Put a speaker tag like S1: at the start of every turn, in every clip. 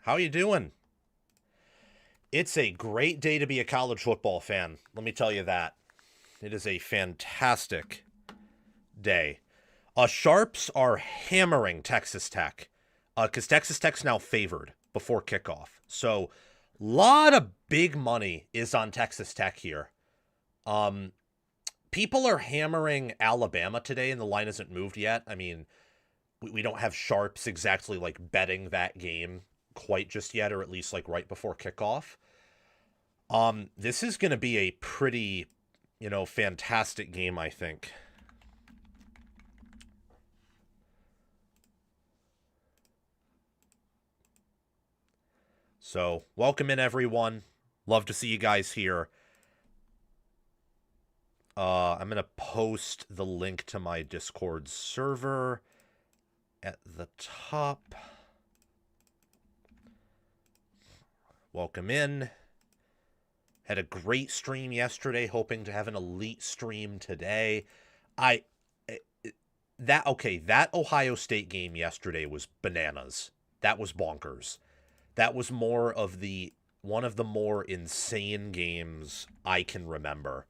S1: How you doing? It's a great day to be a college football fan. Let me tell you that. It is a fantastic day. Sharps are hammering Texas Tech because Texas Tech's now favored before kickoff. So, lot of big money is on Texas Tech here. Um, People are hammering Alabama today, and the line hasn't moved yet. I mean, we don't have sharps exactly like betting that game quite just yet, or at least like right before kickoff. This is going to be a pretty, fantastic game, I think. So, welcome in everyone. Love to see you guys here. I'm going to post the link to my Discord server at the top. Welcome in. Had a great stream yesterday, hoping to have an elite stream today. That Ohio State game yesterday was bananas. That was bonkers. That was one of the more insane games I can remember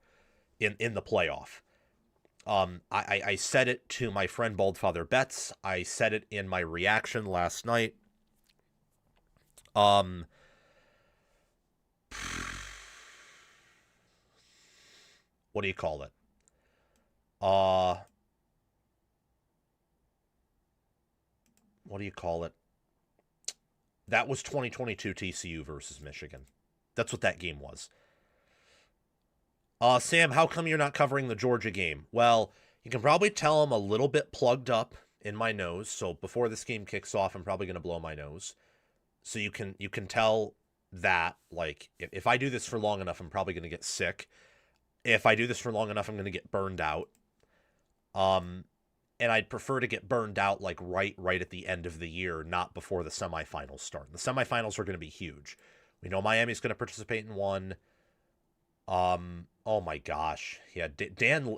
S1: in the playoff. I said it to my friend Baldfather Betts. I said it in my reaction last night. What do you call it? What do you call it? That was 2022 TCU versus Michigan. That's what that game was. Sam, how come you're not covering the Georgia game? Well, you can probably tell I'm a little bit plugged up in my nose. So before this game kicks off, I'm probably going to blow my nose. So you can tell that, like, if I do this for long enough, I'm probably going to get sick. If I do this for long enough, I'm going to get burned out. And I'd prefer to get burned out like right at the end of the year, not before the semifinals start. The semifinals are going to be huge. We know Miami's going to participate in one. Oh my gosh. Yeah, Dan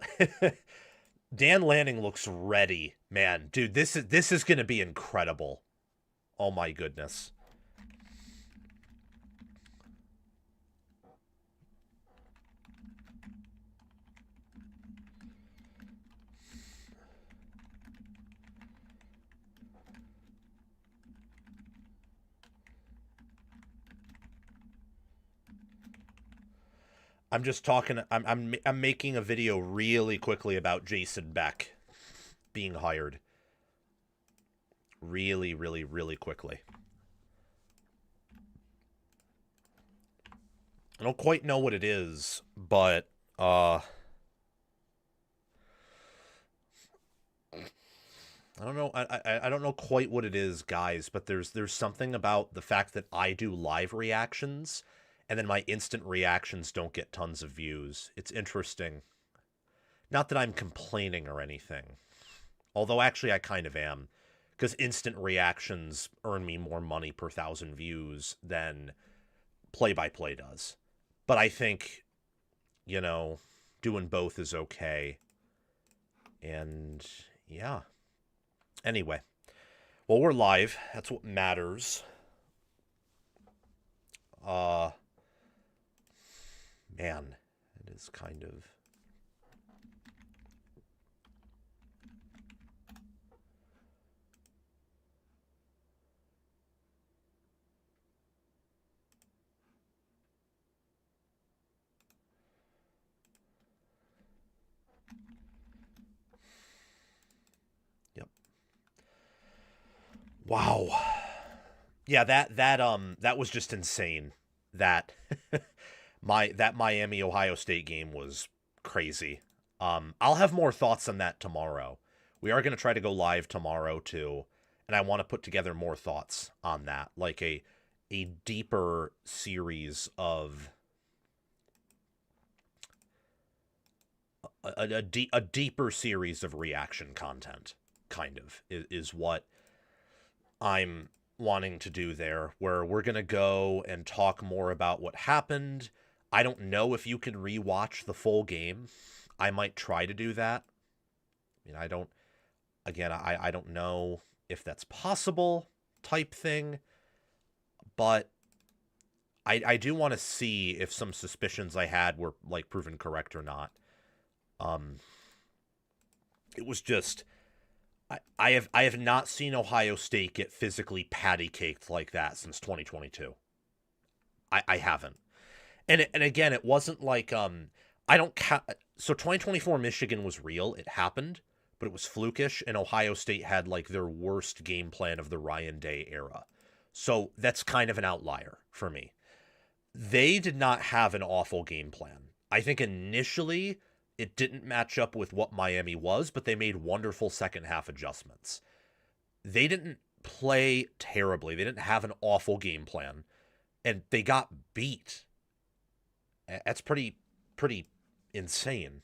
S1: Dan Lanning looks ready. Man, dude, this is going to be incredible. Oh my goodness. I'm just talking. I'm making a video really quickly about Jason Beck being hired. Really, really, really quickly. I don't quite know what it is, but I don't know. I don't know quite what it is, guys. But there's something about the fact that I do live reactions, and then my instant reactions don't get tons of views. It's interesting. Not that I'm complaining or anything. Although, actually, I kind of am. Because instant reactions earn me more money per thousand views than play-by-play does. But I think, doing both is okay. And, yeah. Anyway. Well, we're live. That's what matters. Uh, Man, it is kind of... Wow. Yeah, that was just insane. That that Miami Ohio State game was crazy. I'll have more thoughts on that tomorrow. We are going to try to go live tomorrow too, and I want to put together more thoughts on that, like a deeper series of a deeper series of reaction content, kind of is what I'm wanting to do there, where we're going to go and talk more about what happened. I don't know if you can rewatch the full game. I might try to do that. I mean, I don't know if that's possible type thing, but I do want to see if some suspicions I had were like proven correct or not. It was just I have not seen Ohio State get physically patty caked like that since 2022. I haven't. And again, it wasn't like I don't so 2024 Michigan was real. It happened, but it was flukish, and Ohio State had like their worst game plan of the Ryan Day era. So that's kind of an outlier for me. They did not have an awful game plan. I think initially it didn't match up with what Miami was, but they made wonderful second half adjustments. They didn't play terribly. They didn't have an awful game plan, and they got beat. That's pretty insane.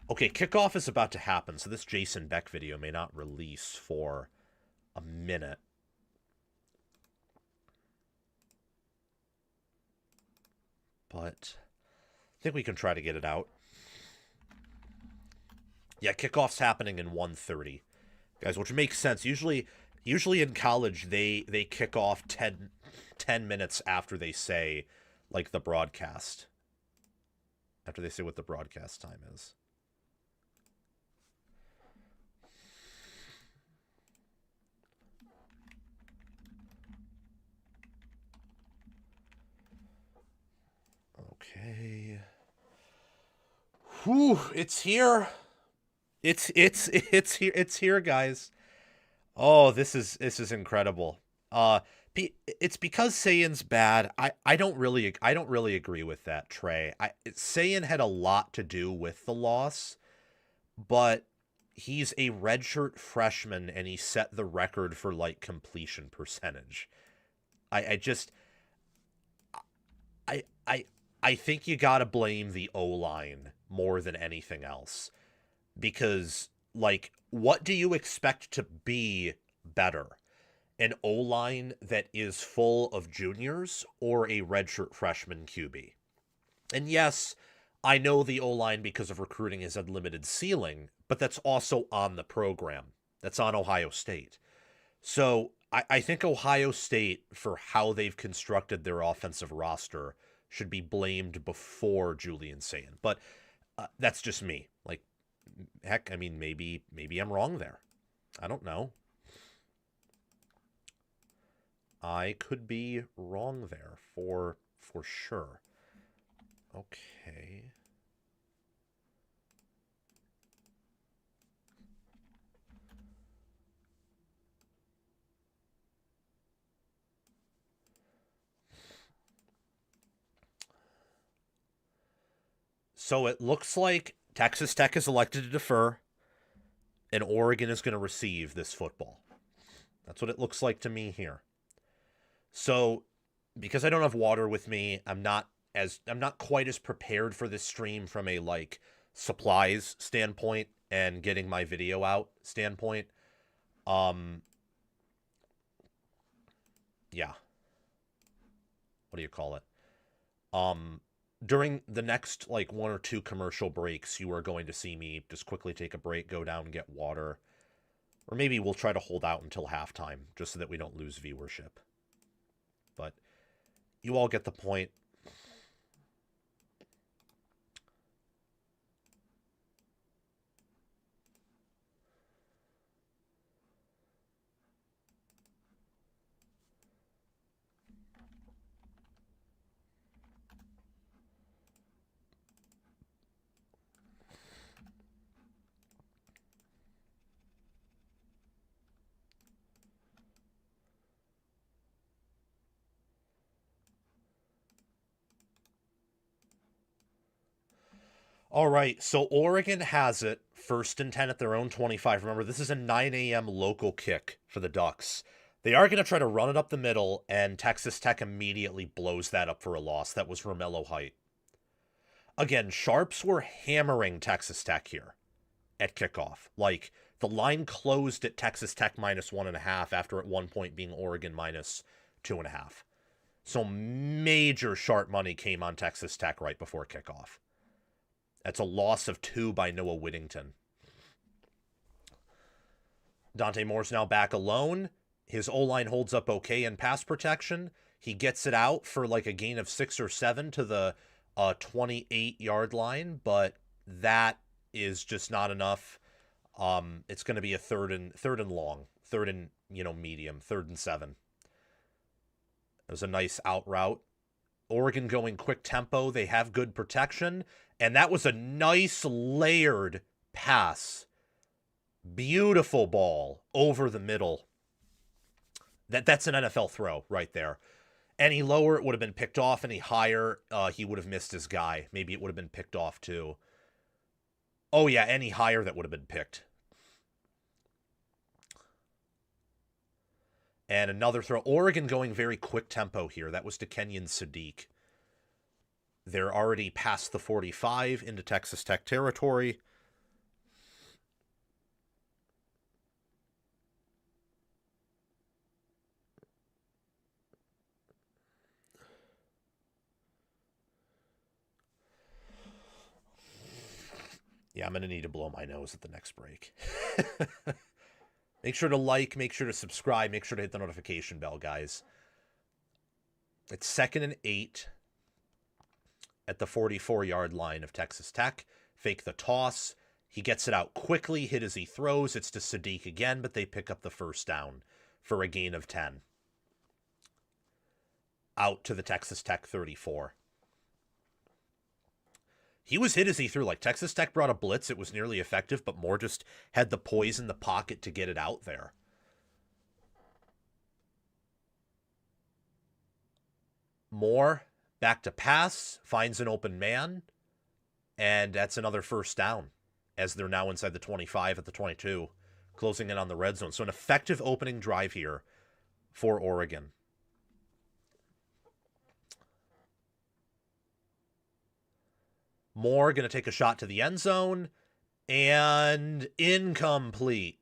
S1: Okay, kickoff is about to happen, so this Jason Beck video may not release for a minute. But I think we can try to get it out. Yeah, kickoff's happening in 1:30, guys, which makes sense. Usually in college they kick off 10 minutes after they say like the broadcast. After they say what the broadcast time is. Okay. Whew, it's here. It's here. It's here, guys. Oh, this is incredible. It's because Saiyan's bad. I don't really agree with that, Trey. Saiyan had a lot to do with the loss, but he's a redshirt freshman and he set the record for like completion percentage. I just I I I think you got to blame the O-line more than anything else, because like what do you expect to be better? An O-line that is full of juniors or a redshirt freshman QB? And yes, I know the O-line because of recruiting has had limited ceiling, but that's also on the program. That's on Ohio State. So I think Ohio State, for how they've constructed their offensive roster, should be blamed before Julian Sayin. But that's just me. Like, heck, I mean, maybe I'm wrong there. I don't know. I could be wrong there for sure. Okay. So it looks like Texas Tech is elected to defer, and Oregon is going to receive this football. That's what it looks like to me here. So, because I don't have water with me, I'm not quite as prepared for this stream from a like supplies standpoint and getting my video out standpoint. Yeah. What do you call it? During the next like one or two commercial breaks, you are going to see me just quickly take a break, go down and get water. Or maybe we'll try to hold out until halftime just so that we don't lose viewership. But you all get the point. All right, so Oregon has it, 1st and 10 at their own 25. Remember, this is a 9 a.m. local kick for the Ducks. They are going to try to run it up the middle, and Texas Tech immediately blows that up for a loss. That was Romello Height. Again, Sharps were hammering Texas Tech here at kickoff. Like, the line closed at Texas Tech -1.5 after at one point being Oregon -2.5. So major sharp money came on Texas Tech right before kickoff. That's a loss of 2 by Noah Whittington. Dante Moore's now back alone. His O-line holds up okay in pass protection. He gets it out for like a gain of 6 or 7 to the 28-yard line, but that is just not enough. It's going to be a third and long, third and medium, 3rd and 7. It was a nice out route. Oregon going quick tempo. They have good protection, and that was a nice layered pass. Beautiful ball over the middle. That's an NFL throw right there. Any lower, it would have been picked off. Any higher, he would have missed his guy. Maybe it would have been picked off too. Oh yeah, any higher that would have been picked. And another throw. Oregon going very quick tempo here. That was to Kenyon Sadiq. They're already past the 45 into Texas Tech territory. Yeah, I'm going to need to blow my nose at the next break. Make sure to like, make sure to subscribe, make sure to hit the notification bell, guys. It's 2nd and 8 at the 44-yard line of Texas Tech. Fake the toss. He gets it out quickly, hit as he throws. It's to Sadiq again, but they pick up the first down for a gain of 10. Out to the Texas Tech 34. He was hit as he threw. Like, Texas Tech brought a blitz. It was nearly effective, but Moore just had the poise in the pocket to get it out there. Moore, back to pass, finds an open man, and that's another first down, as they're now inside the 25 at the 22, closing in on the red zone. So an effective opening drive here for Oregon. Moore going to take a shot to the end zone, and incomplete.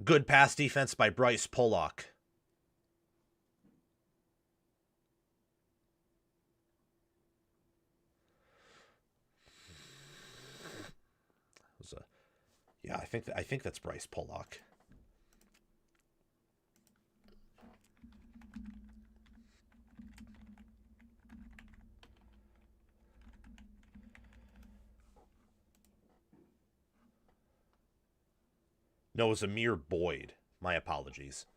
S1: Good pass defense by Bryce Pollock. Yeah, I think that's Bryce Pollock. No, it was Amir Boyd. My apologies.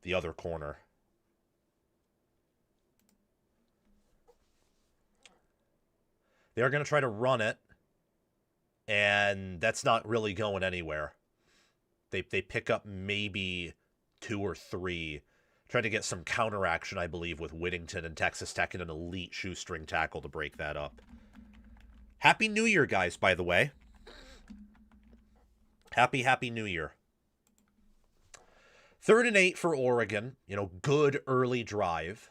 S1: The other corner. They're going to try to run it, and that's not really going anywhere. They pick up maybe 2 or 3. Trying to get some counteraction, I believe, with Whittington and Texas Tech and an elite shoestring tackle to break that up. Happy New Year, guys, by the way. Happy New Year. 3rd and 8 for Oregon. Good early drive.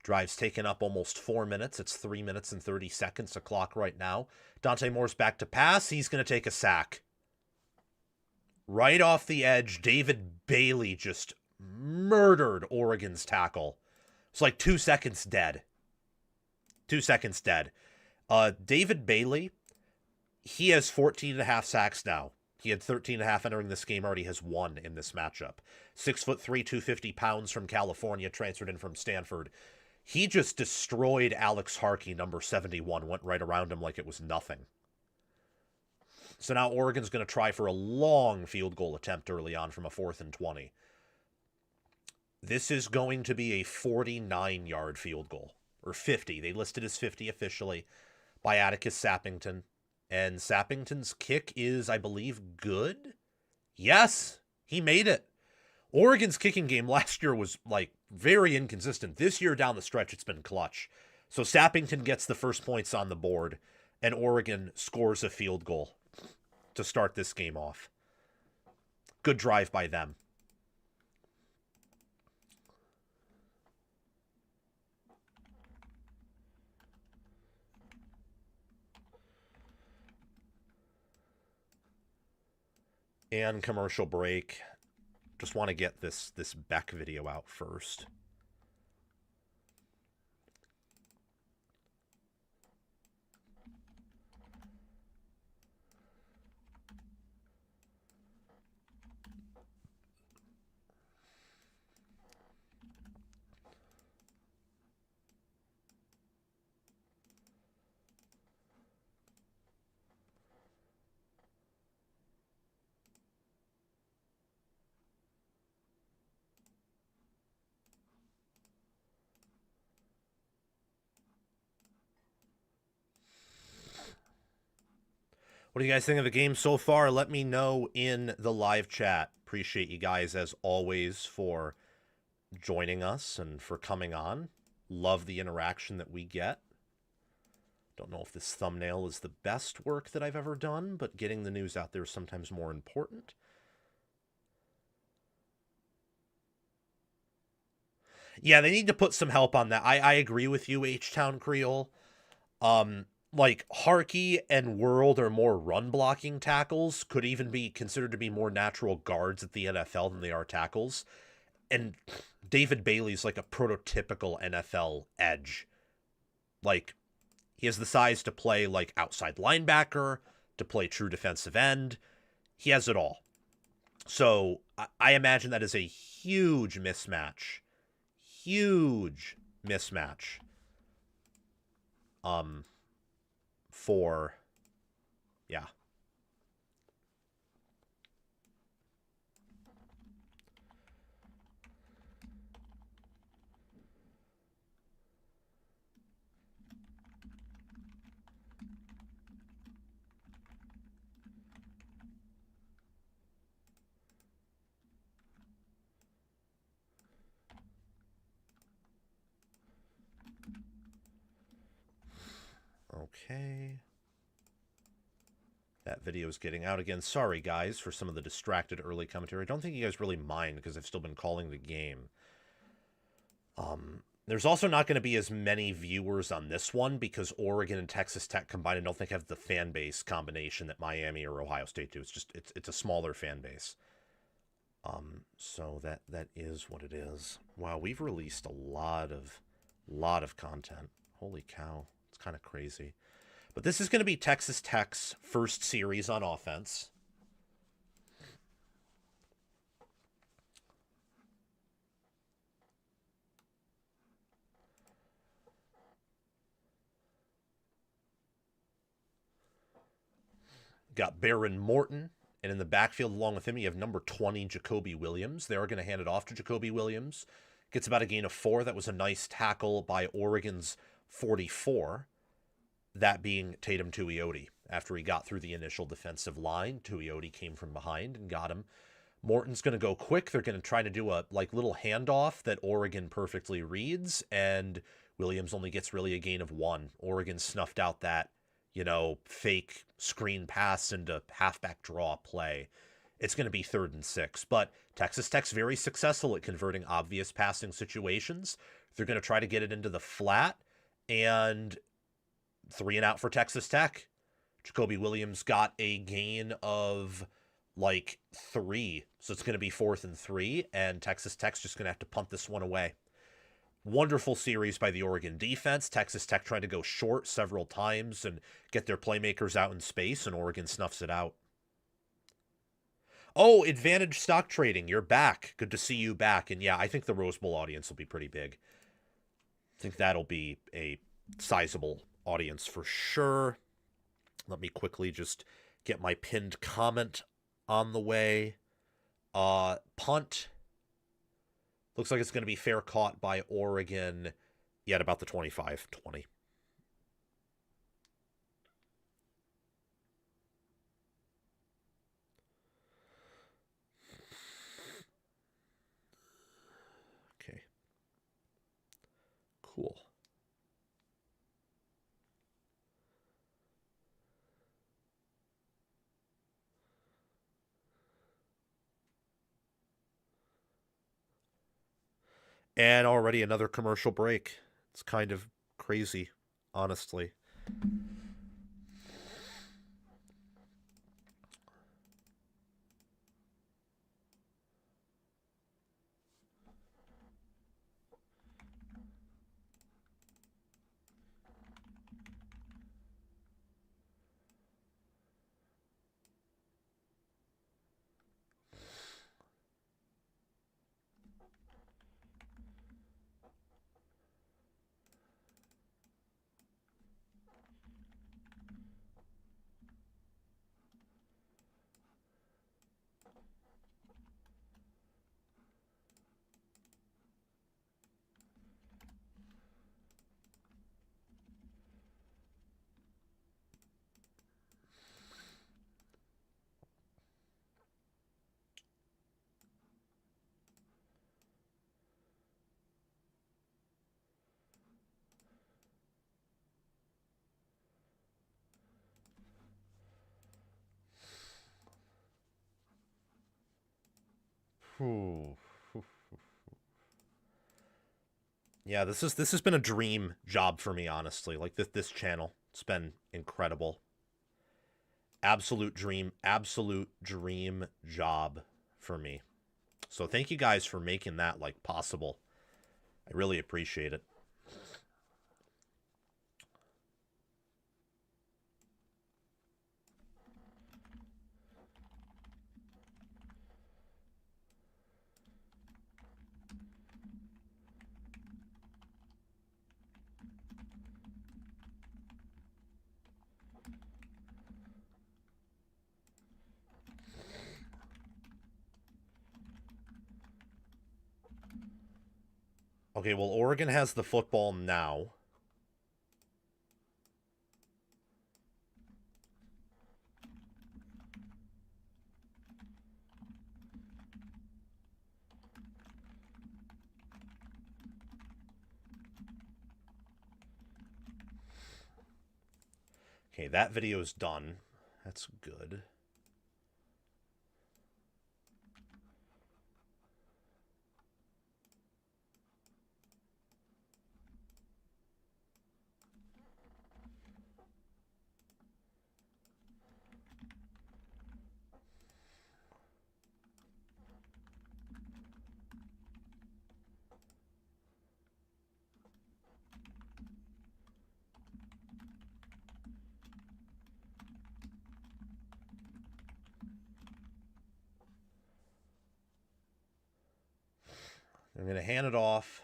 S1: Drive's taken up almost 4 minutes. It's 3 minutes and 30 seconds, the clock right now. Dante Moore's back to pass. He's going to take a sack. Right off the edge, David Bailey just murdered Oregon's tackle. It's like 2 seconds dead. 2 seconds dead. David Bailey, he has 14.5 sacks now. He had 13.5 entering this game, already has 1 in this matchup. 6'3", 250 pounds from California, transferred in from Stanford. He just destroyed Alex Harkey, number 71, went right around him like it was nothing. So now Oregon's going to try for a long field goal attempt early on from a 4th and 20. This is going to be a 49-yard field goal, or 50. They listed as 50 officially by Atticus Sappington. And Sappington's kick is, I believe, good? Yes, he made it. Oregon's kicking game last year was, very inconsistent. This year down the stretch, it's been clutch. So Sappington gets the first points on the board, and Oregon scores a field goal to start this game off. Good drive by them. And commercial break. Just want to get this Beck video out first. What do you guys think of the game so far? Let me know in the live chat. Appreciate you guys, as always, for joining us and for coming on. Love the interaction that we get. Don't know if this thumbnail is the best work that I've ever done, but getting the news out there is sometimes more important. Yeah, they need to put some help on that. I agree with you, H-Town Creole. Like, Harkey and World are more run-blocking tackles, could even be considered to be more natural guards at the NFL than they are tackles. And David Bailey's like a prototypical NFL edge. Like, he has the size to play, like, outside linebacker, to play true defensive end. He has it all. So, I imagine that is a huge mismatch. Huge mismatch. For, yeah. Okay. That video is getting out again. Sorry, guys, for some of the distracted early commentary. I don't think you guys really mind because I've still been calling the game. There's also not going to be as many viewers on this one because Oregon and Texas Tech combined, I don't think have the fan base combination that Miami or Ohio State do. It's just it's a smaller fan base. So that is what it is. Wow, we've released a lot of content. Holy cow, it's kind of crazy. But this is going to be Texas Tech's first series on offense. Got Brycen Moore, and in the backfield along with him, you have number 20, Jacoby Williams. They are going to hand it off to Jacoby Williams. Gets about a gain of 4. That was a nice tackle by Oregon's 44. That being Tatum Tuioti. After he got through the initial defensive line, Tuioti came from behind and got him. Morton's going to go quick. They're going to try to do a little handoff that Oregon perfectly reads, and Williams only gets really a gain of 1. Oregon snuffed out that, fake screen pass into halfback draw play. It's going to be 3rd and 6. But Texas Tech's very successful at converting obvious passing situations. They're going to try to get it into the flat, and 3 and out for Texas Tech. Jacoby Williams got a gain of 3. So it's going to be 4th and 3, and Texas Tech's just going to have to punt this one away. Wonderful series by the Oregon defense. Texas Tech trying to go short several times and get their playmakers out in space, and Oregon snuffs it out. Oh, Advantage Stock Trading, you're back. Good to see you back. And yeah, I think the Rose Bowl audience will be pretty big. I think that'll be a sizable audience for sure. Let me quickly just get my pinned comment on the way. Punt. Looks like it's going to be fair caught by Oregon at about the 25-20. Okay. Cool. And already another commercial break. It's kind of crazy, honestly. Whew. Yeah, this has been a dream job for me, honestly. Like this channel, it's been incredible. Absolute dream job for me. So thank you guys for making that like possible. I really appreciate it. Okay, well, Oregon has the football now. Okay, that video's done. That's good. I'm going to hand it off.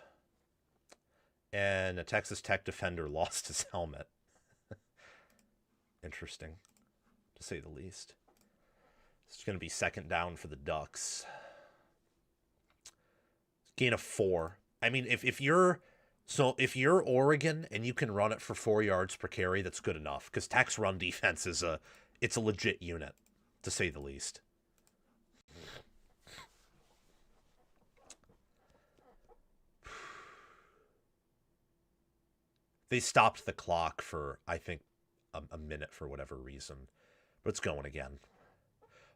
S1: And a Texas Tech defender lost his helmet. Interesting, to say the least. It's going to be second down for the Ducks. Gain of 4. I mean, if you're Oregon and you can run it for 4 yards per carry, that's good enough. Because Tech's run defense is a legit unit, to say the least. They stopped the clock for, I think, a minute for whatever reason. But it's going again.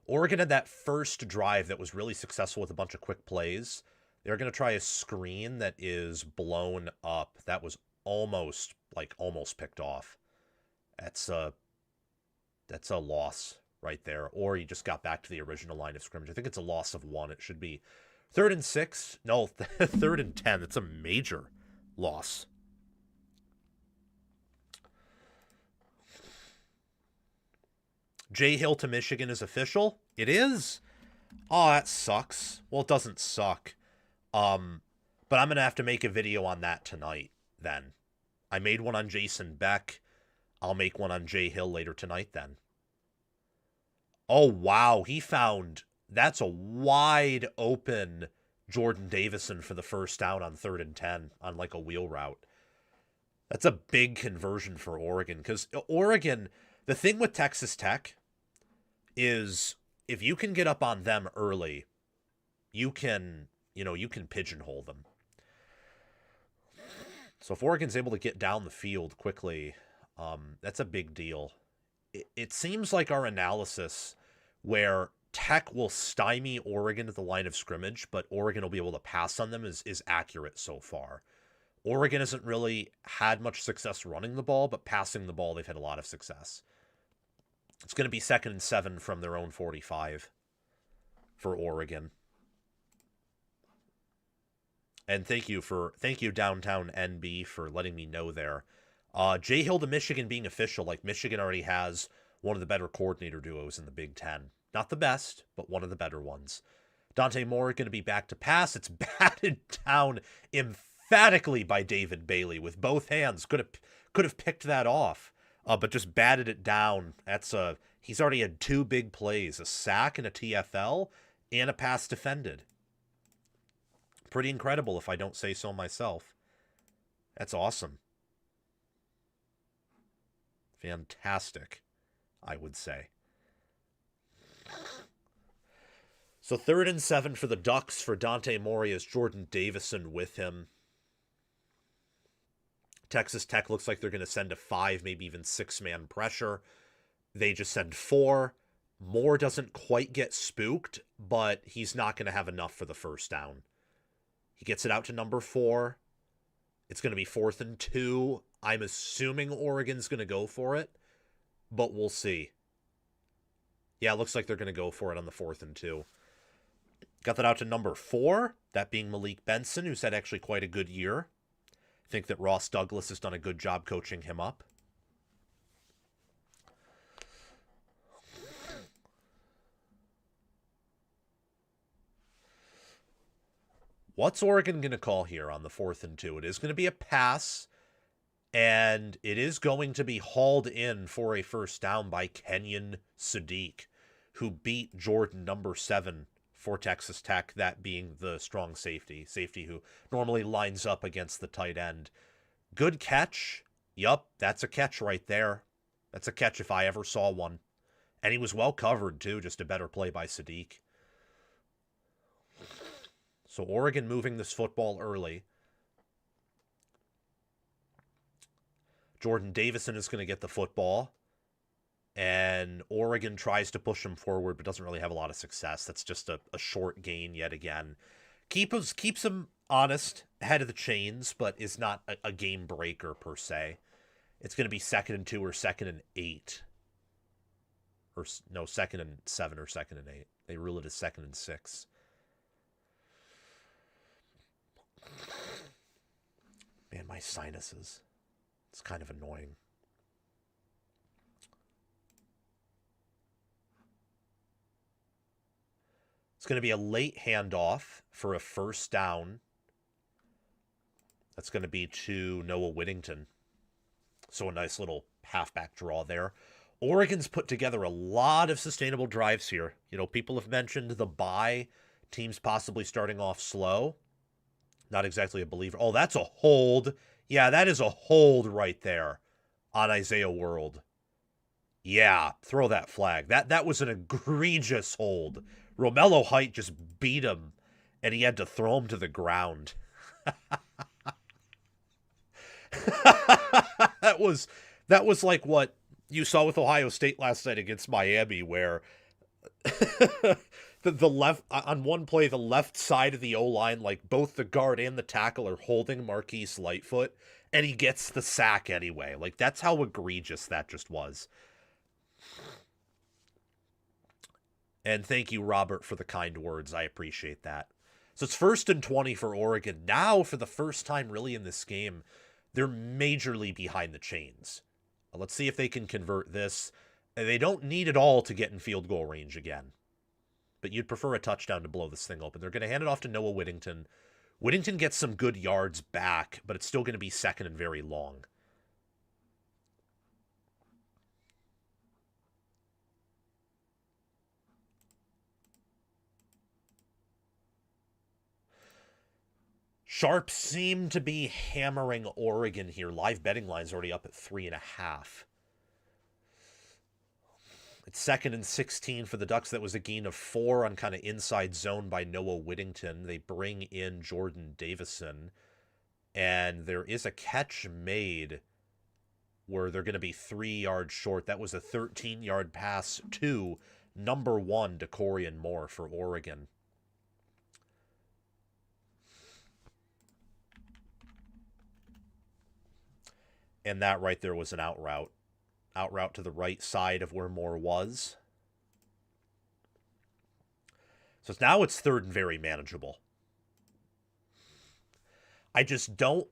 S1: Oregon had that first drive that was really successful with a bunch of quick plays. They're going to try a screen that is blown up. That was almost picked off. That's a loss right there. Or you just got back to the original line of scrimmage. I think it's a loss of 1. It should be 3rd and 6. No, 3rd and 10. It's a major loss. Jay Hill to Michigan is official. It is. Oh, that sucks. Well, it doesn't suck. But I'm going to have to make a video on that tonight then. I made one on Jason Beck. I'll make one on Jay Hill later tonight then. Oh, wow. That's a wide open Jordan Davison for the first down on 3rd and 10 on like a wheel route. That's a big conversion for Oregon because Oregon, the thing with Texas Tech is if you can get up on them early, you can pigeonhole them. So if Oregon's able to get down the field quickly, that's a big deal. It seems like our analysis where Tech will stymie Oregon at the line of scrimmage, but Oregon will be able to pass on them is accurate so far. Oregon hasn't really had much success running the ball, but passing the ball, they've had a lot of success. It's going to be 2nd and 7 from their own 45 for Oregon. And thank you Downtown NB for letting me know there. Jay Hill to Michigan being official, like Michigan already has one of the better coordinator duos in the Big Ten. Not the best, but one of the better ones. Dante Moore going to be back to pass. It's batted down emphatically by David Bailey with both hands. Could have picked that off, but just batted it down. He's already had 2 big plays, a sack and a TFL, and a pass defended. Pretty incredible if I don't say so myself. That's awesome. Fantastic, I would say. So 3rd and 7 for the Ducks for Dante Moore as Jordan Davison with him. Texas Tech looks like they're going to send a 5, maybe even 6-man pressure. They just send 4. Moore doesn't quite get spooked, but he's not going to have enough for the first down. He gets it out to number 4. It's going to be 4th and 2. I'm assuming Oregon's going to go for it, but we'll see. Yeah, it looks like they're going to go for it on the 4th and 2. Got that out to number 4, that being Malik Benson, who's had actually quite a good year. I think that Ross Douglas has done a good job coaching him up. What's Oregon going to call here on the 4th and 2? It is going to be a pass, and it is going to be hauled in for a first down by Kenyon Sadiq, who beat Jordan, number 7, for Texas Tech, that being the strong safety who normally lines up against the tight end. Good catch. Yup, that's a catch right there. That's a catch if I ever saw one. And he was well covered, too, just a better play by Sadiq. So Oregon moving this football early. Jordan Davison is going to get the football. And Oregon tries to push him forward, but doesn't really have a lot of success. That's just a short gain yet again. Keeps him honest, ahead of the chains, but is not a game breaker per se. It's going to be 2nd and 2 or 2nd and 8. Or no, 2nd and 7 or 2nd and 8. They rule it as 2nd and 6. Man, my sinuses. It's kind of annoying. It's going to be a late handoff for a first down. That's going to be to Noah Whittington. So a nice little halfback draw there. Oregon's put together a lot of sustainable drives here. You know, people have mentioned the bye, teams possibly starting off slow. Not exactly a believer. Oh, that's a hold. Yeah, that is a hold right there on Isaiah World. Yeah, throw that flag. That was an egregious hold. Romello Height just beat him, and he had to throw him to the ground. That was like what you saw with Ohio State last night against Miami, where the left on one play, the left side of the O-line, like both the guard and the tackle are holding Marquise Lightfoot, and he gets the sack anyway. Like, that's how egregious that just was. And thank you, Robert, for the kind words. I appreciate that. So it's 1st and 20 for Oregon. Now, for the first time really in this game, they're majorly behind the chains. Let's see if they can convert this. They don't need it all to get in field goal range again. But you'd prefer a touchdown to blow this thing open. They're going to hand it off to Noah Whittington. Whittington gets some good yards back, but it's still going to be 2nd and very long. Sharps seem to be hammering Oregon here. Live betting line's already up at 3.5. It's 2nd and 16 for the Ducks. That was a gain of 4 on kind of inside zone by Noah Whittington. They bring in Jordan Davison. And there is a catch made where they're going to be 3 yards short. That was a 13-yard pass to number 1, Brycen Moore for Oregon. And that right there was an out route. Out route to the right side of where Moore was. So now it's 3rd and very manageable. I just don't...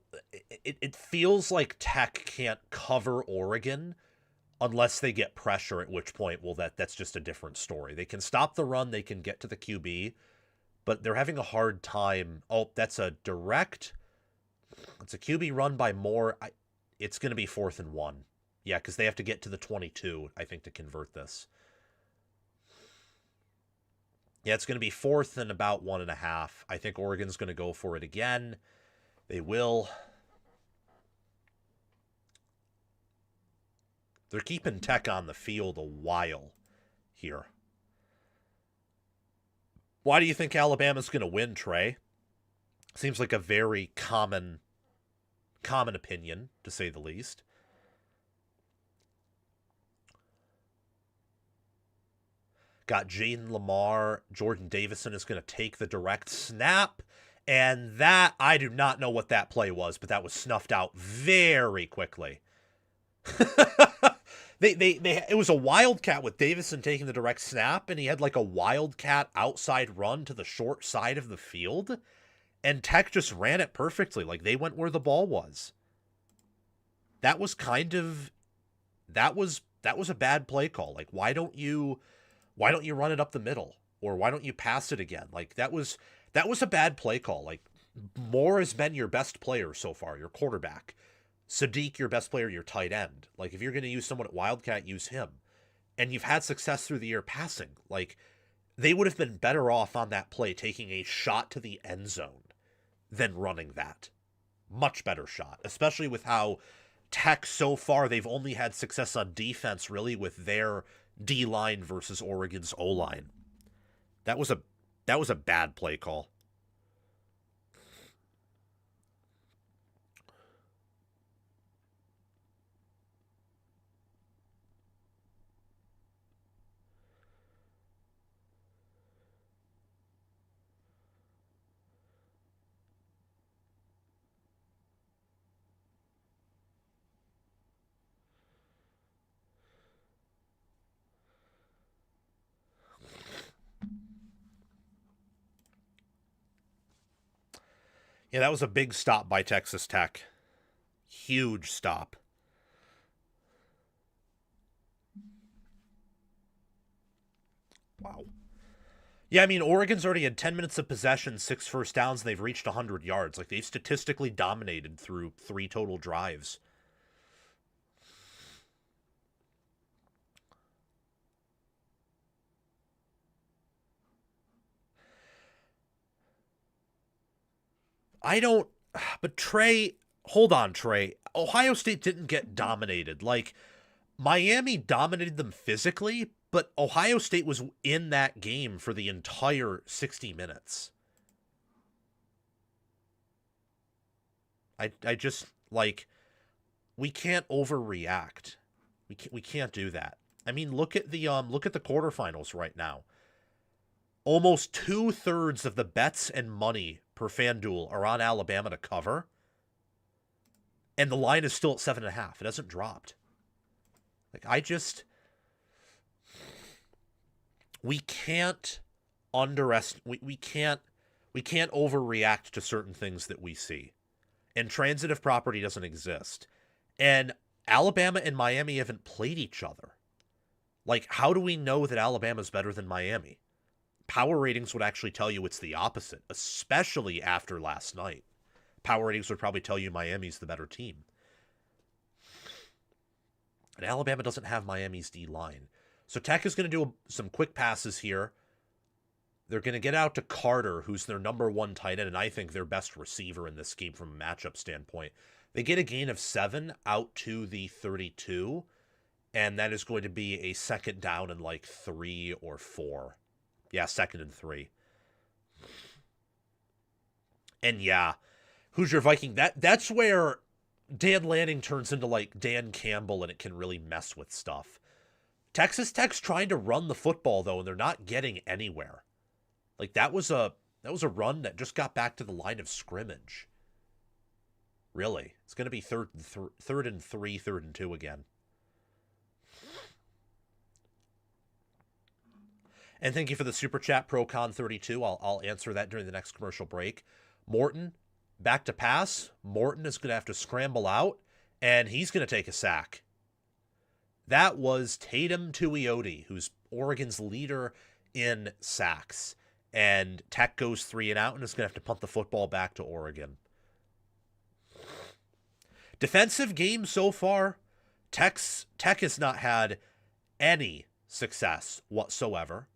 S1: It feels like Tech can't cover Oregon unless they get pressure, at which point, well, that's just a different story. They can stop the run, they can get to the QB, but they're having a hard time. Oh, that's a direct... It's a QB run by Moore. It's going to be 4th and 1. Yeah, because they have to get to the 22, I think, to convert this. Yeah, it's going to be 4th and about 1.5. I think Oregon's going to go for it again. They will. They're keeping Tech on the field a while here. Why do you think Alabama's going to win, Trey? Seems like a very common opinion, to say the least. got Jaden Lamar. Jordan Davison is going to take the direct snap. And that, I do not know what that play was, but that was snuffed out very quickly. It was a wildcat with Davison taking the direct snap, and he had like a wildcat outside run to the short side of the field, and Tech just ran it perfectly. Like, they went where the ball was. That was a bad play call. Like, why don't you run it up the middle, or why don't you pass it again? Like, that was a bad play call. Like, Moore has been your best player so far, your quarterback. Sadiq, your best player, your tight end. Like, if you're going to use someone at Wildcat, use him. And you've had success through the year passing. Like, they would have been better off on that play taking a shot to the end zone than running that. Much better shot, especially with how Tech so far, they've only had success on defense, really, with their D-line versus Oregon's O-line. That was a bad play call. Yeah, that was a big stop by Texas Tech. Huge stop. Wow. Yeah, I mean, Oregon's already had 10 minutes of possession, 6 first downs, and they've reached 100 yards. Like, they've statistically dominated through 3 total drives. But Trey, hold on, Trey. Ohio State didn't get dominated. Like, Miami dominated them physically, but Ohio State was in that game for the entire 60 minutes. I just, like, we can't overreact. We can't do that. I mean, look at the quarterfinals right now. Almost 2/3 of the bets and money per FanDuel are on Alabama to cover, and the line is still at 7.5. It hasn't dropped. Like, we can't we can't overreact to certain things that we see. And transitive property doesn't exist. And Alabama and Miami haven't played each other. Like, how do we know that Alabama's better than Miami? Power ratings would actually tell you it's the opposite, especially after last night. Power ratings would probably tell you Miami's the better team. And Alabama doesn't have Miami's D-line. So Tech is going to do some quick passes here. They're going to get out to Carter, who's their number 1 tight end, and I think their best receiver in this game from a matchup standpoint. They get a gain of 7 out to the 32, and that is going to be a second down and like 3 or 4. Yeah, 2nd and 3. And yeah, who's your Viking? That's where Dan Lanning turns into like Dan Campbell, and it can really mess with stuff. Texas Tech's trying to run the football though, and they're not getting anywhere. Like, that was a run that just got back to the line of scrimmage. Really, it's going to be third and 3, 3rd and 2 again. And thank you for the super chat, ProCon32. I'll answer that during the next commercial break. Morton, back to pass. Morton is going to have to scramble out, and he's going to take a sack. That was Tatum Tuioti, who's Oregon's leader in sacks. And Tech goes 3 and out and is going to have to punt the football back to Oregon. Defensive game so far, Tech has not had any success whatsoever.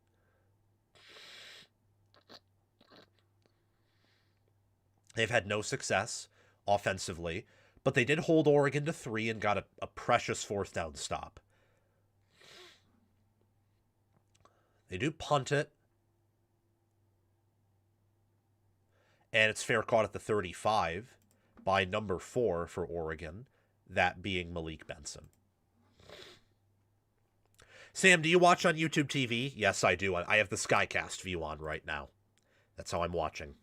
S1: They've had no success offensively, but they did hold Oregon to 3 and got a precious 4th down stop. They do punt it, and it's fair caught at the 35 by number 4 for Oregon, that being Malik Benson. Sam, do you watch on YouTube TV? Yes, I do. I have the Skycast view on right now. That's how I'm watching.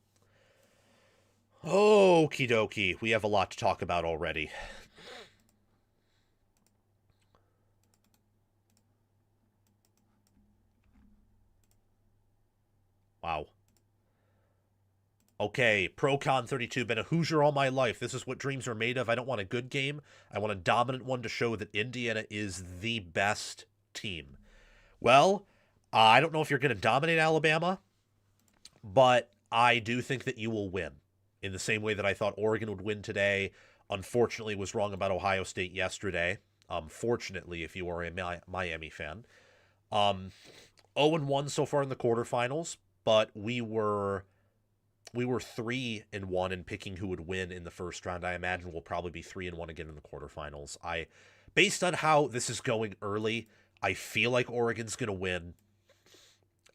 S1: Okie dokie. We have a lot to talk about already. Wow. Okay, ProCon32, been a Hoosier all my life. This is what dreams are made of. I don't want a good game. I want a dominant one to show that Indiana is the best team. Well, I don't know if you're going to dominate Alabama, but I do think that you will win in the same way that I thought Oregon would win today. Unfortunately, was wrong about Ohio State yesterday. Fortunately, if you are a Miami fan. 0-1 so far in the quarterfinals, but we were 3-1 in picking who would win in the first round. I imagine we'll probably be 3-1 again in the quarterfinals. Based on how this is going early, I feel like Oregon's going to win.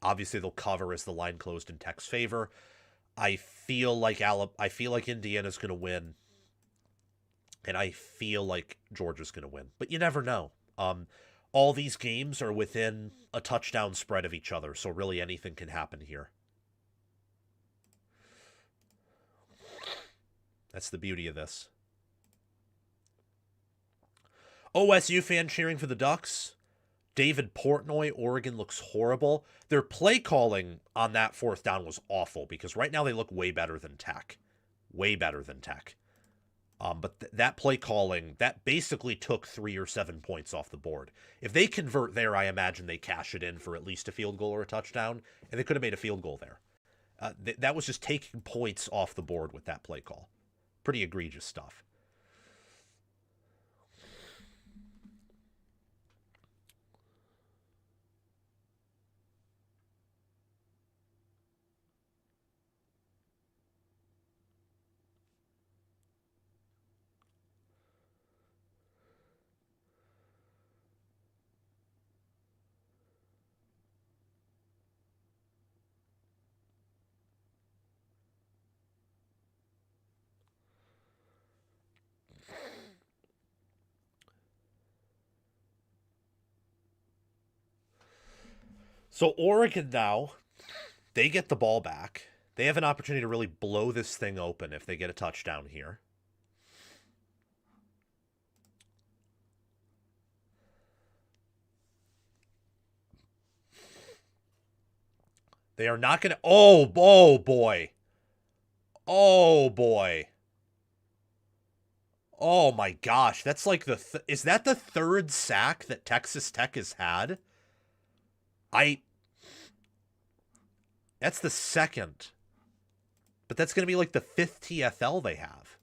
S1: Obviously, they'll cover as the line closed in Tech's favor. I feel like Indiana's going to win, and I feel like Georgia's going to win. But you never know. All these games are within a touchdown spread of each other, so really anything can happen here. That's the beauty of this. OSU fan cheering for the Ducks. David Portnoy, Oregon looks horrible. Their play calling on that fourth down was awful because right now they look way better than Tech. Way better than Tech. But that play calling, that basically took 3 or 7 points off the board. If they convert there, I imagine they cash it in for at least a field goal or a touchdown, and they could have made a field goal there. That was just taking points off the board with that play call. Pretty egregious stuff. So Oregon now, they get the ball back. They have an opportunity to really blow this thing open if they get a touchdown here. They are not going to... Oh, boy. Oh, boy. Oh, my gosh. That's like the... Is that the third sack that Texas Tech has had? That's the second. But that's going to be like the 5th TFL they have.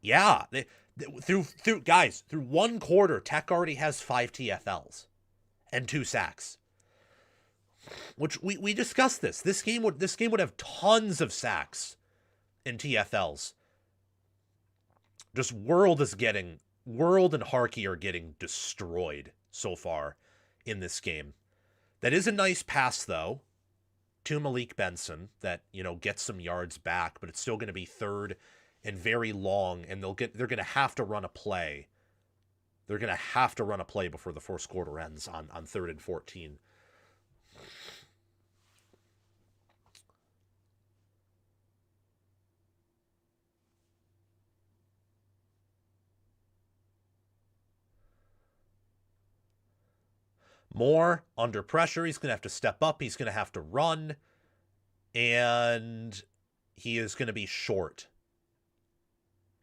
S1: Yeah. Through one quarter, Tech already has 5 TFLs and 2 sacks. Which we discussed this. This game would have tons of sacks and TFLs. Just World and Harkey are getting destroyed so far in this game. That is a nice pass though to Malik Benson that, gets some yards back, but it's still going to be third and very long, and they're going to have to run a play. They're going to have to run a play before the first quarter ends on 3rd and 14. Moore under pressure. He's going to have to step up. He's going to have to run. And he is going to be short.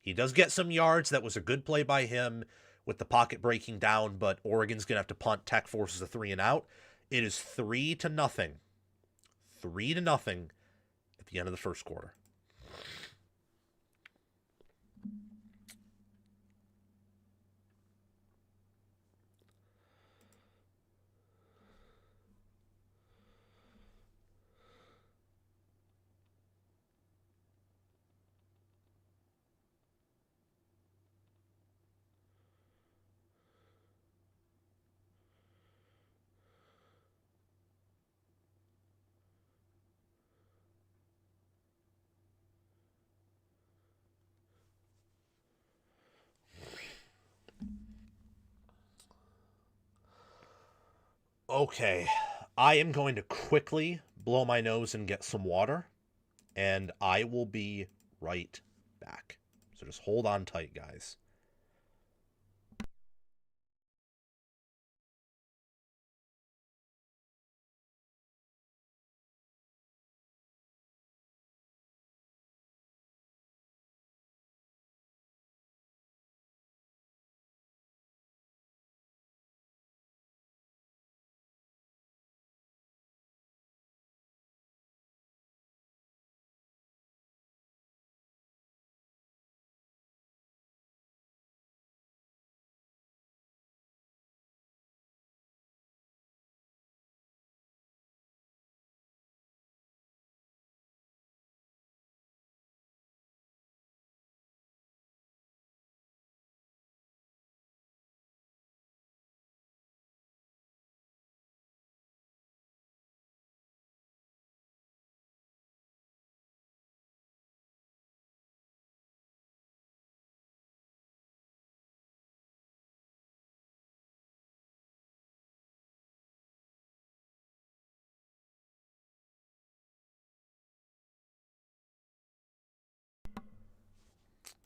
S1: He does get some yards. That was a good play by him with the pocket breaking down, but Oregon's going to have to punt. Tech forces a 3 and out. It is 3-0. 3-0 at the end of the first quarter. Okay, I am going to quickly blow my nose and get some water, and I will be right back. So just hold on tight, guys.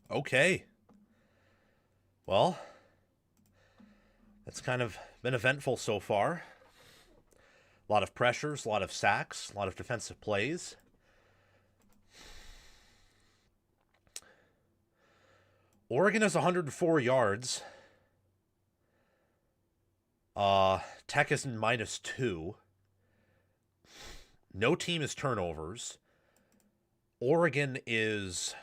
S1: Okay. Well, that's kind of been eventful so far. A lot of pressures, a lot of sacks, a lot of defensive plays. Oregon has 104 yards. Tech is in -2. No team is turnovers. Oregon is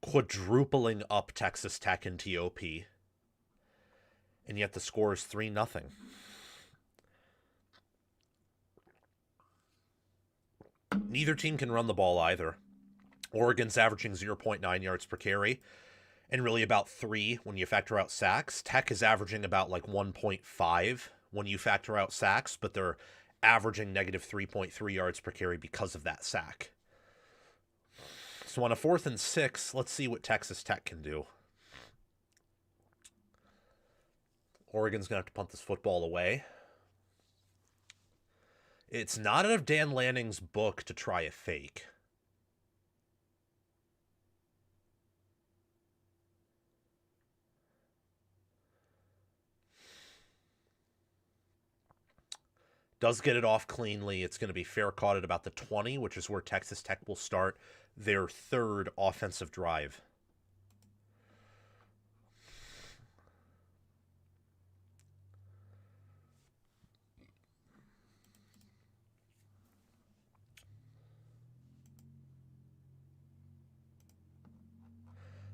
S1: quadrupling up Texas Tech in TOP. And yet the score is 3-0. Neither team can run the ball either. Oregon's averaging 0.9 yards per carry, and really about 3 when you factor out sacks. Tech is averaging about like 1.5 when you factor out sacks, but they're averaging negative 3.3 yards per carry because of that sack. So on a 4th and 6, let's see what Texas Tech can do. Oregon's going to have to punt this football away. It's not out of Dan Lanning's book to try a fake. Does get it off cleanly. It's going to be fair caught at about the 20, which is where Texas Tech will start their 3rd offensive drive.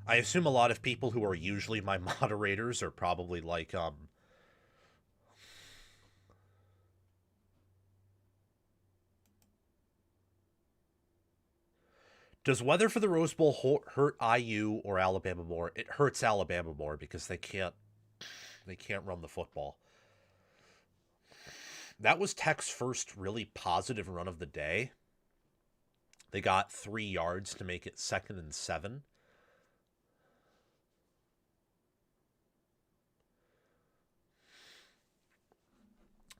S1: I assume a lot of people who are usually my moderators are probably like, does weather for the Rose Bowl hurt IU or Alabama more? It hurts Alabama more because they can't run the football. That was Tech's first really positive run of the day. They got 3 yards to make it 2nd and 7.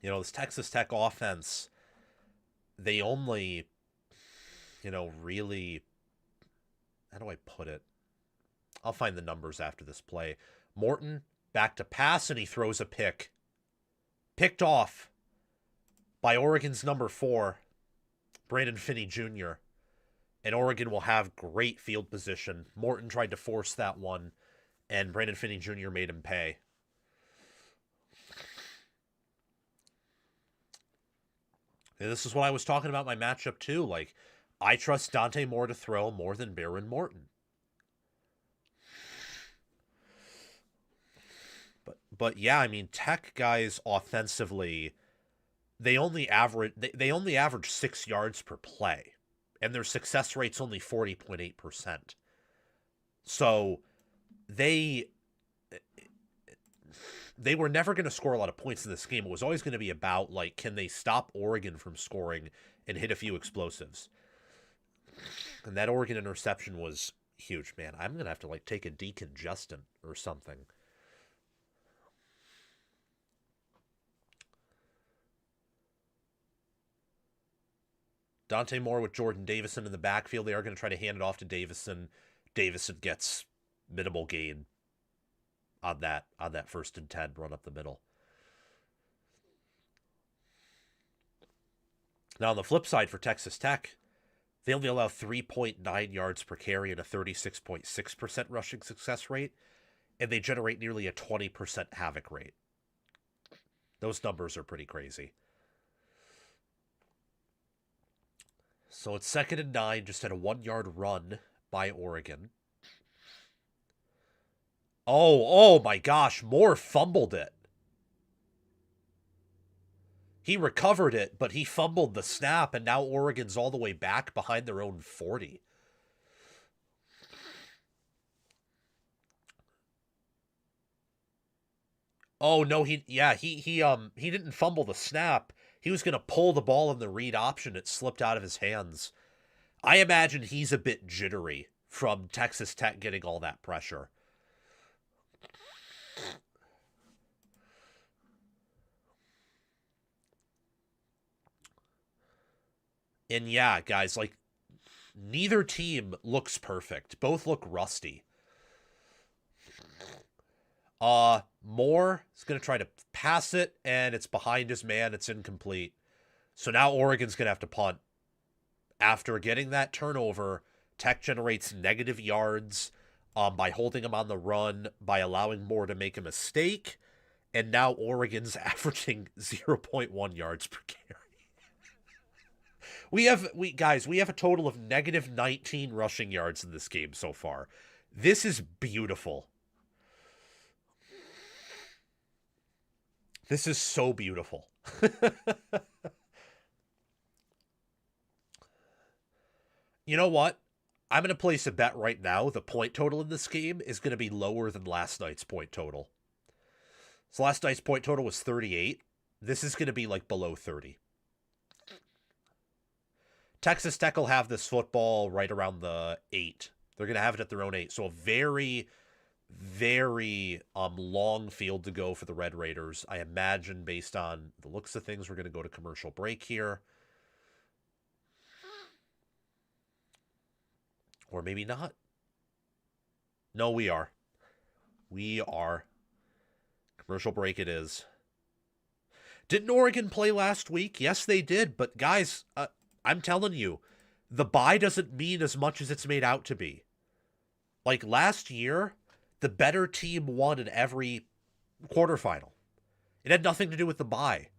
S1: You know, this Texas Tech offense, they only, really, how do I put it? I'll find the numbers after this play. Morton back to pass, and he throws a pick. Picked off by Oregon's number 4, Brandon Finney Jr., and Oregon will have great field position. Morton tried to force that one, and Brandon Finney Jr. made him pay. And this is what I was talking about my matchup too. Like, I trust Dante Moore to throw more than Behren Morton. But yeah, I mean, Tech guys offensively, they only average 6 yards per play, and their success rate's only 40.8%. So they were never going to score a lot of points in this game. It was always going to be about, like, can they stop Oregon from scoring and hit a few explosives? And that Oregon interception was huge, man. I'm going to have to, like, take a decongestant or something. Dante Moore with Jordan Davison in the backfield. They are going to try to hand it off to Davison. Davison gets minimal gain on that 1st and 10 run up the middle. Now, on the flip side for Texas Tech, they only allow 3.9 yards per carry and a 36.6% rushing success rate, and they generate nearly a 20% havoc rate. Those numbers are pretty crazy. So it's 2nd and 9, just had a 1-yard run by Oregon. Oh my gosh, Moore fumbled it. He recovered it, but he fumbled the snap, and now Oregon's all the way back behind their own 40. Oh no, he didn't fumble the snap. He was gonna pull the ball in the read option. It slipped out of his hands. I imagine he's a bit jittery from Texas Tech getting all that pressure. And yeah, guys, like, neither team looks perfect. Both look rusty. Moore is going to try to pass it, and it's behind his man. It's incomplete. So now Oregon's going to have to punt. After getting that turnover, Tech generates negative yards by holding him on the run, by allowing Moore to make a mistake, and now Oregon's averaging 0.1 yards per carry. We have a total of negative 19 rushing yards in this game so far. This is beautiful. This is so beautiful. You know what? I'm going to place a bet right now. The point total in this game is going to be lower than last night's point total. So last night's point total was 38. This is going to be like below 30. Texas Tech will have this football right around the 8. They're going to have it at their own 8. So a very, very long field to go for the Red Raiders. I imagine, based on the looks of things, we're going to go to commercial break here. Or maybe not. No, we are. We are. Commercial break it is. Didn't Oregon play last week? Yes, they did. But guys, I'm telling you, the bye doesn't mean as much as it's made out to be. Like last year, the better team won in every quarterfinal. It had nothing to do with the bye.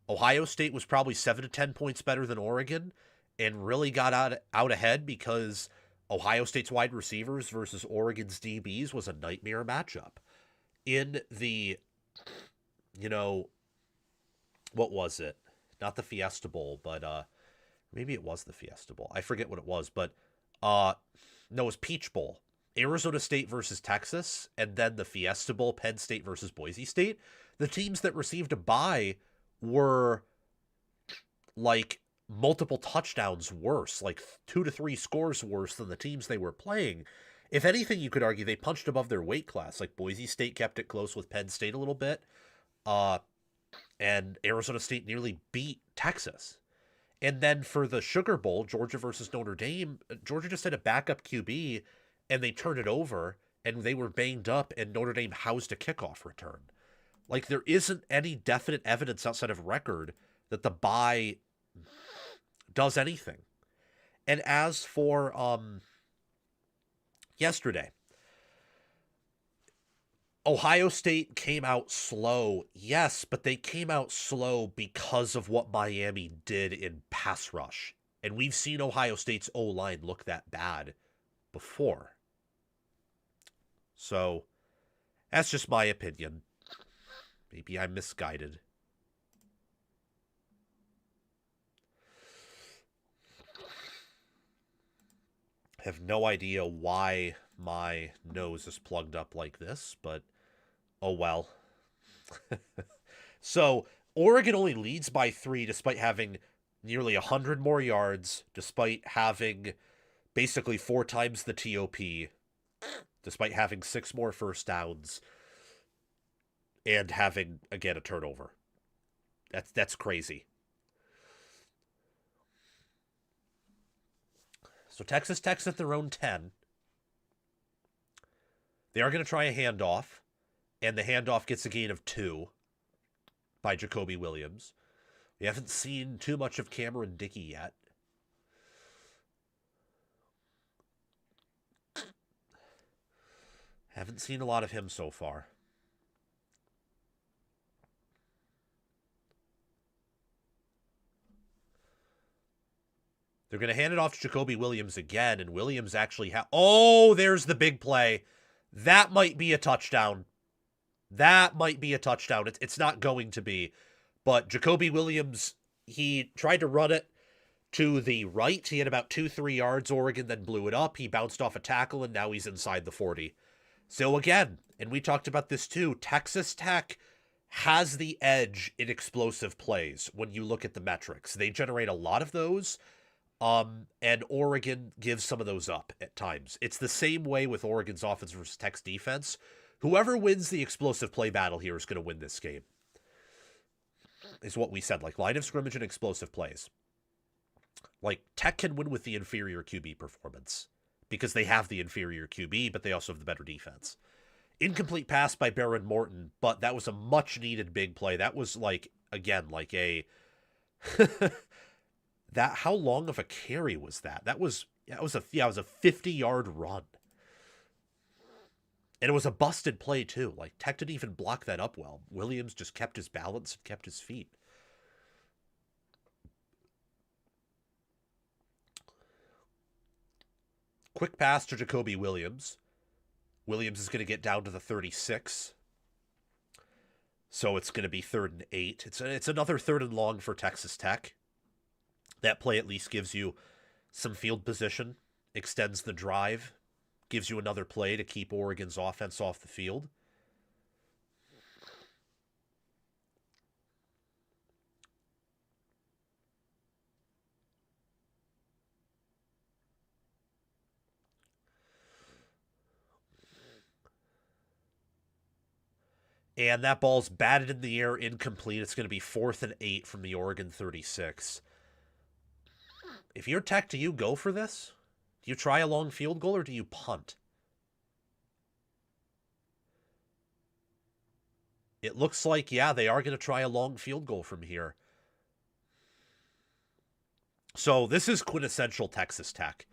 S1: Ohio State was probably 7 to 10 points better than Oregon and really got out ahead because Ohio State's wide receivers versus Oregon's DBs was a nightmare matchup. In the, what was it? Not the Fiesta Bowl, but maybe it was the Fiesta Bowl. I forget what it was, but no, it was Peach Bowl. Arizona State versus Texas, and then the Fiesta Bowl, Penn State versus Boise State. The teams that received a bye were like multiple touchdowns worse, like 2 to 3 scores worse than the teams they were playing. If anything, you could argue they punched above their weight class. Like Boise State kept it close with Penn State a little bit, and Arizona State nearly beat Texas. And then for the Sugar Bowl, Georgia versus Notre Dame, Georgia just had a backup QB, and they turned it over, and they were banged up, and Notre Dame housed a kickoff return. Like, there isn't any definite evidence outside of record that the bye does anything. And as for yesterday, Ohio State came out slow, yes, but they came out slow because of what Miami did in pass rush. And we've seen Ohio State's O-line look that bad before. So, that's just my opinion. Maybe I'm misguided. I have no idea why my nose is plugged up like this, but oh well. So, Oregon only leads by 3 despite having nearly 100 more yards, despite having basically 4 times the TOP, despite having 6 more first downs, and having, again, a turnover. That's crazy. So Texas Tech's at their own 10. They are going to try a handoff, and the handoff gets a gain of 2 by Jacoby Williams. We haven't seen too much of Cameron Dickey yet. Haven't seen a lot of him so far. They're going to hand it off to Jacoby Williams again, and Williams actually oh, there's the big play. That might be a touchdown. That might be a touchdown. It's not going to be. But Jacoby Williams, he tried to run it to the right. He had about 2-3 yards. Oregon then blew it up. He bounced off a tackle, and now he's inside the 40. So again, and we talked about this too, Texas Tech has the edge in explosive plays when you look at the metrics. They generate a lot of those, and Oregon gives some of those up at times. It's the same way with Oregon's offense versus Tech's defense. Whoever wins the explosive play battle here is going to win this game, is what we said, like line of scrimmage and explosive plays. Like, Tech can win with the inferior QB performance because they have the inferior QB, but they also have the better defense. Incomplete pass by Brycen Moore, but that was a much-needed big play. That was, like, again, like a... how long of a carry was that? It was a 50-yard run. And it was a busted play, too. Like, Tech didn't even block that up well. Williams just kept his balance and kept his feet. Quick pass to Jacoby Williams. Williams is going to get down to the 36. So it's going to be 3rd and 8. It's another 3rd and long for Texas Tech. That play at least gives you some field position, extends the drive, gives you another play to keep Oregon's offense off the field. And that ball's batted in the air, incomplete. It's going to be 4th and 8 from the Oregon 36. If you're Tech, do you go for this? Do you try a long field goal or do you punt? It looks like, yeah, they are going to try a long field goal from here. So this is quintessential Texas Tech.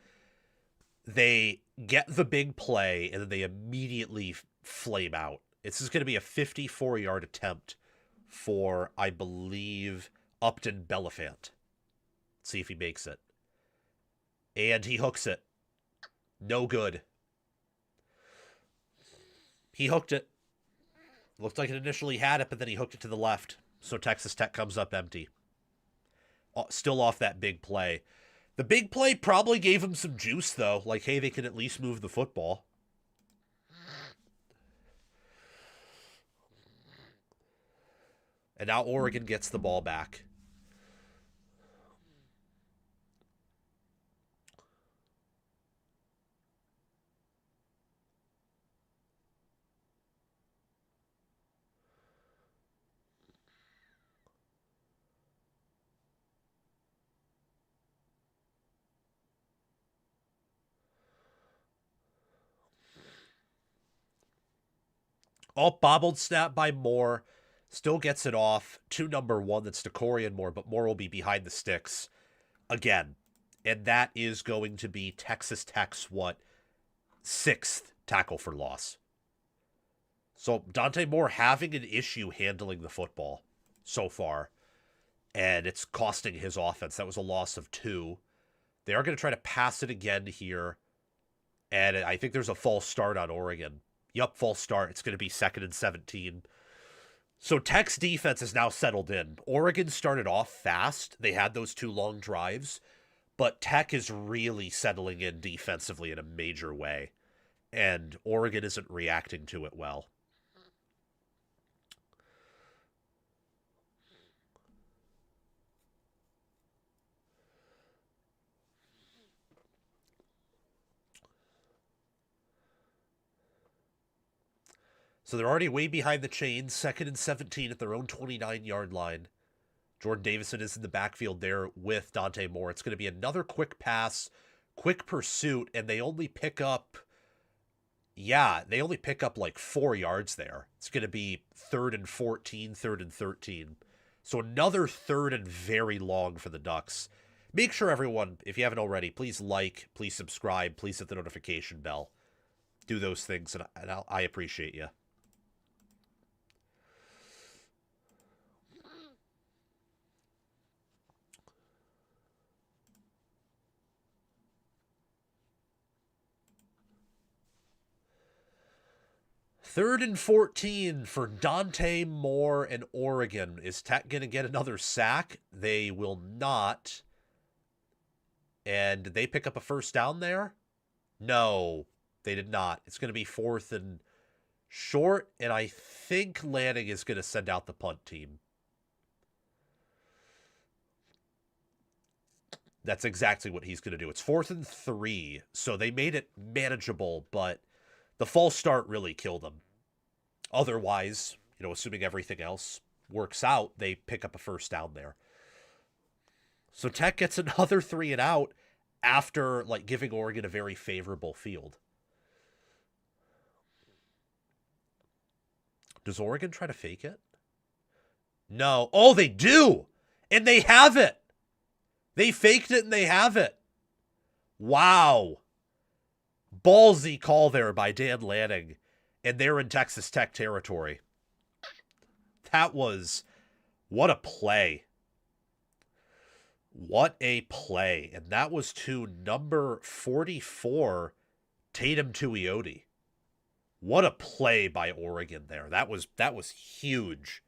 S1: They get the big play and then they immediately flame out. This is going to be a 54-yard attempt for, I believe, Upton Beliffant. Let's see if he makes it. And he hooks it. No good. He hooked it. Looked like it initially had it, but then he hooked it to the left. So Texas Tech comes up empty. Still off that big play. The big play probably gave him some juice, though. Like, hey, they can at least move the football. And now Oregon gets the ball back. Oh, bobbled snap by Moore. Still gets it off to number 1. That's Decorian Moore, but Moore will be behind the sticks again. And that is going to be Texas Tech's, 6th tackle for loss. So Dante Moore having an issue handling the football so far. And it's costing his offense. That was a loss of 2. They are going to try to pass it again here. And I think there's a false start on Oregon. Yup, false start. It's going to be 2nd and 17. So Tech's defense is now settled in. Oregon started off fast. They had those 2 long drives. But Tech is really settling in defensively in a major way. And Oregon isn't reacting to it well. So they're already way behind the chains, 2nd and 17 at their own 29-yard line. Jordan Davison is in the backfield there with Dante Moore. It's going to be another quick pass, quick pursuit, and they only pick up, yeah, they only pick up like 4 yards there. It's going to be 3rd and 14, 3rd and 13. So another 3rd and very long for the Ducks. Make sure everyone, if you haven't already, please like, please subscribe, please hit the notification bell. Do those things, and I appreciate you. Third and 14 for Dante Moore and Oregon. Is Tech going to get another sack? They will not. And did they pick up a first down there? No, they did not. It's going to be 4th and short, and I think Lanning is going to send out the punt team. That's exactly what he's going to do. It's 4th and 3, so they made it manageable, but the false start really killed them. Otherwise, assuming everything else works out, they pick up a first down there. So Tech gets another 3 and out after giving Oregon a very favorable field. Does Oregon try to fake it? No. Oh, they do! And they have it! They faked it and they have it. Wow. Ballsy call there by Dan Lanning. And they're in Texas Tech territory. What a play. What a play. And that was to number 44, Tatum Tuioti. What a play by Oregon there. That was huge.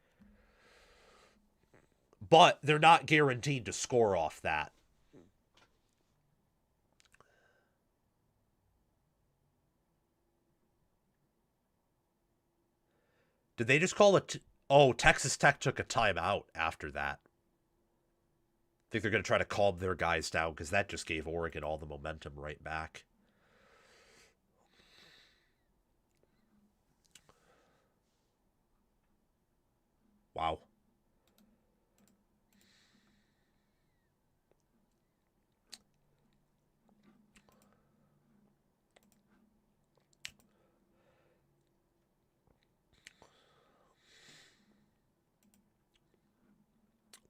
S1: But they're not guaranteed to score off that. Did they just call it? Oh, Texas Tech took a timeout after that. I think they're going to try to calm their guys down because that just gave Oregon all the momentum right back. Wow.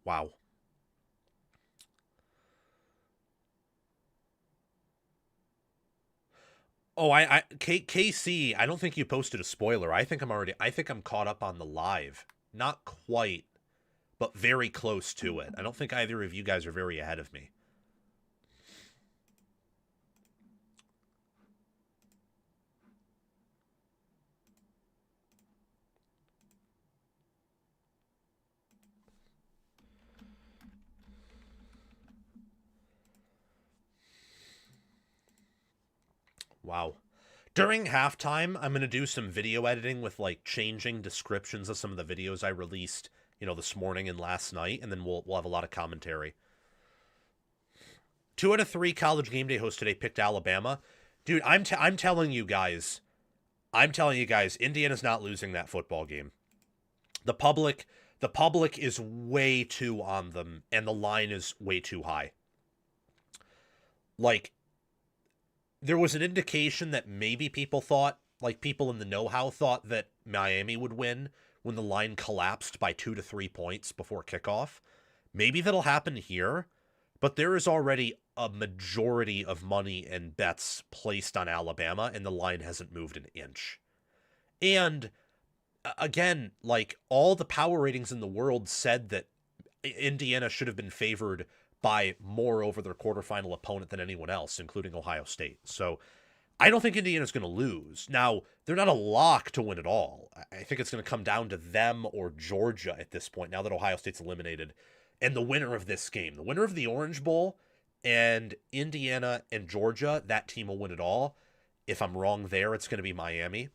S1: Wow. Oh, KC, I don't think you posted a spoiler. I think I'm caught up on the live. Not quite, but very close to it. I don't think either of you guys are very ahead of me. Wow. During halftime, I'm going to do some video editing with changing descriptions of some of the videos I released, this morning and last night, and then we'll have a lot of commentary. 2 out of 3 College Game Day hosts today picked Alabama. Dude, I'm telling you guys, Indiana's not losing that football game. The public is way too on them, and the line is way too high. There was an indication that maybe people in the know-how thought that Miami would win when the line collapsed by 2 to 3 points before kickoff. Maybe that'll happen here, but there is already a majority of money and bets placed on Alabama, and the line hasn't moved an inch. And again, all the power ratings in the world said that Indiana should have been favored by more over their quarterfinal opponent than anyone else, including Ohio State. So I don't think Indiana's going to lose. Now, they're not a lock to win it all. I think it's going to come down to them or Georgia at this point, now that Ohio State's eliminated. And the winner of this game, the winner of the Orange Bowl and Indiana and Georgia, that team will win it all. If I'm wrong there, it's going to be Miami.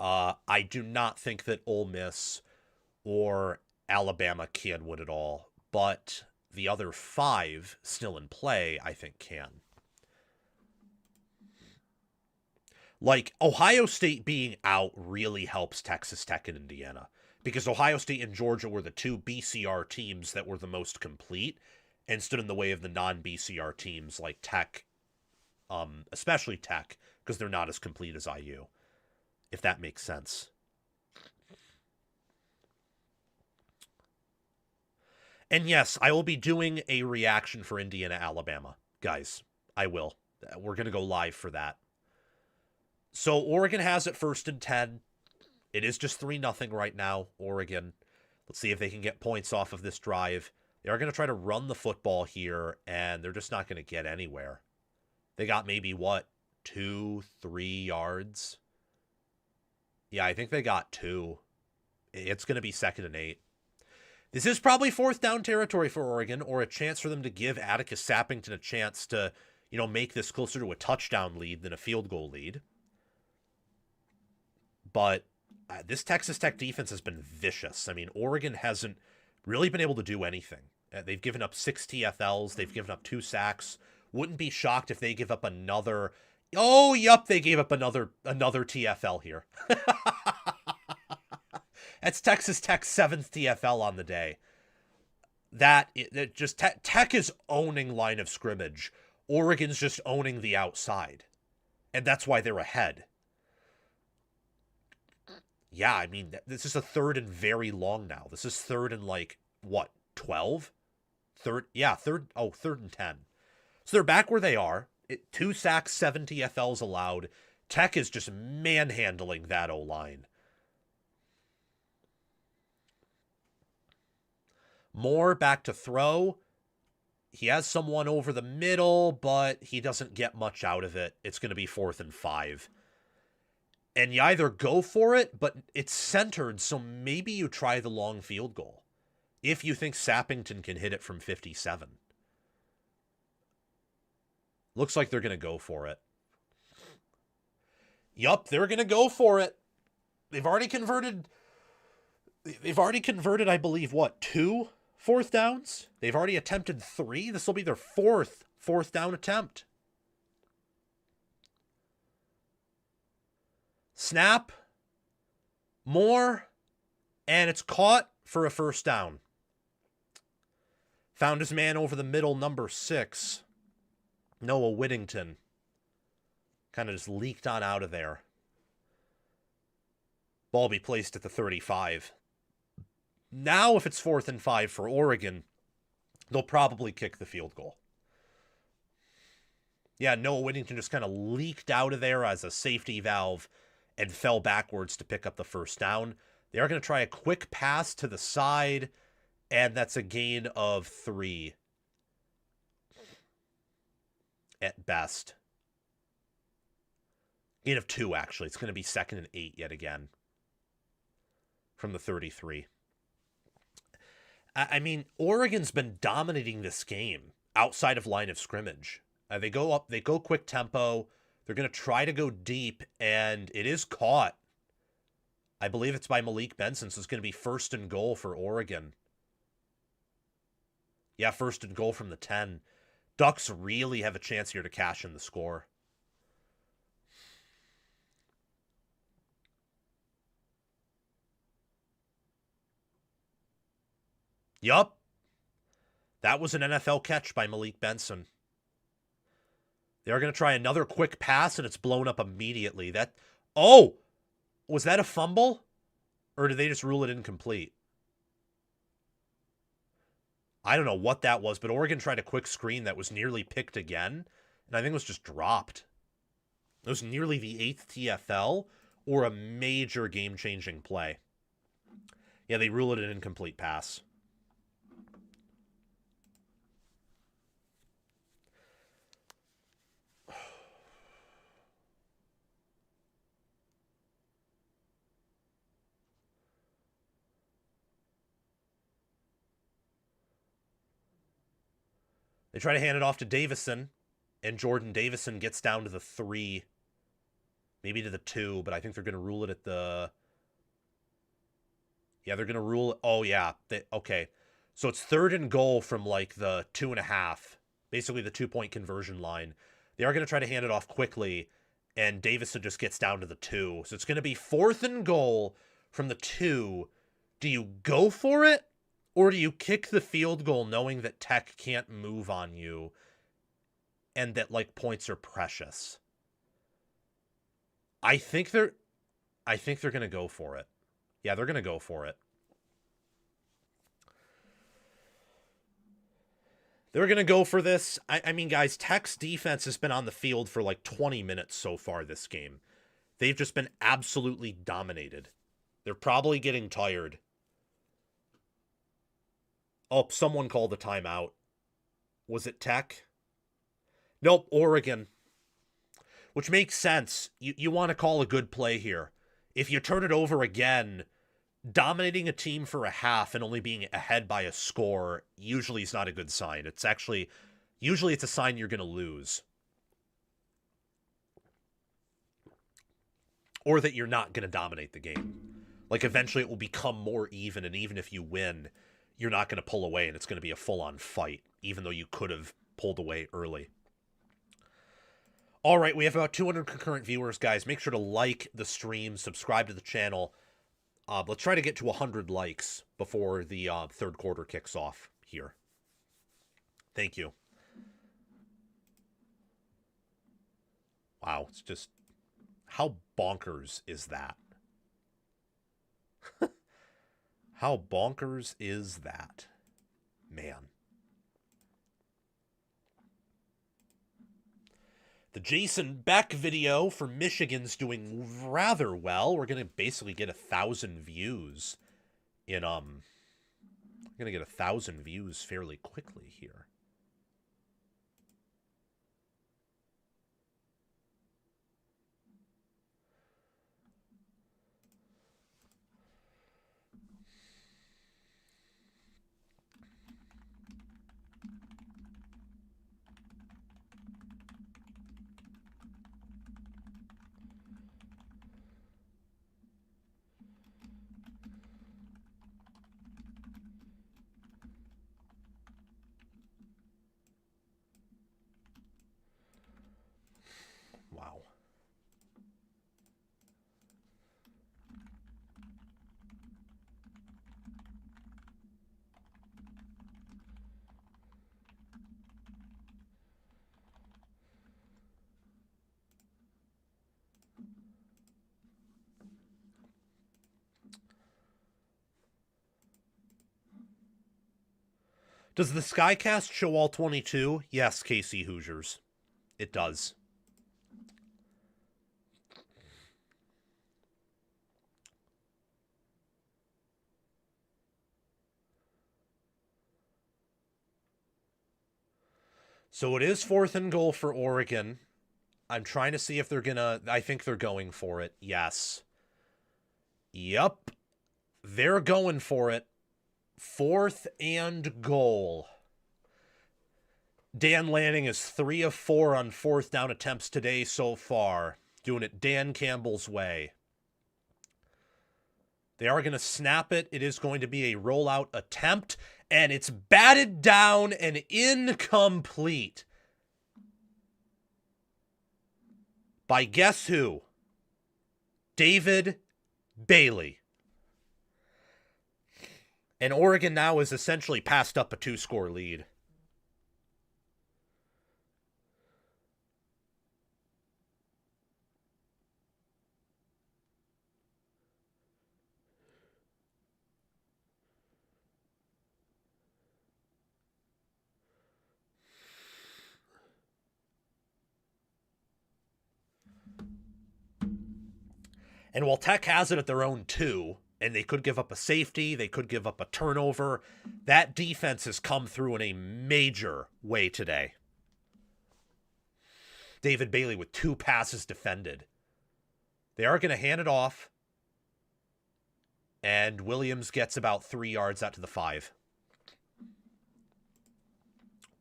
S1: I do not think that Ole Miss or Alabama can win it all, but the other 5 still in play, I think, can. Ohio State being out really helps Texas Tech and Indiana, because Ohio State and Georgia were the 2 BCR teams that were the most complete and stood in the way of the non-BCR teams like Tech especially Tech, because they're not as complete as IU, if that makes sense. And yes, I will be doing a reaction for Indiana, Alabama. Guys, I will. We're going to go live for that. So Oregon has it 1st and 10. It is just 3-0 right now, Oregon. Let's see if they can get points off of this drive. They are going to try to run the football here, and they're just not going to get anywhere. They got maybe, 2, 3 yards? Yeah, I think they got 2. It's going to be 2nd and 8. This is probably 4th down territory for Oregon, or a chance for them to give Atticus Sappington a chance to, make this closer to a touchdown lead than a field goal lead. But this Texas Tech defense has been vicious. I mean, Oregon hasn't really been able to do anything. They've given up 6 TFLs. They've given up 2 sacks. Wouldn't be shocked if they give up another. Oh, yup, they gave up another TFL here. That's Texas Tech's 7th TFL on the day. Tech is owning line of scrimmage. Oregon's just owning the outside. And that's why they're ahead. Yeah, I mean, this is a 3rd and very long now. This is 3rd and 12? 3rd and 10. So they're back where they are. 2 sacks, 7 TFLs allowed. Tech is just manhandling that O-line. Moore back to throw. He has someone over the middle, but he doesn't get much out of it. It's going to be 4th and 5. And you either go for it, but it's centered, so maybe you try the long field goal. If you think Sappington can hit it from 57. Looks like they're going to go for it. Yup, they're going to go for it. They've already converted, I believe, 2 4th downs? They've already attempted 3. This will be their 4th down attempt. Snap. Moore. And it's caught for a 1st down. Found his man over the middle, number 6. Noah Whittington. Kind of just leaked on out of there. Ball be placed at the 35. Now, if it's 4th and 5 for Oregon, they'll probably kick the field goal. Yeah, Noah Whittington just kind of leaked out of there as a safety valve and fell backwards to pick up the 1st down. They are going to try a quick pass to the side, and that's a gain of 3 at best. Gain of 2, actually. It's going to be 2nd and 8 yet again from the 33. I mean, Oregon's been dominating this game outside of line of scrimmage. They go up, they go quick tempo. They're going to try to go deep, and it is caught. I believe it's by Malik Benson, so it's going to be 1st and goal for Oregon. Yeah, 1st and goal from the 10. Ducks really have a chance here to cash in the score. Yup. That was an NFL catch by Malik Benson. They're going to try another quick pass, and it's blown up immediately. Oh! Was that a fumble? Or did they just rule it incomplete? I don't know what that was, but Oregon tried a quick screen that was nearly picked again, and I think it was just dropped. It was nearly the 8th TFL, or a major game-changing play. Yeah, they rule it an incomplete pass. They try to hand it off to Davison, and Jordan Davison gets down to the 3, maybe to the 2, but I think they're going to rule it at the... Yeah, they're going to rule it... Oh, yeah. Okay. So it's 3rd and goal from, the 2.5, basically the 2-point conversion line. They are going to try to hand it off quickly, and Davison just gets down to the 2. So it's going to be 4th and goal from the 2. Do you go for it? Or do you kick the field goal knowing that Tech can't move on you and that, like, points are precious. I think they're going to go for it. Yeah, they're going to go for it. They're going to go for this. I mean, guys, Tech's defense has been on the field for like 20 minutes so far this game. They've just been absolutely dominated. They're probably getting tired. Oh, someone called a timeout. Was it Tech? Nope, Oregon. Which makes sense. You want to call a good play here. If you turn it over again, dominating a team for a half and only being ahead by a score usually is not a good sign. It's actually, usually it's a sign you're going to lose. Or that you're not going to dominate the game. Like, eventually it will become more even, and even if you win, you're not going to pull away, and it's going to be a full-on fight, even though you could have pulled away early. All right, we have about 200 concurrent viewers, guys. Make sure to like the stream, subscribe to the channel. Let's try to get to 100 likes before the third quarter kicks off here. Thank you. Wow, it's just... How bonkers is that? How bonkers is that? Man. The Jason Beck video for Michigan's doing rather well. We're going to basically get 1,000 views in, we're going to get 1,000 views fairly quickly here. Wow. Does the Skycast show all 22? Yes, KC Hoosiers. It does. So it is 4th and goal for Oregon. I'm trying to see if they're gonna... I think they're going for it. Yes. Yup. They're going for it. 4th and goal. Dan Lanning is 3 of 4 on 4th down attempts today so far. Doing it Dan Campbell's way. They are going to snap it. It is going to be a rollout attempt. And it's batted down and incomplete. By guess who? David Bailey. And Oregon now is essentially passed up a 2-score lead. And while Tech has it at their own 2, and they could give up a safety, they could give up a turnover, that defense has come through in a major way today. David Bailey with 2 passes defended. They are going to hand it off. And Williams gets about 3 yards out to the 5.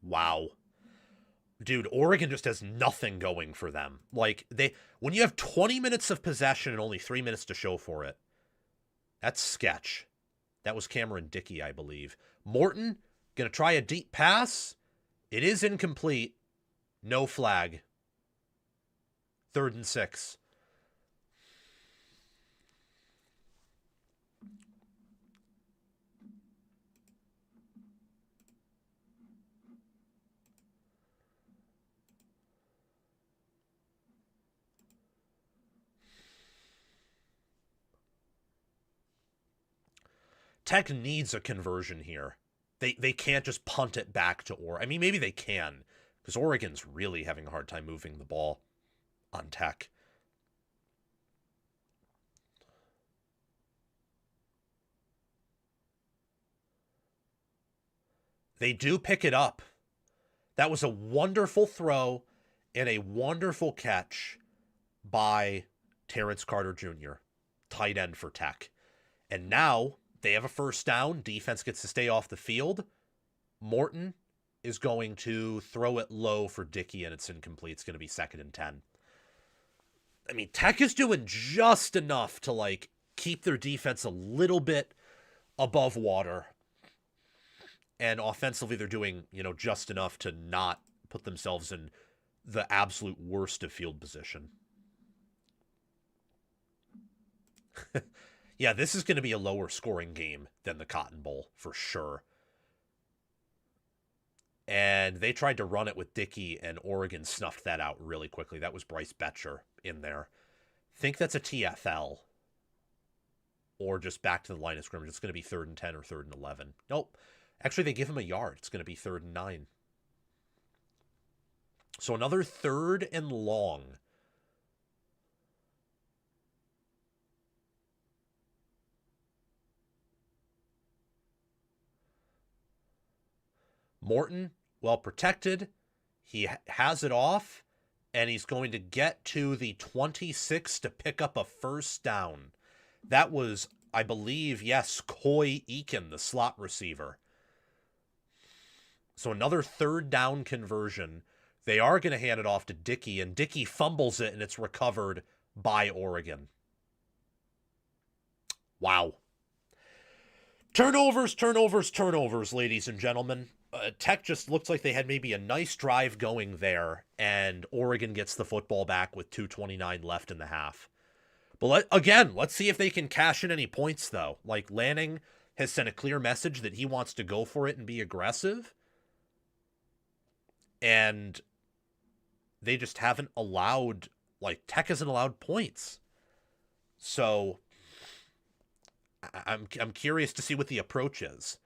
S1: Wow. Dude, Oregon just has nothing going for them. Like, when you have 20 minutes of possession and only 3 minutes to show for it, that's sketch. That was Cameron Dickey, I believe. Morton, going to try a deep pass. It is incomplete. No flag. 3rd and 6. Tech needs a conversion here. They can't just punt it back to Oregon. I mean, maybe they can, because Oregon's really having a hard time moving the ball on Tech. They do pick it up. That was a wonderful throw and a wonderful catch by Terrence Carter Jr., tight end for Tech. And now they have a first down. Defense gets to stay off the field. Morton is going to throw it low for Dickey, and it's incomplete. It's going to be 2nd and 10. I mean, Tech is doing just enough to, like, keep their defense a little bit above water. And offensively, they're doing, just enough to not put themselves in the absolute worst of field position. Yeah, this is going to be a lower scoring game than the Cotton Bowl, for sure. And they tried to run it with Dickey, and Oregon snuffed that out really quickly. That was Bryce Betcher in there. Think that's a TFL. Or just back to the line of scrimmage. It's going to be 3rd and 10 or 3rd and 11. Nope. Actually, they give him a yard. It's going to be 3rd and 9. So another 3rd and long. Morton, well protected. He has it off, and he's going to get to the 26 to pick up a first down. That was, I believe, yes, Coy Eakin, the slot receiver. So another 3rd down conversion. They are going to hand it off to Dickey, and Dickey fumbles it, and it's recovered by Oregon. Wow. Turnovers, ladies and gentlemen. Tech just looks like they had maybe a nice drive going there, and Oregon gets the football back with 2:29 left in the half. But let's see if they can cash in any points, though. Like, Lanning has sent a clear message that he wants to go for it and be aggressive. And they just haven't allowed, Tech hasn't allowed points. So I'm curious to see what the approach is.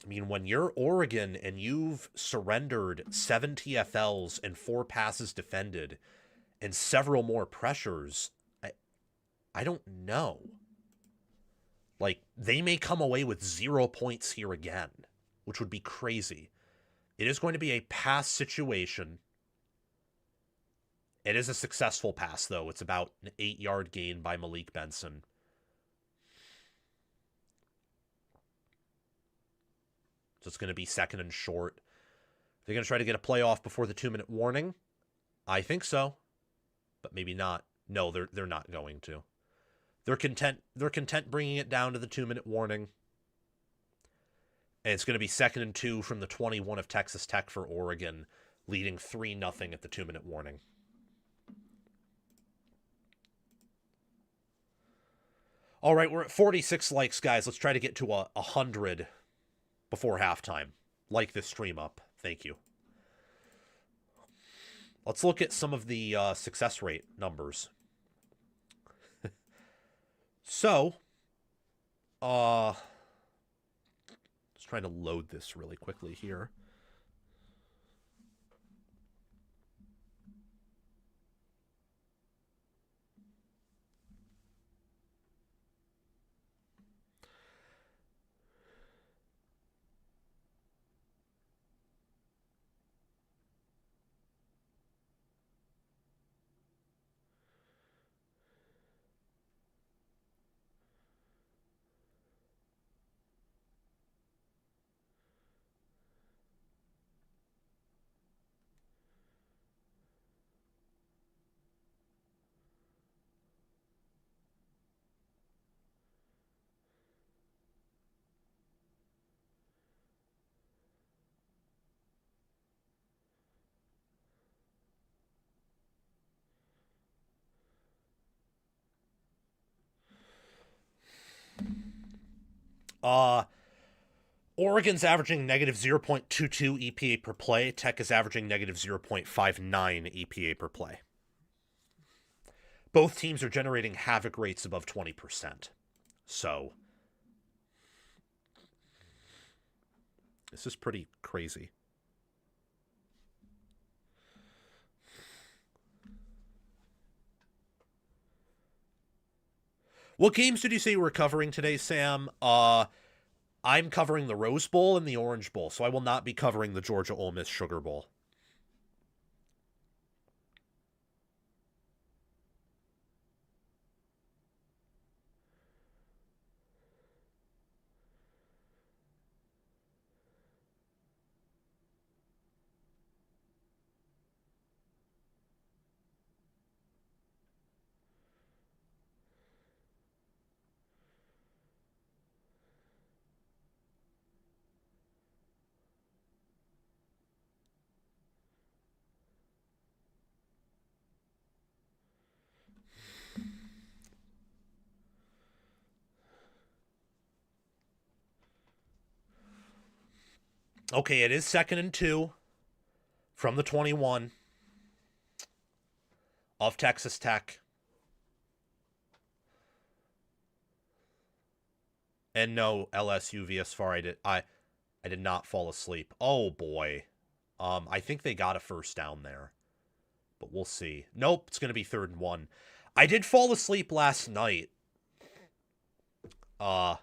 S1: I mean, when you're Oregon and you've surrendered 7 TFLs and 4 passes defended and several more pressures, I don't know. They may come away with 0 points here again, which would be crazy. It is going to be a pass situation. It is a successful pass, though. It's about an 8-yard gain by Malik Benson. So it's going to be 2nd and short. They're going to try to get a play off before the 2-minute warning. I think so, but maybe not. No, they're not going to. They're content bringing it down to the 2-minute warning. And it's going to be 2nd and 2 from the 21 of Texas Tech for Oregon, leading 3-0 at the 2-minute warning. All right, we're at 46 likes, guys. Let's try to get to 100 before halftime. Like this stream up. Thank you. Let's look at some of the success rate numbers. So, just trying to load this really quickly here. Oregon's averaging negative 0.22 EPA per play. Tech is averaging negative 0.59 EPA per play. Both teams are generating havoc rates above 20%. So, This is pretty crazy. What games did you say you were covering today, Sam? I'm covering the Rose Bowl and the Orange Bowl, so I will not be covering the Georgia Ole Miss Sugar Bowl. Okay, it is 2nd and 2 from the 21 of Texas Tech. And no, LSU VS4, I did not fall asleep. Oh boy. I think they got a first down there. But we'll see. Nope, it's going to be 3rd and 1. I did fall asleep last night. Got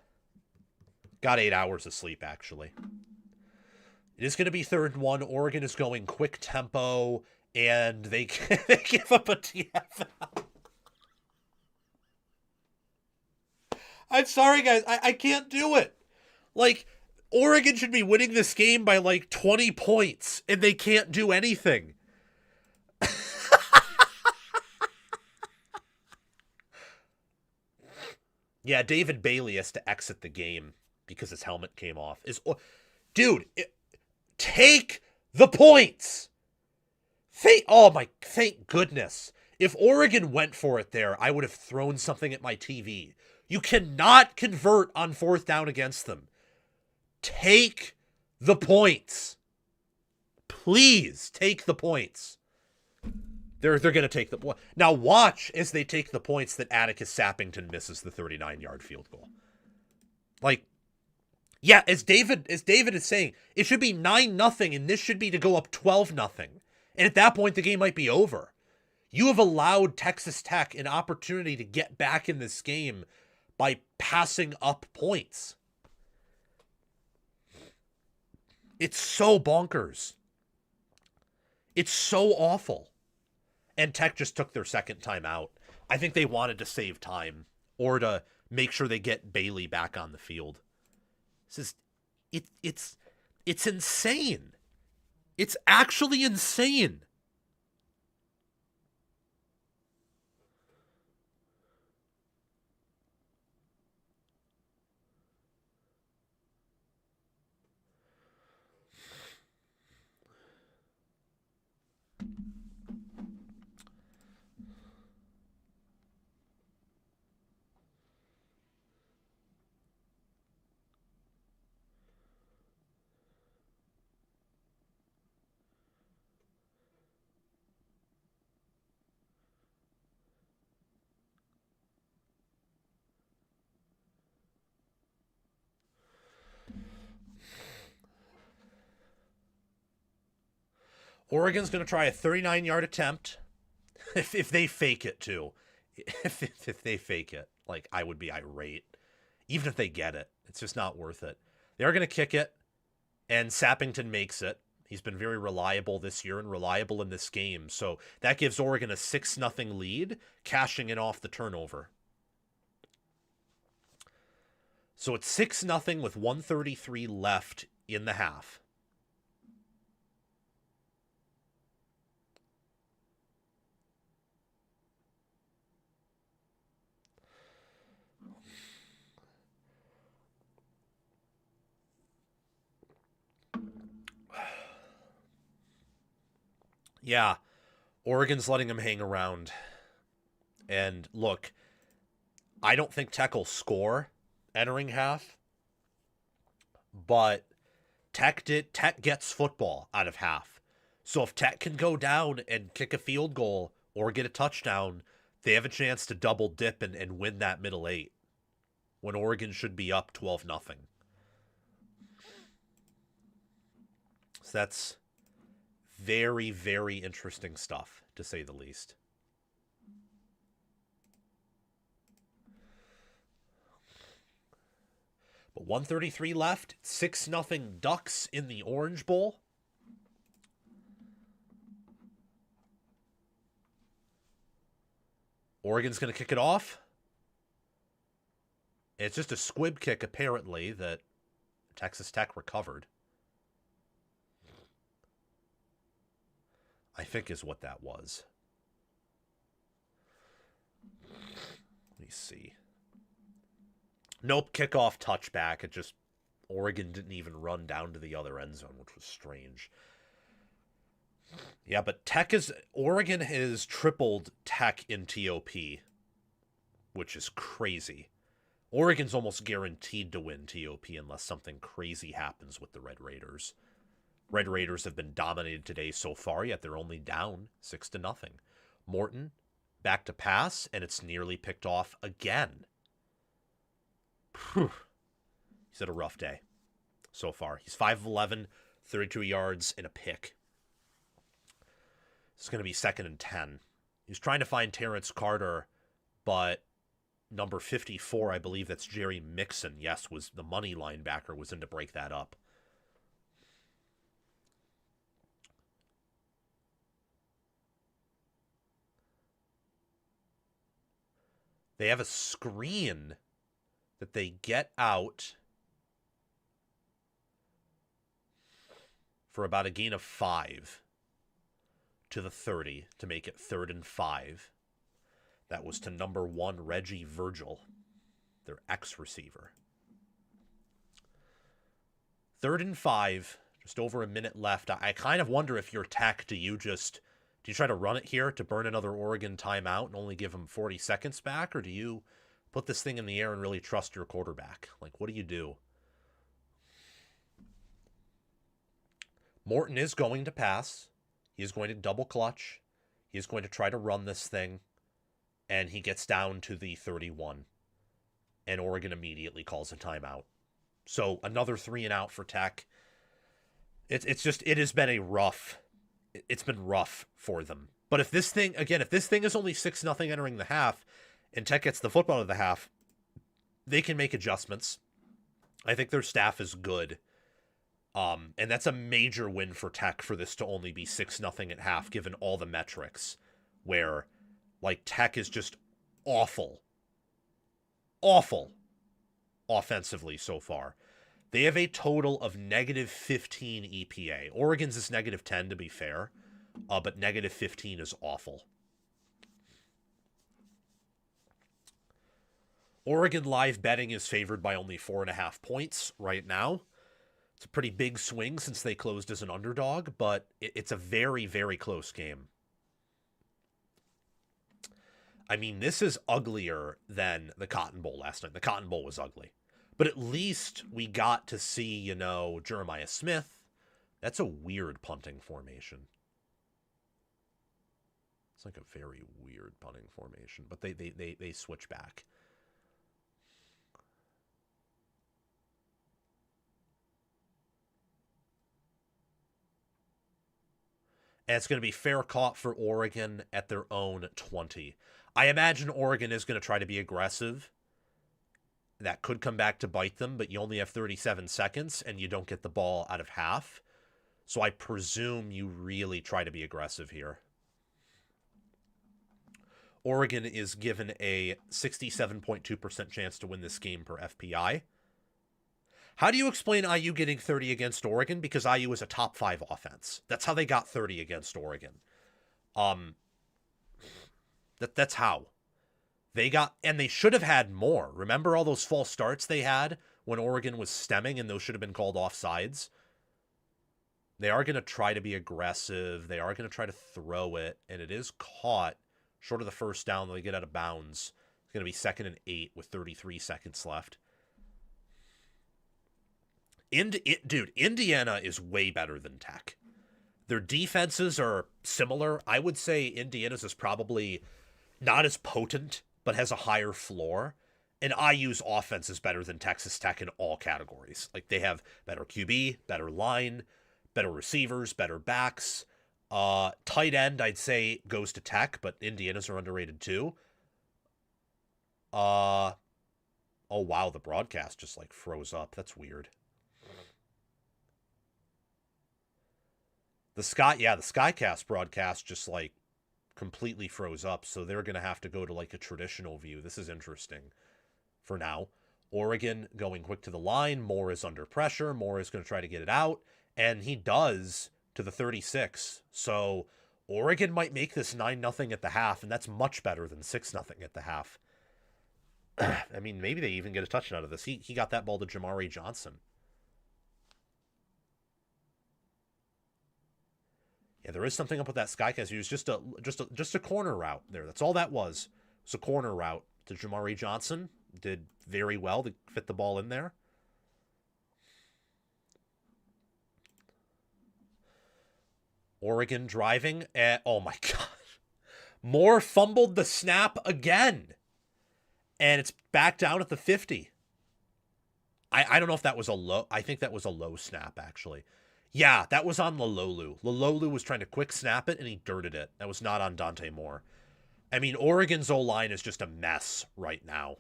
S1: 8 hours of sleep, actually. It is going to be 3rd and 1. Oregon is going quick tempo, and they give up a TFL. I'm sorry, guys. I can't do it. Like, Oregon should be winning this game by, like, 20 points, and they can't do anything. Yeah, David Bailey has to exit the game because his helmet came off. Dude, take the points. Thank goodness. If Oregon went for it there, I would have thrown something at my TV. You cannot convert on 4th down against them. Take the points. Please take the points. They're going to take the... Now watch as they take the points that Atticus Sappington misses the 39-yard field goal. Like, yeah, as David is saying, it should be 9-0, and this should be to go up 12-0. And at that point, the game might be over. You have allowed Texas Tech an opportunity to get back in this game by passing up points. It's so bonkers. It's so awful. And Tech just took their 2nd time out. I think they wanted to save time or to make sure they get Bailey back on the field. This is it's insane. It's actually insane. Oregon's going to try a 39-yard attempt if they fake it, too. If they fake it, like, I would be irate. Even if they get it, it's just not worth it. They're going to kick it, and Sappington makes it. He's been very reliable this year and reliable in this game. So that gives Oregon a 6-0 lead, cashing it off the turnover. So it's 6-0 with 1:33 left in the half. Yeah, Oregon's letting him hang around. And look, I don't think Tech will score entering half, but Tech gets football out of half. So if Tech can go down and kick a field goal or get a touchdown, they have a chance to double dip and win that middle 8 when Oregon should be up 12-0. That's very, very interesting stuff, to say the least. But 1:33 left. 6-0 Ducks in the Orange Bowl. Oregon's going to kick it off. It's just a squib kick, apparently, that Texas Tech recovered. I think is what that was. Let me see. Nope, kickoff touchback. It just, Oregon didn't even run down to the other end zone, which was strange. Yeah, but Oregon has tripled Tech in TOP, which is crazy. Oregon's almost guaranteed to win TOP unless something crazy happens with the Red Raiders. Red Raiders have been dominated today so far, yet they're only down 6-0. Morton back to pass, and it's nearly picked off again. He's had a rough day so far. He's 5-11, 32 yards, and a pick. It's going to be 2nd and 10. He's trying to find Terrence Carter, but number 54, I believe that's Jerry Mixon, yes, was the money linebacker, was in to break that up. They have a screen that they get out for about a gain of 5 to the 30 to make it 3rd and 5. That was to number 1, Reggie Virgil, their ex-receiver. 3rd and 5, just over a minute left. I kind of wonder if you're Tech, do you try to run it here to burn another Oregon timeout and only give them 40 seconds back, or do you put this thing in the air and really trust your quarterback? Like, what do you do? Morton is going to pass. He is going to double clutch. He is going to try to run this thing. And he gets down to the 31. And Oregon immediately calls a timeout. So another 3 and out for Tech. It has been it's been rough for them. But if this thing is only 6-0 entering the half, and Tech gets the football of the half, they can make adjustments. I think their staff is good. And that's a major win for Tech for this to only be 6-0 at half, given all the metrics, where, like, Tech is just awful offensively so far. They have a total of -15 EPA. Oregon's is -10, to be fair, but -15 is awful. Oregon live betting is favored by only 4.5 points right now. It's a pretty big swing since they closed as an underdog, but it's a very, very close game. I mean, this is uglier than the Cotton Bowl last night. The Cotton Bowl was ugly. But at least we got to see, Jeremiah Smith. That's a weird punting formation. It's like a very weird punting formation, but they switch back. And it's going to be fair caught for Oregon at their own 20. I imagine Oregon is going to try to be aggressive. That could come back to bite them, but you only have 37 seconds and you don't get the ball out of half. So I presume you really try to be aggressive here. Oregon is given a 67.2% chance to win this game per FPI. How do you explain IU getting 30 against Oregon? Because IU is a top 5 offense. That's how they got 30 against Oregon. That's how. And they should have had more. Remember all those false starts they had when Oregon was stemming, and those should have been called offsides? They are going to try to be aggressive. They are going to try to throw it, and it is caught short of the first down. They get out of bounds. It's going to be 2nd and 8 with 33 seconds left. Dude, Indiana is way better than Tech. Their defenses are similar. I would say Indiana's is probably not as potent, but has a higher floor. And IU's offense is better than Texas Tech in all categories. Like, they have better QB, better line, better receivers, better backs. Tight end, I'd say, goes to Tech, but Indiana's are underrated too. Oh wow, the broadcast just like froze up. That's weird. The Skycast broadcast just like completely froze up, so they're gonna have to go to like a traditional view. This is interesting for now. Oregon going quick to the line. Moore is under pressure. Moore is going to try to get it out, and he does to the 36. So Oregon might make this 9-0 at the half, and that's much better than 6-0 at the half. I mean, maybe they even get a touchdown out of this. He got that ball to Jamari Johnson. Yeah, there is something up with that Skycast. He was just a corner route there. That's all that was. It was a corner route to Jamari Johnson. Did very well to fit the ball in there. Oregon driving. Oh my God. Moore fumbled the snap again. And it's back down at the 50. I don't know if that was a low. I think that was a low snap, actually. Yeah, that was on Lalolu. Lalolu was trying to quick snap it, and he dirted it. That was not on Dante Moore. I mean, Oregon's O-line is just a mess right now.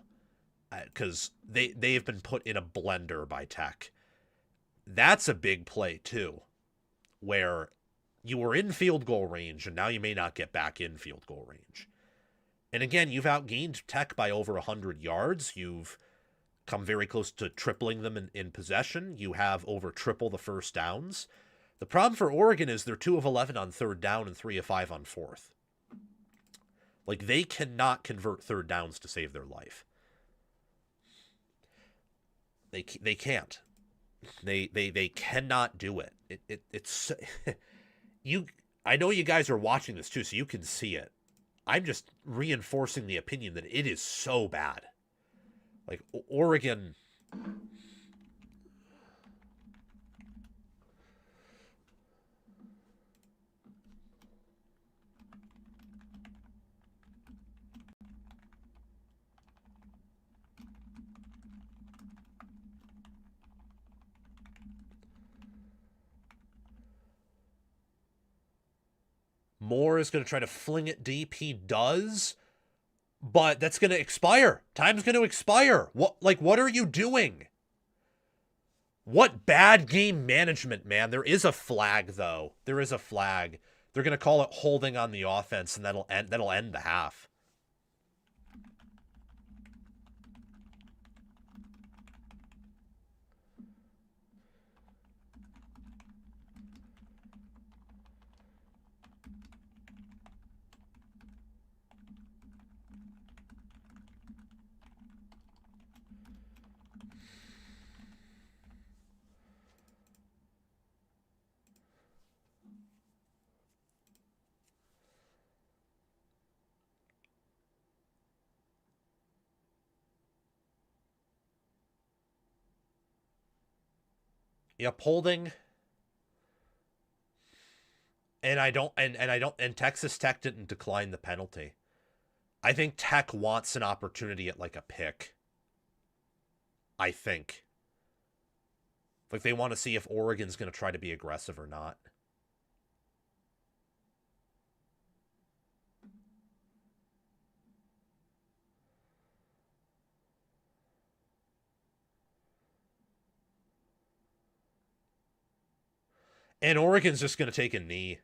S1: Because they have been put in a blender by Tech. That's a big play, too. Where you were in field goal range, and now you may not get back in field goal range. And again, you've outgained Tech by over 100 yards. You've come very close to tripling them in possession. You have over triple the first downs. The problem for Oregon is they're 2 of 11 on third down and 3 of 5 on fourth. Like, they cannot convert third downs to save their life. They can't. They cannot do it. It's you. I know you guys are watching this too, so you can see it. I'm just reinforcing the opinion that it is so bad. Like, Oregon. Moore is going to try to fling it deep. He does. But that's going to expire. Time's going to expire. What are you doing? What bad game management, man. There is a flag, though. There is a flag. They're going to call it holding on the offense, and that'll end the half. Yep, holding. And Texas Tech didn't decline the penalty. I think Tech wants an opportunity at like a pick. I think. Like, they want to see if Oregon's going to try to be aggressive or not. And Oregon's just going to take a knee.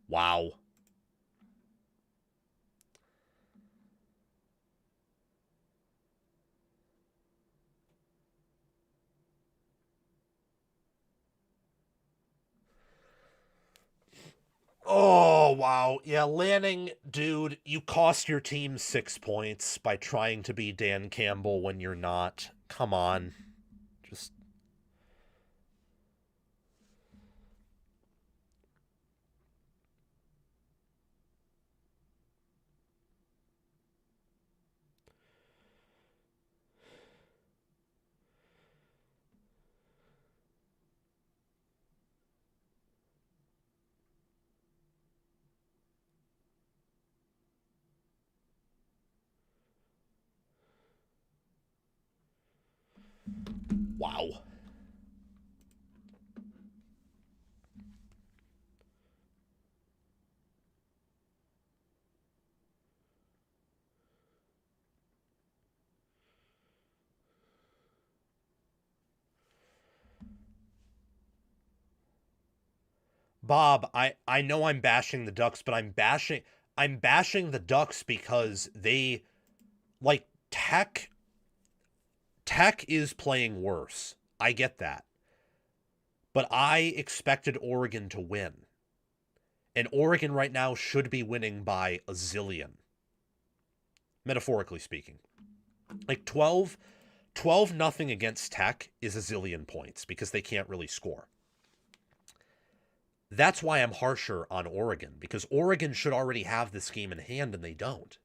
S1: Wow. Oh, wow. Yeah, Lanning, dude, you cost your team 6 points by trying to be Dan Campbell when you're not. Come on. Just. Wow. Bob, I know I'm bashing the Ducks, but I'm bashing the Ducks because they like Tech is playing worse. I get that. But I expected Oregon to win. And Oregon right now should be winning by a zillion, metaphorically speaking. Like 12 nothing against Tech is a zillion points because they can't really score. That's why I'm harsher on Oregon, because Oregon should already have this game in hand and they don't.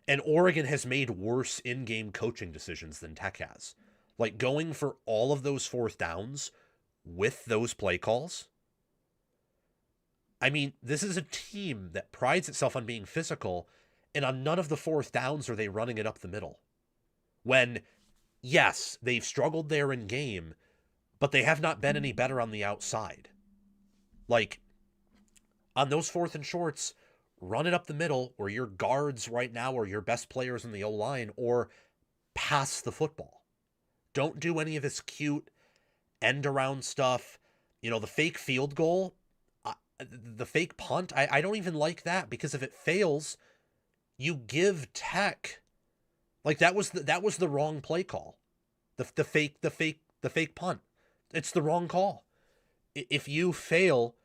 S1: And Oregon has made worse in-game coaching decisions than Tech has. Like going for all of those fourth downs with those play calls. I mean, this is a team that prides itself on being physical, and on none of the fourth downs are they running it up the middle. When, yes, they've struggled there in game, but they have not been any better on the outside. Like, on those fourth and shorts, run it up the middle where your guards right now are your best players in the O-line, or pass the football. Don't do any of this cute end around stuff. You know, the fake field goal, the fake punt, I don't even like that, because if it fails, you give Tech, like that was the wrong play call. The fake punt. It's the wrong call. If you fail,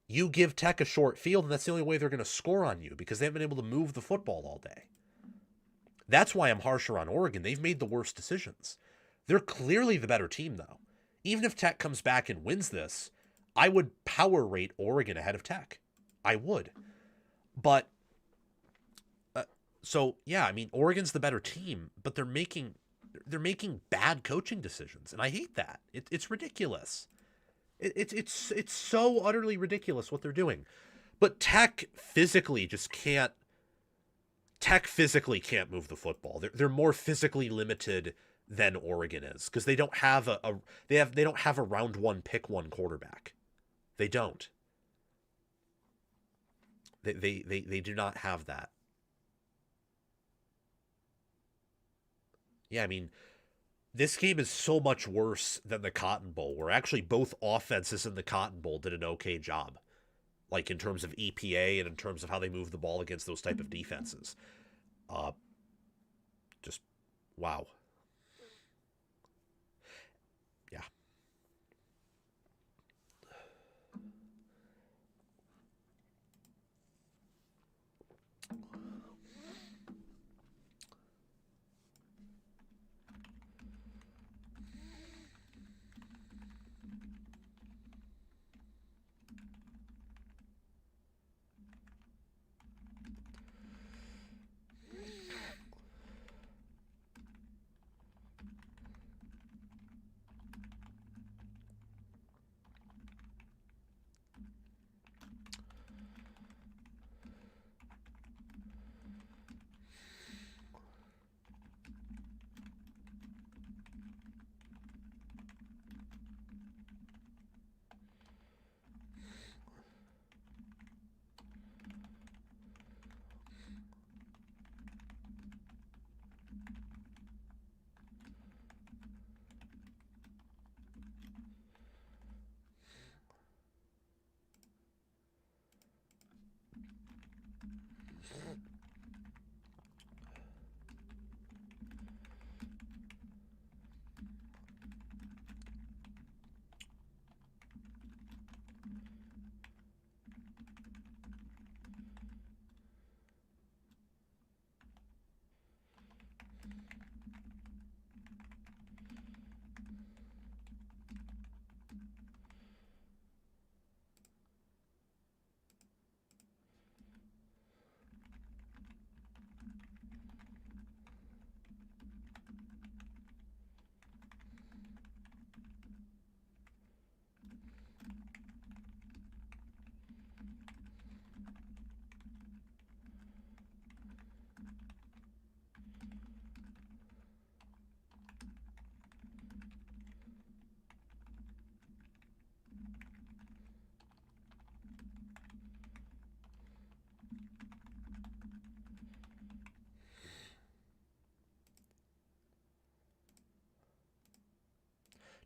S1: you give Tech a short field, and that's the only way they're going to score on you, because they haven't been able to move the football all day. That's why I'm harsher on Oregon. They've made the worst decisions. They're clearly the better team, though. Even if Tech comes back and wins this, I would power rate Oregon ahead of Tech. I would. But, so, yeah, I mean, Oregon's the better team, but they're making bad coaching decisions, and I hate that. It's ridiculous. It's so utterly ridiculous what they're doing. But Tech physically just can't. Tech physically can't move the football. They're more physically limited than Oregon is, because they don't have they don't have a round one pick one quarterback. They don't. They do not have that. Yeah, I mean, this game is so much worse than the Cotton Bowl, where actually both offenses in the Cotton Bowl did an okay job, like in terms of EPA and in terms of how they move the ball against those type of defenses. Just wow. Yeah.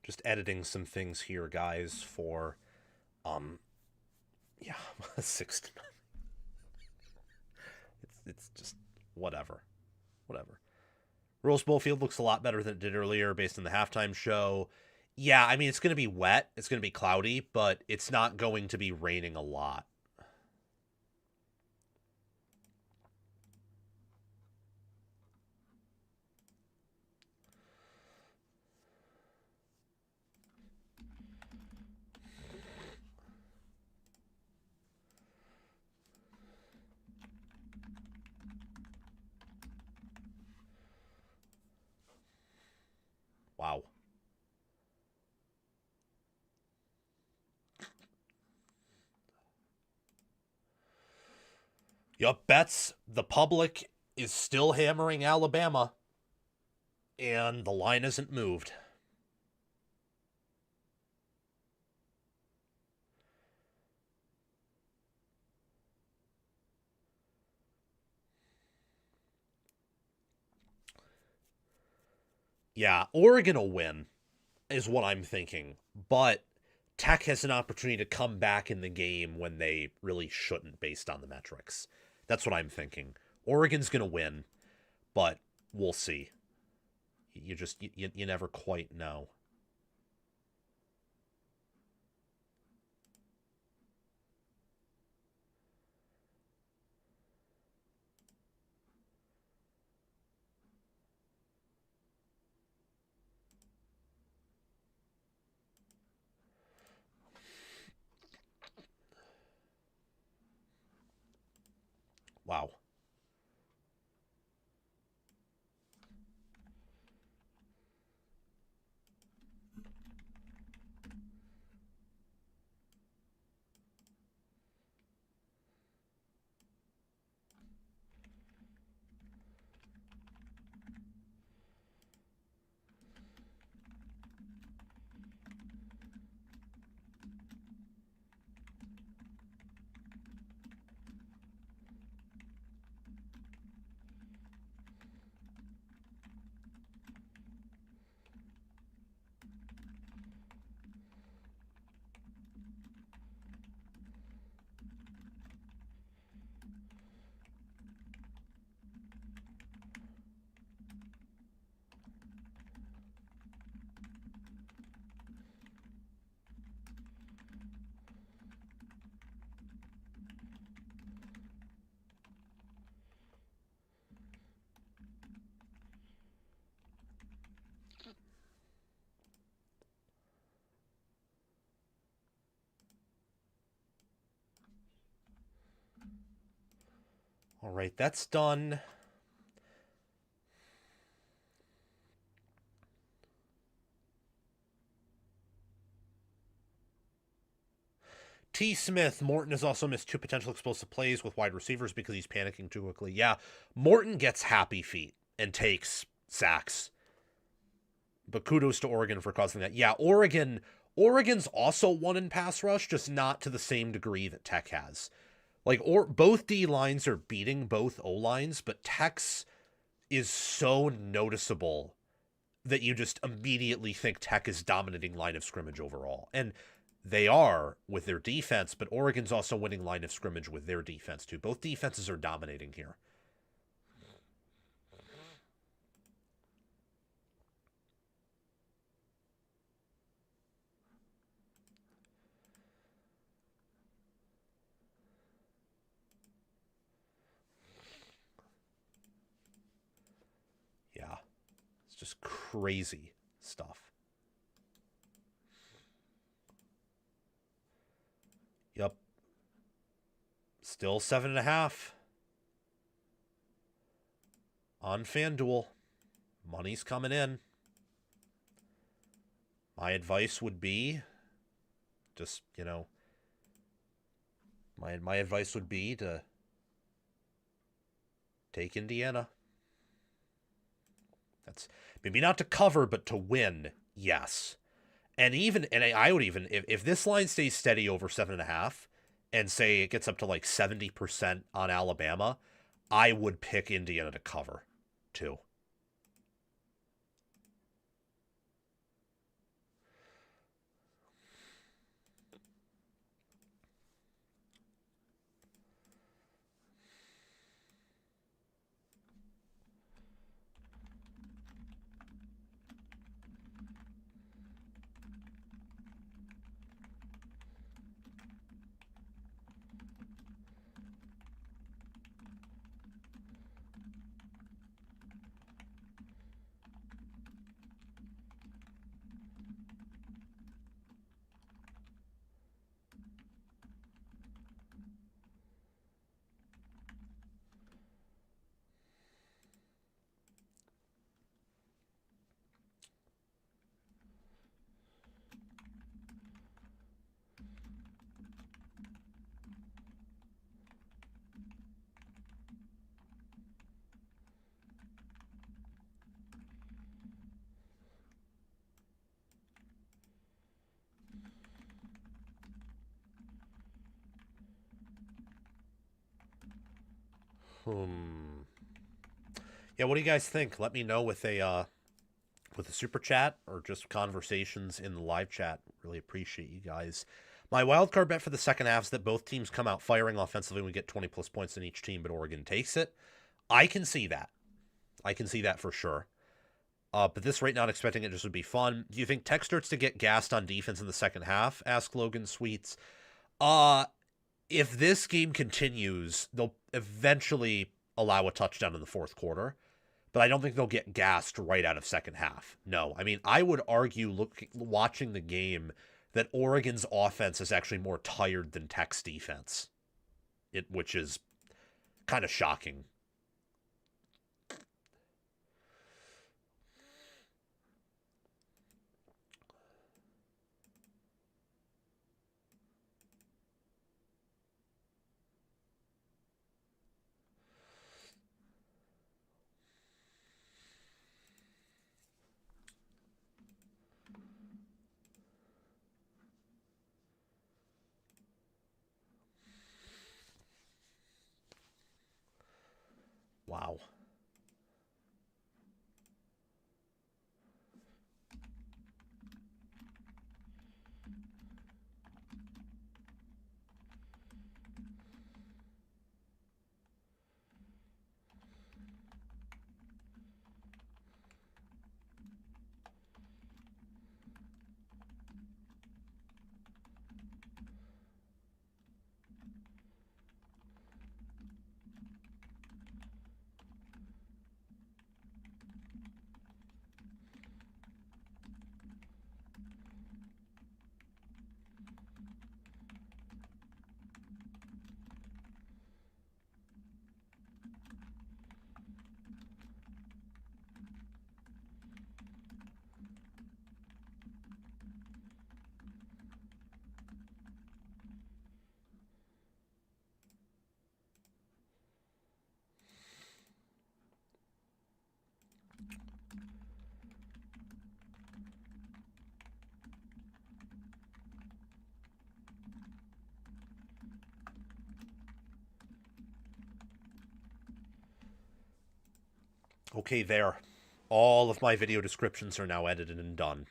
S1: Just editing some things here, guys, for, yeah, 6 to 9. It's just whatever. Whatever. Rose Bowl field looks a lot better than it did earlier based on the halftime show. Yeah, I mean, it's going to be wet. It's going to be cloudy, but it's not going to be raining a lot. Wow. Yup, bets. The public is still hammering Alabama, and the line isn't moved. Yeah, Oregon will win, is what I'm thinking. But Tech has an opportunity to come back in the game when they really shouldn't, based on the metrics. That's what I'm thinking. Oregon's going to win, but we'll see. You never quite know. Wow. All right, that's done. T. Smith, Morton has also missed 2 potential explosive plays with wide receivers because he's panicking too quickly. Yeah, Morton gets happy feet and takes sacks. But kudos to Oregon for causing that. Yeah, Oregon's also won in pass rush, just not to the same degree that Tech has. Like, both D lines are beating both O lines, but Tech's is so noticeable that you just immediately think Tech is dominating line of scrimmage overall. And they are with their defense, but Oregon's also winning line of scrimmage with their defense too. Both defenses are dominating here. Yeah. It's just crazy stuff. Yep. Still 7.5 on FanDuel. Money's coming in. My advice would be just, my advice would be to take Indiana. That's maybe not to cover, but to win, yes. And I would even, if this line stays steady over 7.5 and say it gets up to like 70% on Alabama, I would pick Indiana to cover too. Yeah, what do you guys think? Let me know with a super chat or just conversations in the live chat. Really appreciate you guys. My wild card bet for the second half is that both teams come out firing offensively and we get 20 plus points in each team, but Oregon takes it. I can see that. I can see that for sure. But this rate, not expecting it, just would be fun. Do you think Tech starts to get gassed on defense in the second half? Asked Logan Sweets. If this game continues, they'll eventually allow a touchdown in the fourth quarter. But I don't think they'll get gassed right out of second half. No. I mean, I would argue, watching the game, that Oregon's offense is actually more tired than Tech's defense, which is kind of shocking. Wow. Okay, there. All of my video descriptions are now edited and done.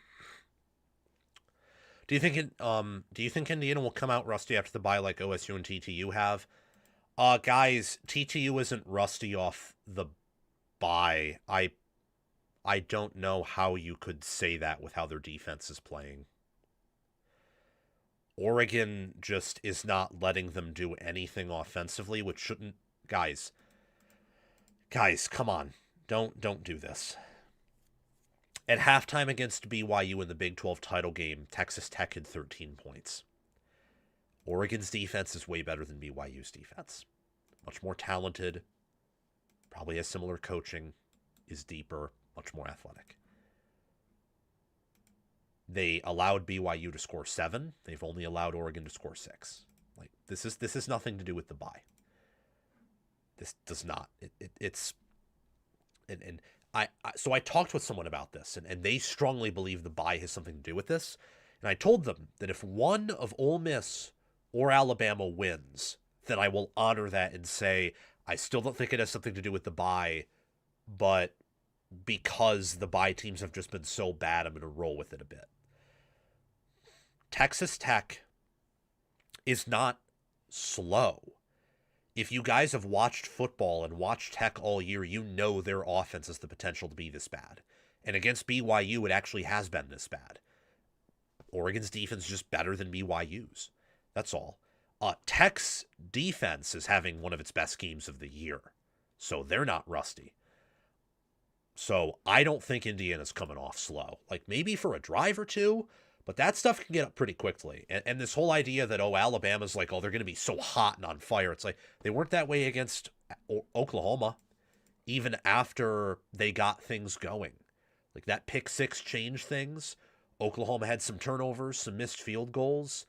S1: Do you think Indiana will come out rusty after the bye like OSU and TTU have? Guys, TTU isn't rusty off the bye. I don't know how you could say that with how their defense is playing. Oregon just is not letting them do anything offensively, which shouldn't. Guys, come on. Don't do this. At halftime against BYU in the Big 12 title game, Texas Tech had 13 points. Oregon's defense is way better than BYU's defense. Much more talented, probably has similar coaching, is deeper, much more athletic. They allowed BYU to score 7. They've only allowed Oregon to score 6. Like this is nothing to do with the bye. This does not. It's and so I talked with someone about this, and they strongly believe the bye has something to do with this. And I told them that if one of Ole Miss or Alabama wins, then I will honor that and say I still don't think it has something to do with the bye, but because the bye teams have just been so bad, I'm going to roll with it a bit. Texas Tech is not slow. If you guys have watched football and watched Tech all year, you know their offense has the potential to be this bad. And against BYU, it actually has been this bad. Oregon's defense is just better than BYU's. That's all. Tech's defense is having one of its best games of the year. So they're not rusty. So I don't think Indiana's coming off slow. Like maybe for a drive or two, but that stuff can get up pretty quickly. And this whole idea that, Alabama's like, they're going to be so hot and on fire. It's like they weren't that way against Oklahoma, even after they got things going. Like that pick 6 changed things. Oklahoma had some turnovers, some missed field goals.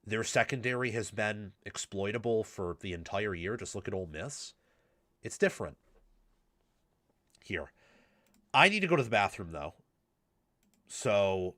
S1: Their secondary has been exploitable for the entire year. Just look at Ole Miss. It's different. Here. I need to go to the bathroom, though. So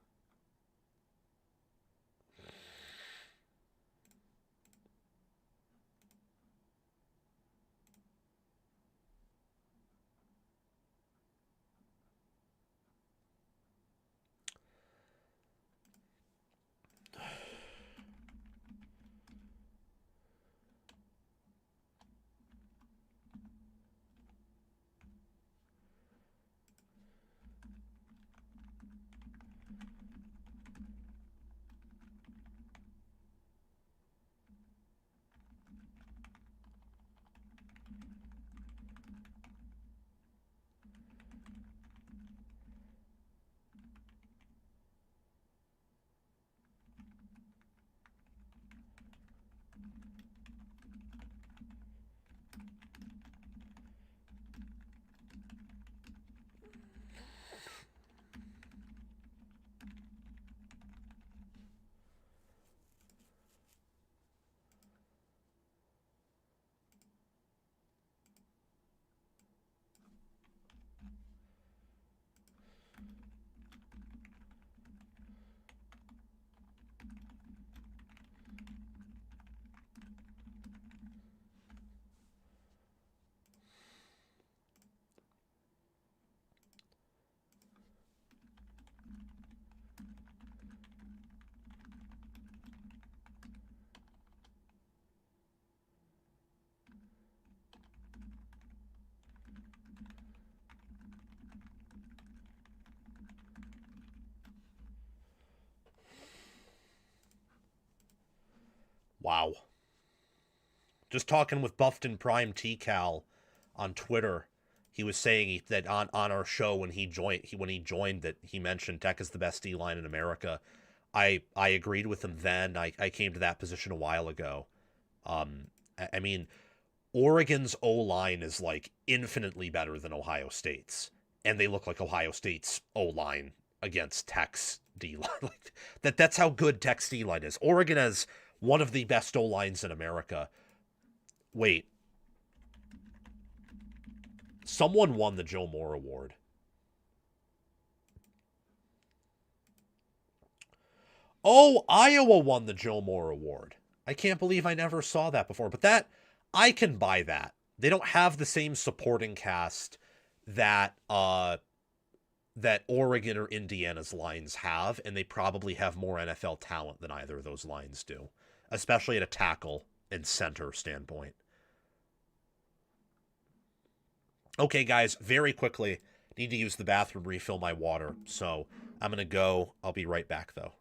S1: Just talking with Buffton Prime TCal on Twitter, he was saying that on our show when he joined that he mentioned Tech is the best D line in America. I agreed with him then. I came to that position a while ago. I mean, Oregon's O line is like infinitely better than Ohio State's, and they look like Ohio State's O line against Tech's D line. Like that's how good Tech's D line is. Oregon has one of the best O lines in America. Wait, someone won the Joe Moore Award. Oh, Iowa won the Joe Moore Award. I can't believe I never saw that before. But that, I can buy that. They don't have the same supporting cast that that Oregon or Indiana's lines have, and they probably have more NFL talent than either of those lines do, especially at a tackle and center standpoint. Okay, guys, very quickly, need to use the bathroom, refill my water. So I'm going to go. I'll be right back, though.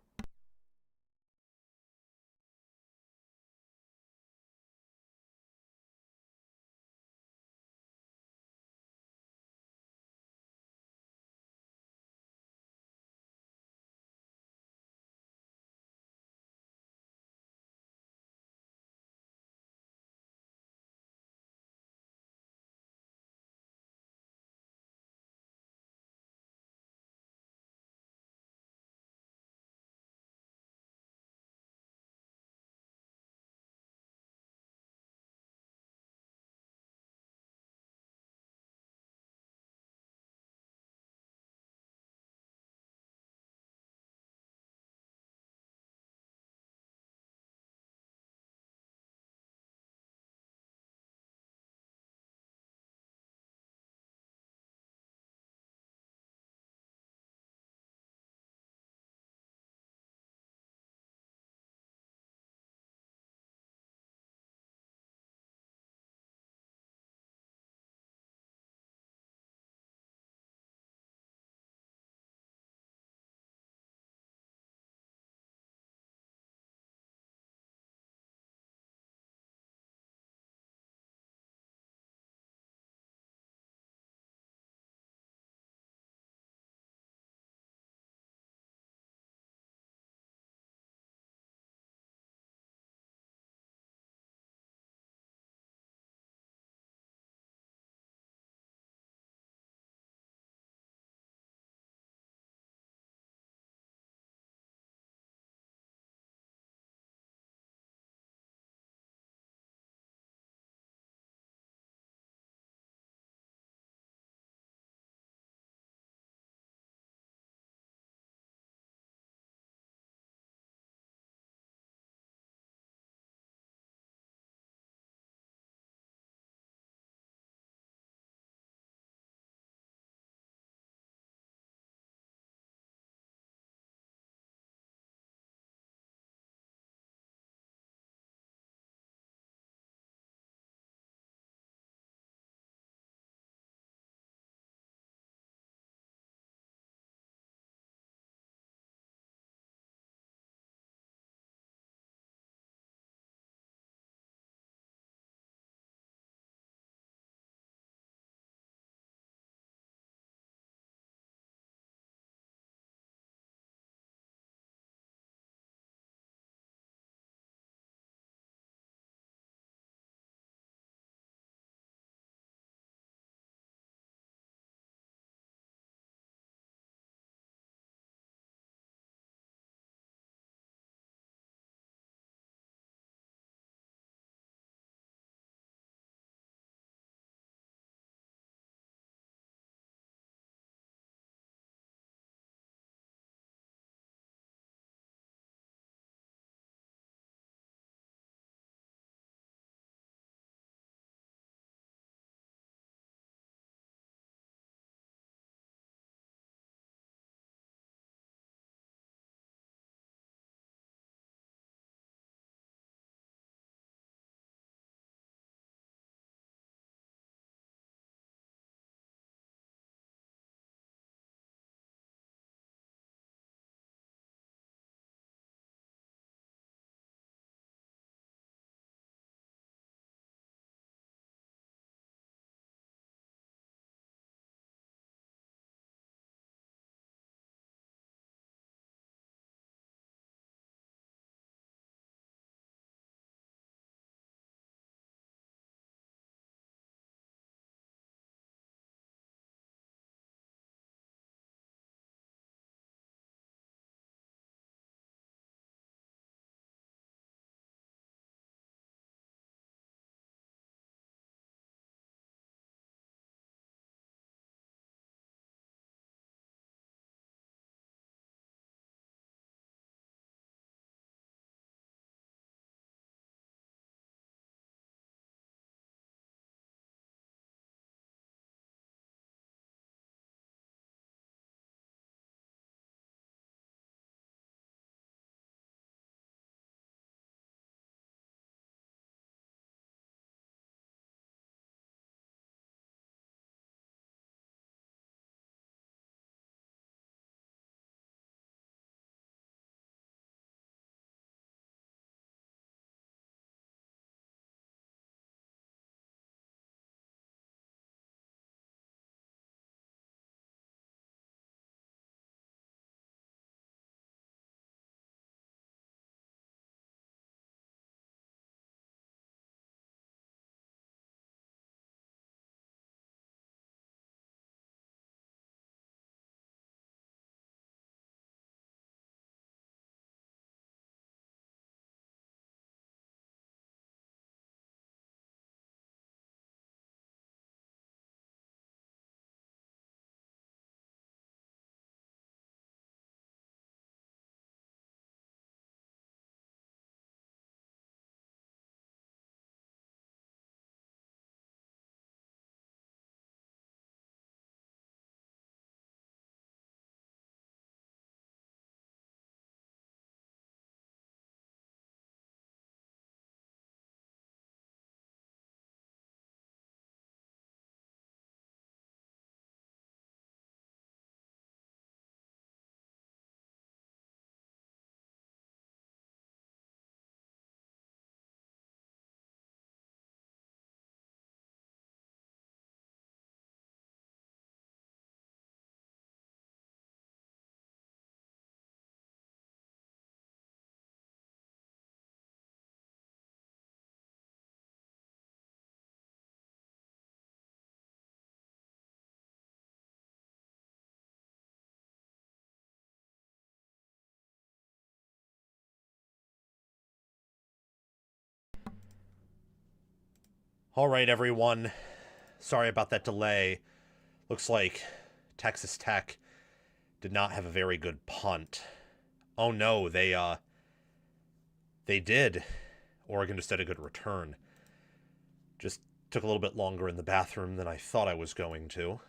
S1: All right, everyone. Sorry about that delay. Looks like Texas Tech did not have a very good punt. Oh no, they did. Oregon just had a good return. Just took a little bit longer in the bathroom than I thought I was going to.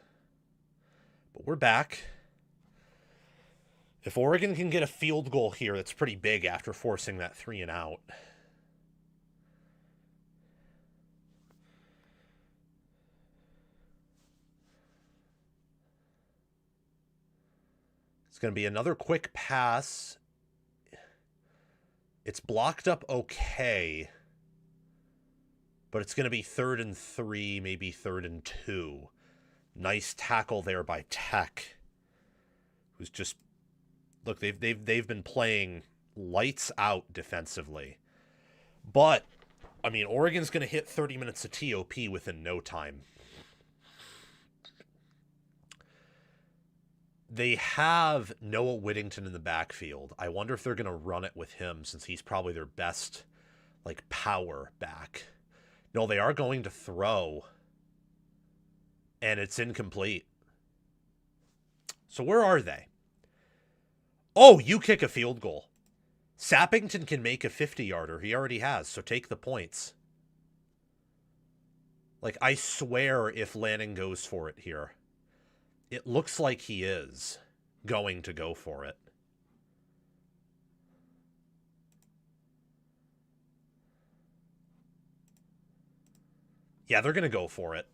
S1: But we're back. If Oregon can get a field goal here, that's pretty big after forcing that 3 and out. It's going to be another quick pass. It's blocked up okay. But it's going to be 3rd and 3, maybe 3rd and 2. Nice tackle there by Tech. Who's just... Look, they've been playing lights out defensively. But, I mean, Oregon's going to hit 30 minutes of TOP within no time. They have Noah Whittington in the backfield. I wonder if they're going to run it with him since he's probably their best, like, power back. No, they are going to throw. And it's incomplete. So where are they? Oh, you kick a field goal. Sappington can make a 50-yarder. He already has, so take the points. Like, I swear if Lanning goes for it here. It looks like he is going to go for it. Yeah, they're going to go for it.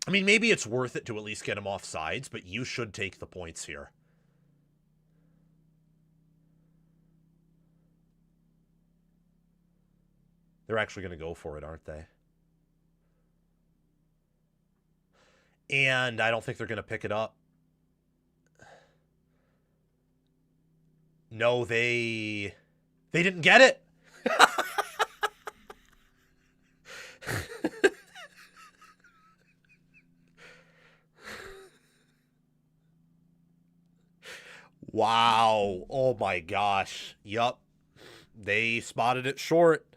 S1: I mean, maybe it's worth it to at least get him off sides, but you should take the points here. They're actually going to go for it, aren't they? And I don't think they're going to pick it up. No, they didn't get it. Wow. Oh my gosh. Yup. They spotted it short.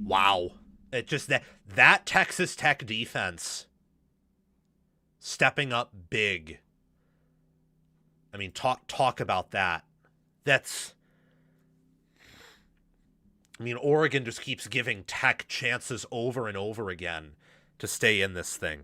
S1: Wow. It just that Texas Tech defense stepping up big. I mean, talk about that. That's I mean, Oregon just keeps giving Tech chances over and over again to stay in this thing.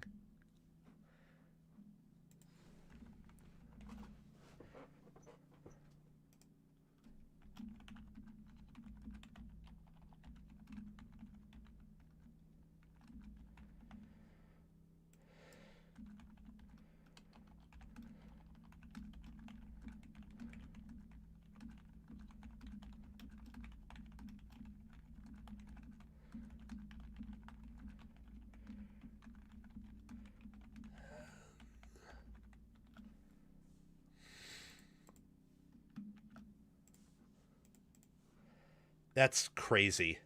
S1: That's crazy.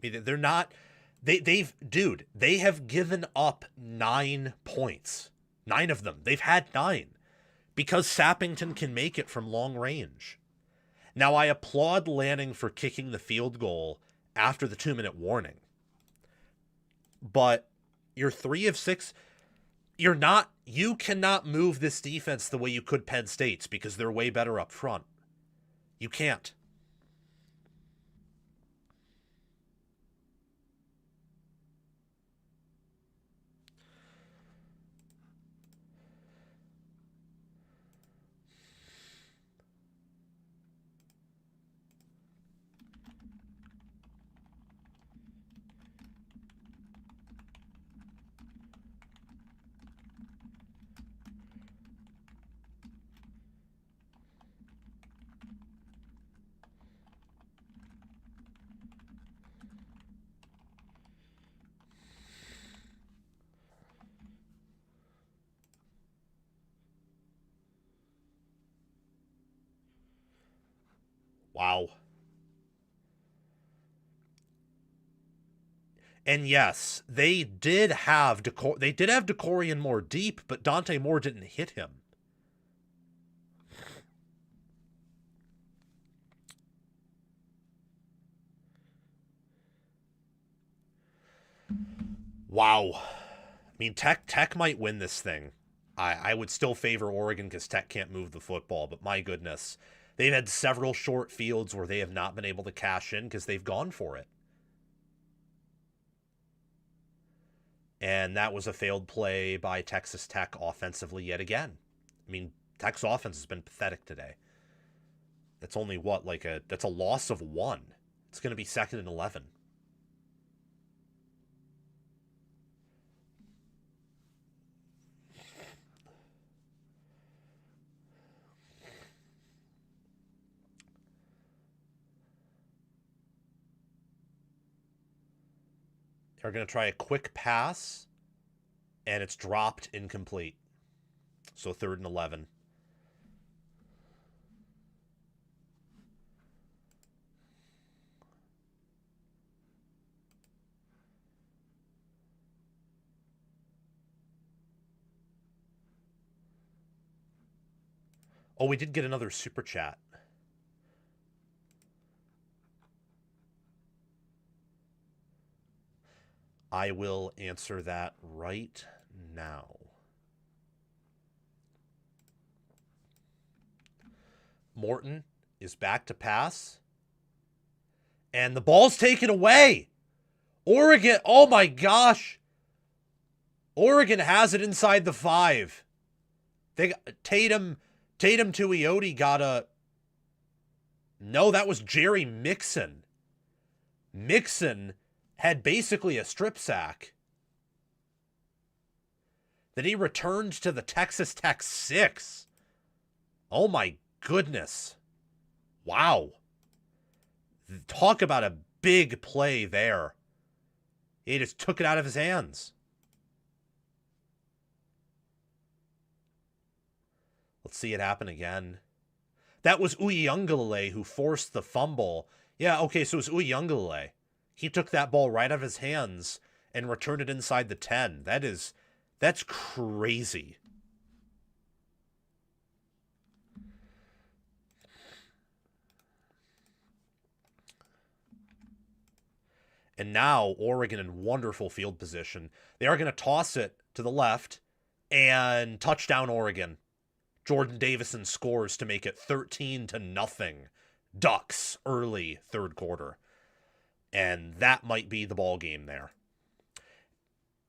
S1: I mean, they're not. They have given up 9 points. 9 of them. They've had 9 because Sappington can make it from long range. Now, I applaud Lanning for kicking the field goal after the 2-minute warning. But you're 3 of 6. You cannot move this defense the way you could Penn State's because they're way better up front. You can't. Wow. And yes, they did have Decorian Moore deep, but Dante Moore didn't hit him. Wow. I mean, Tech might win this thing. I would still favor Oregon because Tech can't move the football, but my goodness. They've had several short fields where they have not been able to cash in because they've gone for it. And that was a failed play by Texas Tech offensively yet again. I mean, Tech's offense has been pathetic today. That's only what, that's a loss of 1. It's going to be 2nd and 11. They're going to try a quick pass, and it's dropped incomplete. So 3rd and 11. Oh, we did get another super chat. I will answer that right now. Morton is back to pass. And the ball's taken away. Oregon, oh my gosh. Oregon has it inside the 5. They got Tatum Tuioti got a... No, that was Jerry Mixon. Mixon had basically a strip sack. Then he returned to the Texas Tech 6. Oh my goodness. Wow. Talk about a big play there. He just took it out of his hands. Let's see it happen again. That was Uyunglele who forced the fumble. Yeah, okay, so it was Uyunglele. He took that ball right out of his hands and returned it inside the 10. That's crazy. And now Oregon in wonderful field position. They are going to toss it to the left and touchdown Oregon. Jordan Davison scores to make it 13-0. Ducks early 3rd quarter. And that might be the ball game there.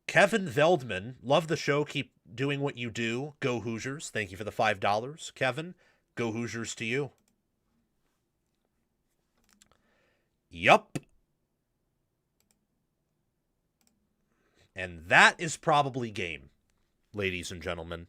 S1: Kevin Veldman, love the show. Keep doing what you do. Go Hoosiers. Thank you for the $5. Kevin, go Hoosiers to you. Yup. And that is probably game, ladies and gentlemen.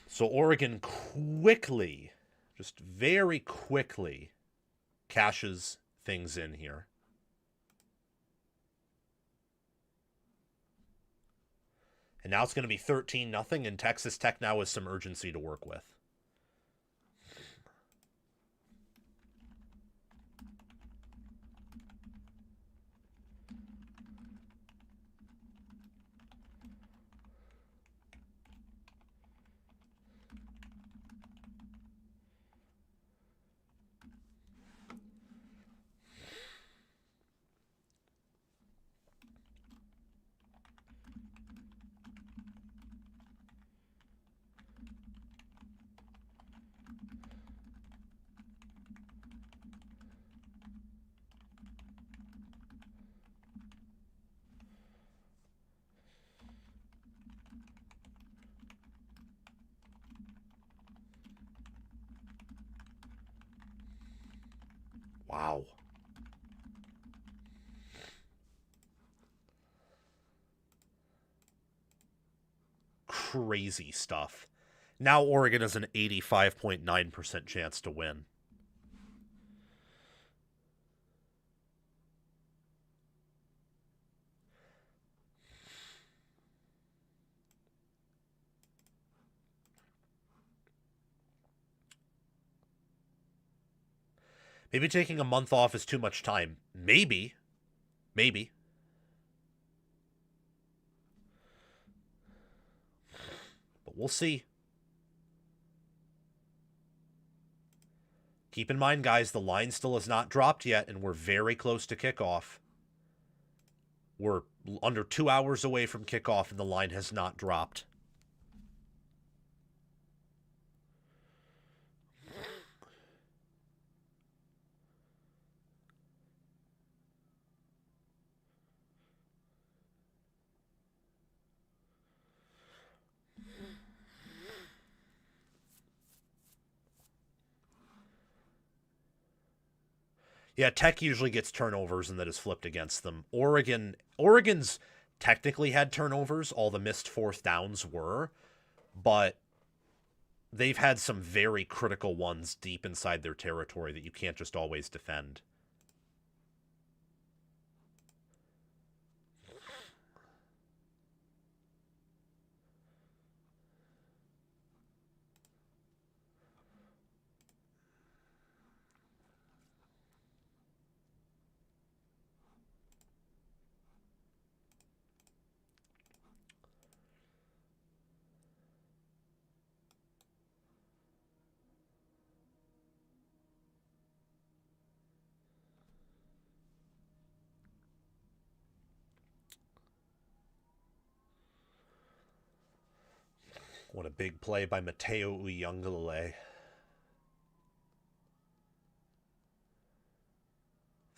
S1: So Oregon quickly, just very quickly, cashes things in here. And now it's going to be 13-0, and Texas Tech now has some urgency to work with. Wow. Crazy stuff. Now Oregon has an 85.9% chance to win. Maybe taking a month off is too much time. Maybe. Maybe. But we'll see. Keep in mind, guys, the line still has not dropped yet, and we're very close to kickoff. We're under 2 hours away from kickoff, and the line has not dropped. Yeah, Tech usually gets turnovers and that is flipped against them. Oregon's technically had turnovers. All the missed fourth downs were, but they've had some very critical ones deep inside their territory that you can't just always defend. What a big play by Mateo Uyunglele.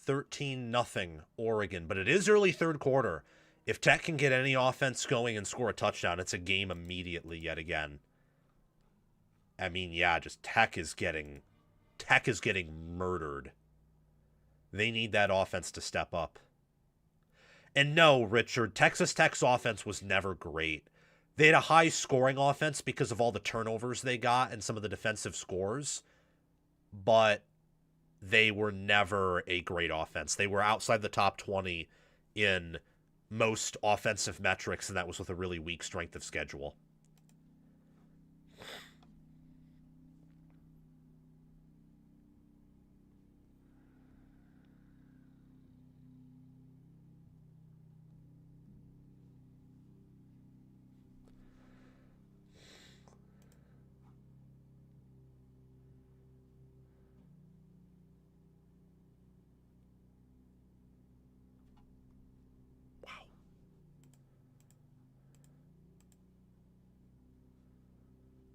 S1: 13-0 Oregon, but it is early third quarter. If Tech can get any offense going and score a touchdown, it's a game immediately yet again. I mean, yeah, just Tech is getting murdered. They need that offense to step up. And no, Richard, Texas Tech's offense was never great. They had a high scoring offense because of all the turnovers they got and some of the defensive scores, but they were never a great offense. They were outside the top 20 in most offensive metrics, and that was with a really weak strength of schedule.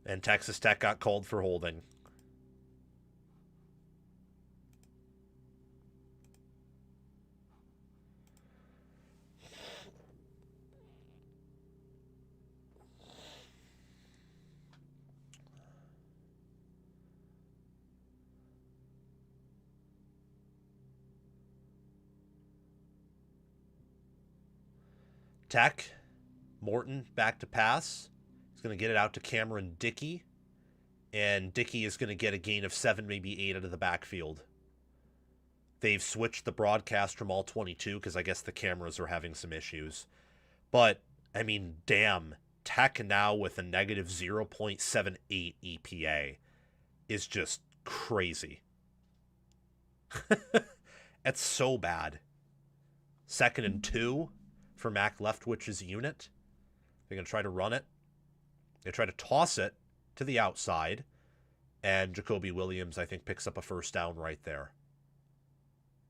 S1: And Texas Tech got called for holding. Tech, Morton back to pass. He's going to get it out to Cameron Dickey. And Dickey is going to get a gain of 7, maybe 8 out of the backfield. They've switched the broadcast from all 22 because I guess the cameras are having some issues. But, I mean, damn. Tech now with a negative 0.78 EPA is just crazy. That's so bad. 2nd and 2 for Mac Leftwich's unit. They're going to try to run it. They try to toss it to the outside, and Jacoby Williams, I think, picks up a first down right there.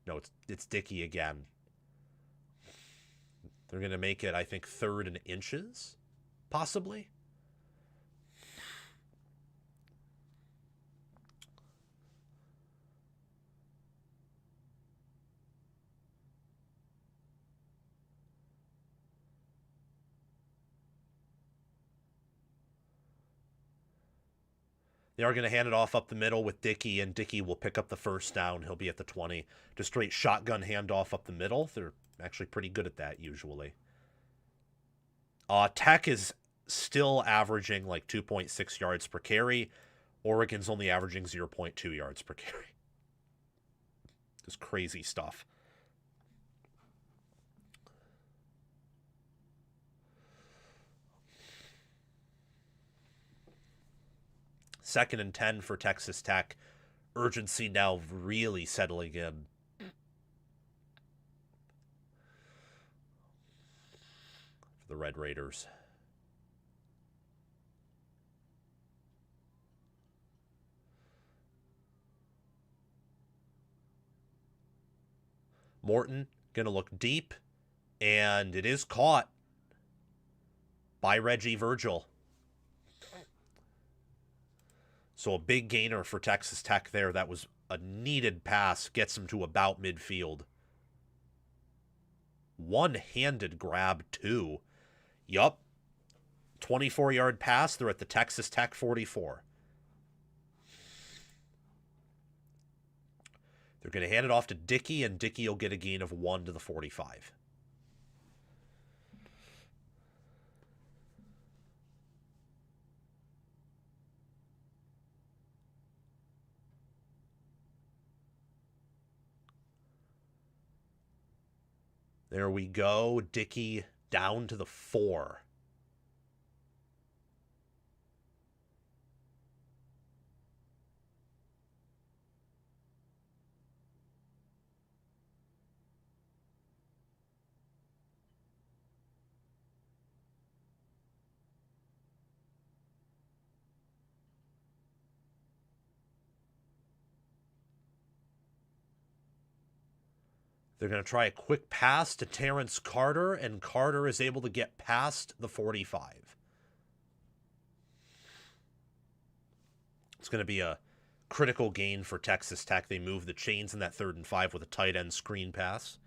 S1: No, it's Dickey again. They're going to make it, I think, 3rd and inches, possibly. They are going to hand it off up the middle with Dickey, and Dickey will pick up the first down. He'll be at the 20. Just straight shotgun handoff up the middle. They're actually pretty good at that usually. Tech is still averaging like 2.6 yards per carry. Oregon's only averaging 0.2 yards per carry. Just crazy stuff. Second and 10 for Texas Tech. Urgency now really settling in. For the Red Raiders. Morton going to look deep, and it is caught by Reggie Virgil. So a big gainer for Texas Tech there. That was a needed pass. Gets him to about midfield. One-handed grab, too. Yup. 24-yard pass. They're at the Texas Tech 44. They're going to hand it off to Dickey, and Dickey will get a gain of 1 to the 45. There we go. Dickey down to the 4. They're going to try a quick pass to Terrence Carter, and Carter is able to get past the 45. It's going to be a critical gain for Texas Tech. They move the chains in that 3rd and 5 with a tight end screen pass.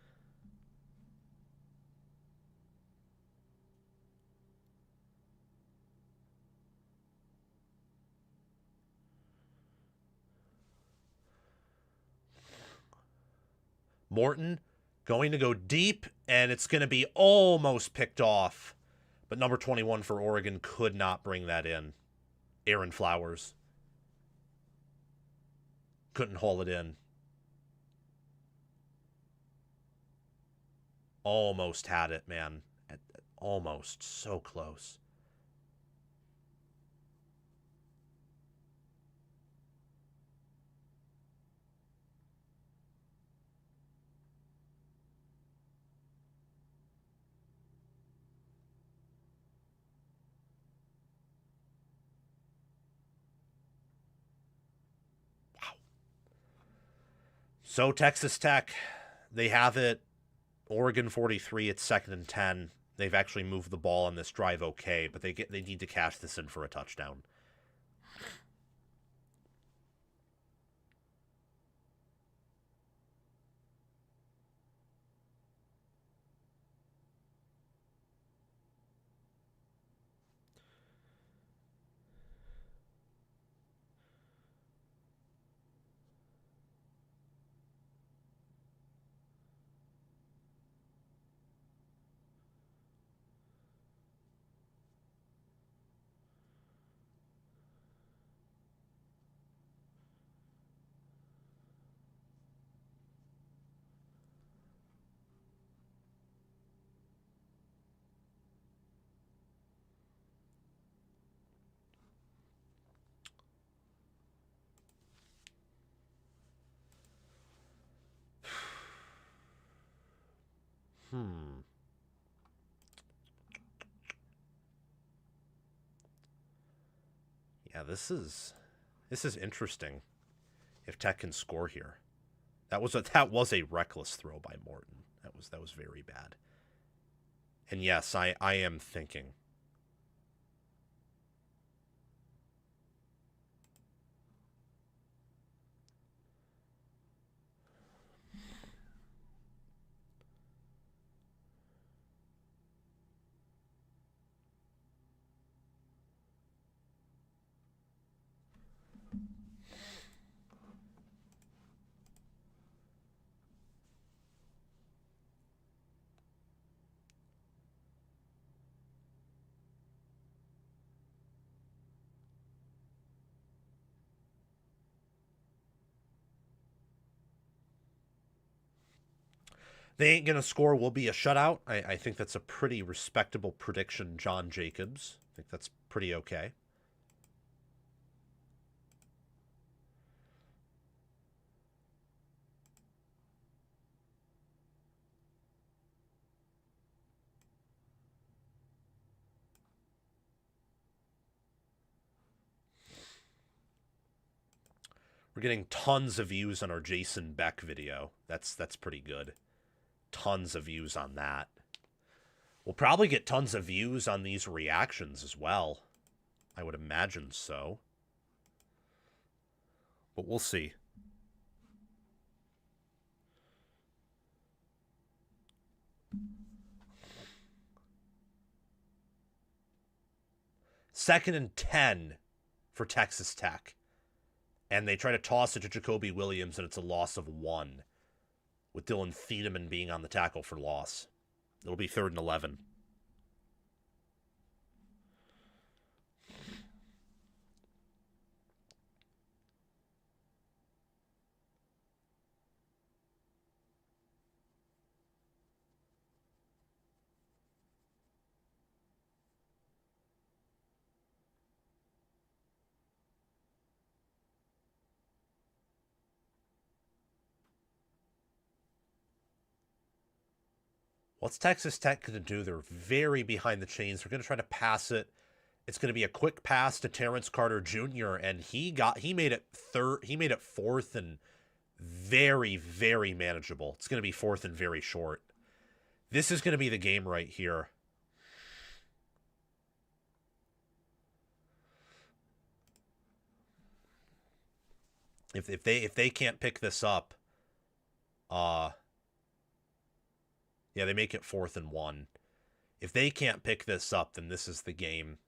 S1: Morton going to go deep, and it's going to be almost picked off. But number 21 for Oregon could not bring that in. Aaron Flowers couldn't haul it in. Almost had it, man. Almost. So close. So Texas Tech, they have it. Oregon 43, it's 2nd and 10. They've actually moved the ball on this drive okay, but they need to cash this in for a touchdown. Yeah, this is interesting. If Tech can score here, that was a reckless throw by Morton. That was very bad. And yes, I am thinking. They ain't going to score. Will be a shutout. I think that's a pretty respectable prediction, John Jacobs. I think that's pretty okay. We're getting tons of views on our Jason Beck video. That's pretty good. tons of views on that. We'll probably get tons of views on these reactions as well. I would imagine so. But we'll see. Second and 10 for Texas Tech. And they try to toss it to Jacoby Williams, and it's a loss of 1. With Dylan Thiedemann being on the tackle for loss. It'll be 3rd and 11. What's Texas Tech going to do? They're very behind the chains. They're going to try to pass it. It's going to be a quick pass to Terrence Carter Jr. and he made it 4th and very, very manageable. It's going to be 4th and very short. This is going to be the game right here. If they can't pick this up, yeah, they make it 4th and 1. If they can't pick this up, then this is the game.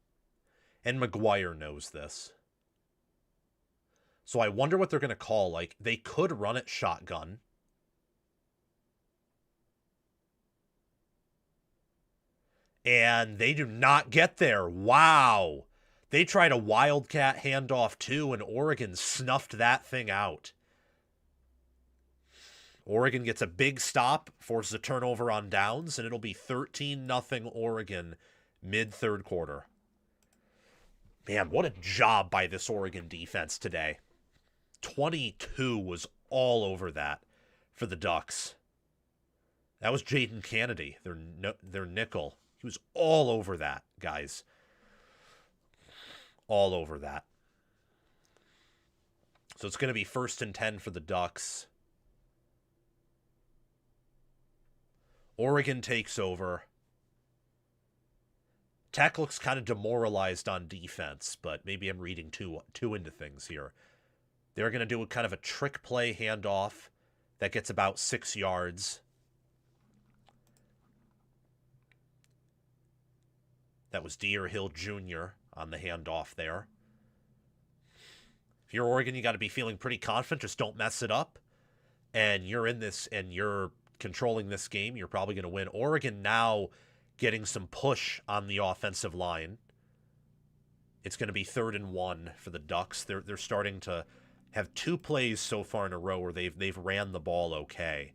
S1: And McGuire knows this. So I wonder what they're going to call. Like, they could run it shotgun. And they do not get there. Wow. They tried a Wildcat handoff too, and Oregon snuffed that thing out. Oregon gets a big stop, forces a turnover on downs, and it'll be 13-0 Oregon mid-3rd quarter. Man, what a job by this Oregon defense today. 22 was all over that for the Ducks. That was Jaden Kennedy, their nickel. He was all over that, guys. All over that. So it's going to be 1st and 10 for the Ducks. Oregon takes over. Tech looks kind of demoralized on defense, but maybe I'm reading too into things here. They're going to do a kind of a trick play handoff that gets about 6 yards. That was Deerhill Jr. on the handoff there. If you're Oregon, you got to be feeling pretty confident. Just don't mess it up. And you're in this, and you're controlling this game, you're probably going to win. Oregon now getting some push on the offensive line. It's going to be 3rd and 1 for the Ducks. They're starting to have 2 plays so far in a row where they've ran the ball okay.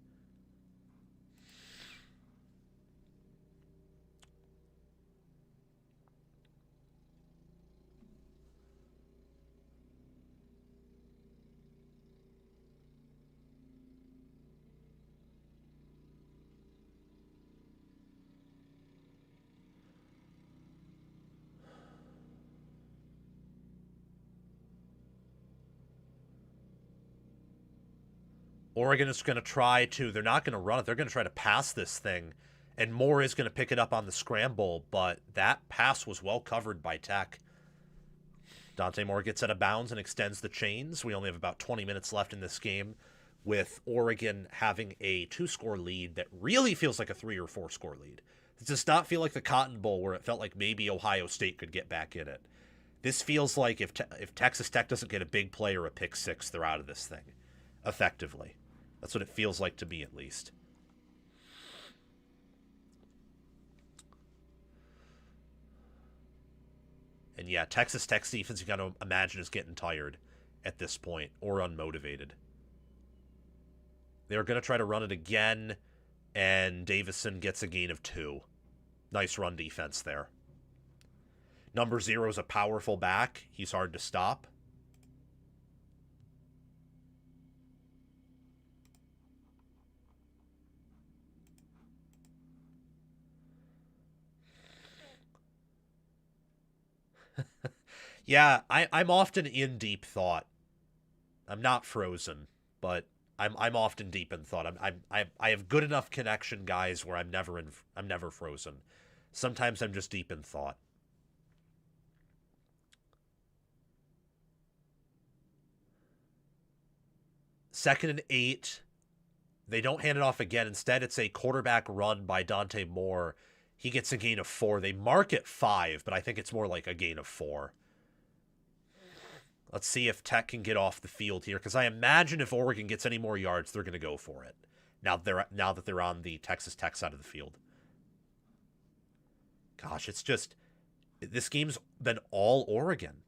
S1: Oregon is going to try to, they're not going to run it, they're going to try to pass this thing, and Moore is going to pick it up on the scramble, but that pass was well covered by Tech. Dante Moore gets out of bounds and extends the chains. We only have about 20 minutes left in this game, with Oregon having a 2-score lead that really feels like a 3 or 4-score lead. It does not feel like the Cotton Bowl where it felt like maybe Ohio State could get back in it. This feels like if Texas Tech doesn't get a big play or a pick six, they're out of this thing, effectively. That's what it feels like to me, at least. And yeah, Texas Tech's defense, you got to imagine, is getting tired at this point or unmotivated. They're going to try to run it again, and Davison gets a gain of 2. Nice run defense there. Number 0 is a powerful back. He's hard to stop. Yeah, I'm often in deep thought. I'm not frozen, but I'm often deep in thought. I have good enough connection, guys, where I'm never frozen. Sometimes I'm just deep in thought. Second and 8. They don't hand it off again. Instead, it's a quarterback run by Dante Moore. He gets a gain of 4. They mark it 5, but I think it's more like a gain of 4. Let's see if Tech can get off the field here, because I imagine if Oregon gets any more yards, they're going to go for it. Now that they're on the Texas Tech side of the field. Gosh, it's just this game's been all Oregon.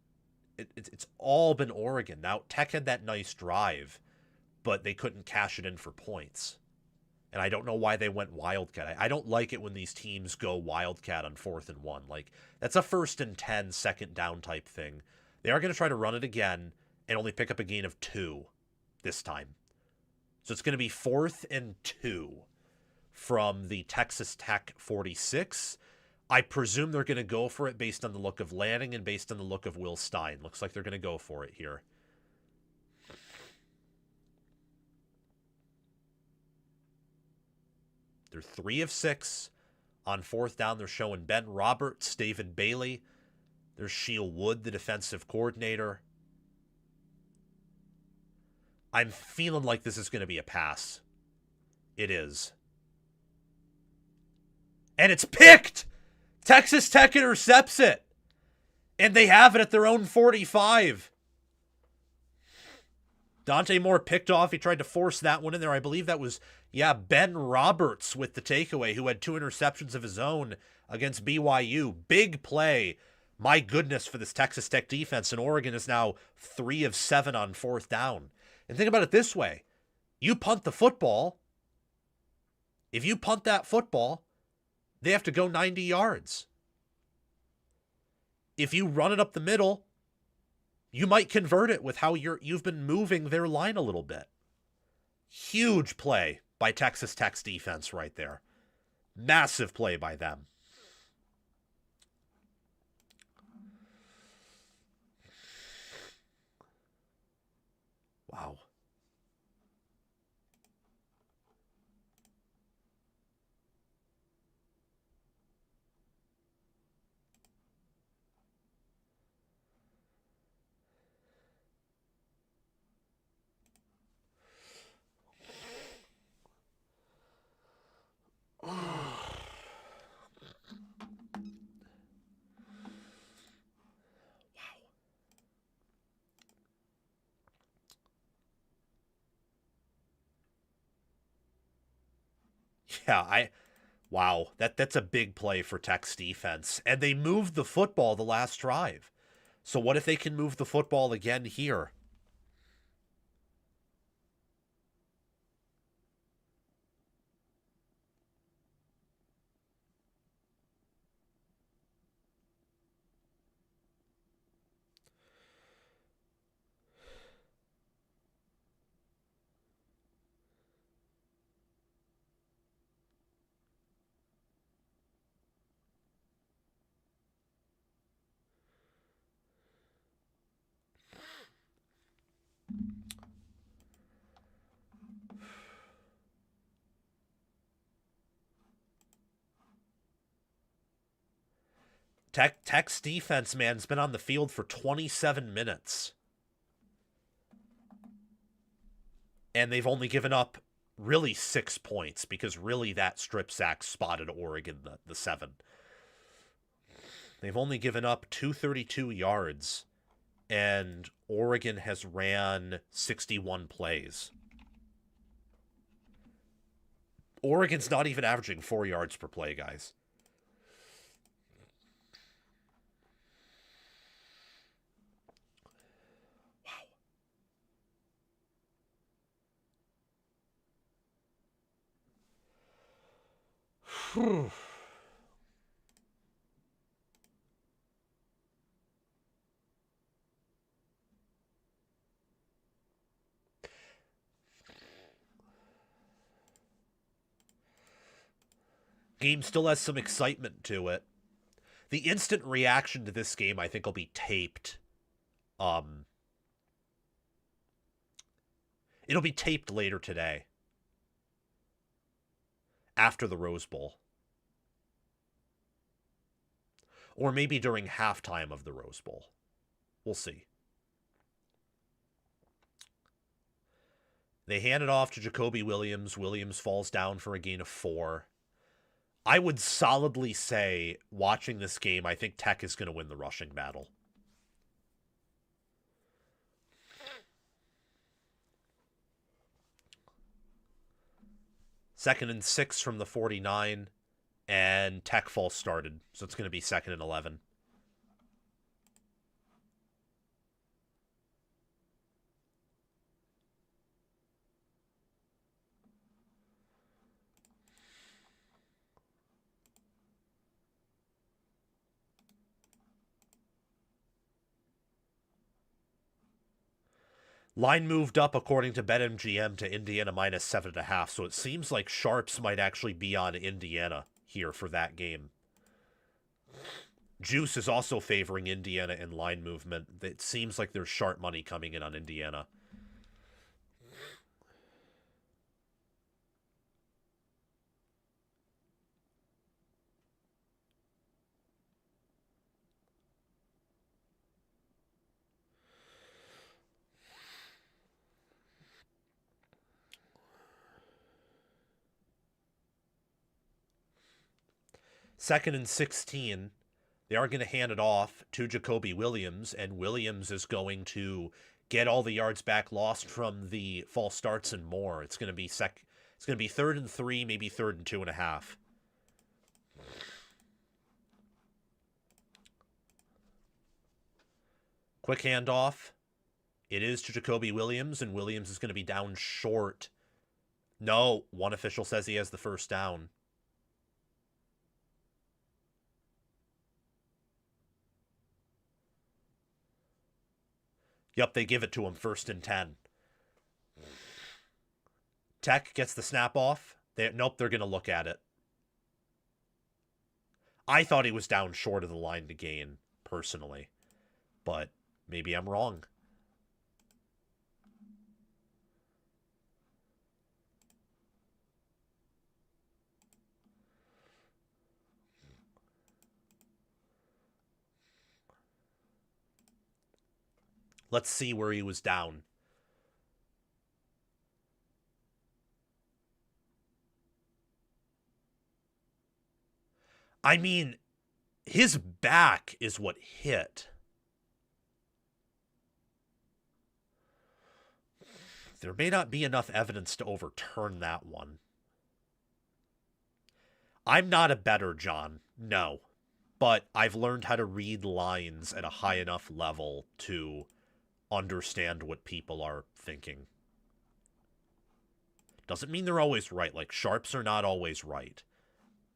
S1: It's all been Oregon. Now Tech had that nice drive, but they couldn't cash it in for points. And I don't know why they went Wildcat. I don't like it when these teams go Wildcat on 4th and 1. Like, that's a 1st and 10, second down type thing. They are going to try to run it again and only pick up a gain of 2 this time. So it's going to be 4th and 2 from the Texas Tech 46. I presume they're going to go for it based on the look of Lanning and based on the look of Will Stein. Looks like they're going to go for it here. They're 3 of 6 on 4th down. They're showing Ben Roberts, David Bailey. There's Sheil Wood, the defensive coordinator. I'm feeling like this is going to be a pass. It is. And it's picked! Texas Tech intercepts it. And they have it at their own 45. Dante Moore picked off. He tried to force that one in there. I believe that was, Ben Roberts with the takeaway, who had 2 interceptions of his own against BYU. Big play. My goodness, for this Texas Tech defense. And Oregon is now 3 of 7 on 4th down. And think about it this way. You punt the football. If you punt that football, they have to go 90 yards. If you run it up the middle, you might convert it with how you've been moving their line a little bit. Huge play by Texas Tech's defense right there. Massive play by them. Wow. Yeah, wow, that's a big play for Tech's defense. And they moved the football the last drive. So what if they can move the football again here? Tech's defense, man, has been on the field for 27 minutes. And they've only given up really 6 points, because really that strip sack spotted Oregon the 7. They've only given up 232 yards, and Oregon has ran 61 plays. Oregon's not even averaging 4 yards per play, guys. Wow. Game still has some excitement to it. The instant reaction to this game, I think, will be taped. It'll be taped later today, after the Rose Bowl. Or maybe during halftime of the Rose Bowl. We'll see. They hand it off to Jacoby Williams. Williams falls down for a gain of 4. I would solidly say, watching this game, I think Tech is going to win the rushing battle. Second and 6 from the 49, and Tech false started, so it's going to be 2nd and 11. Line moved up, according to BetMGM, to Indiana minus 7.5, so it seems like Sharps might actually be on Indiana here for that game. Juice is also favoring Indiana in line movement. It seems like there's sharp money coming in on Indiana. Second and 16. They are going to hand it off to Jacoby Williams, and Williams is going to get all the yards back lost from the false starts and more. It's going to be 3rd and 3, maybe 3rd and 2.5. Quick handoff. It is to Jacoby Williams, and Williams is going to be down short. No, one official says he has the first down. Yup, they give it to him 1st and 10. Tech gets the snap off. Nope, they're going to look at it. I thought he was down short of the line to gain, personally. But maybe I'm wrong. Let's see where he was down. I mean, his back is what hit. There may not be enough evidence to overturn that one. I'm not a bettor, John. No. But I've learned how to read lines at a high enough level to understand what people are thinking. Doesn't mean they're always right. Like, sharps are not always right.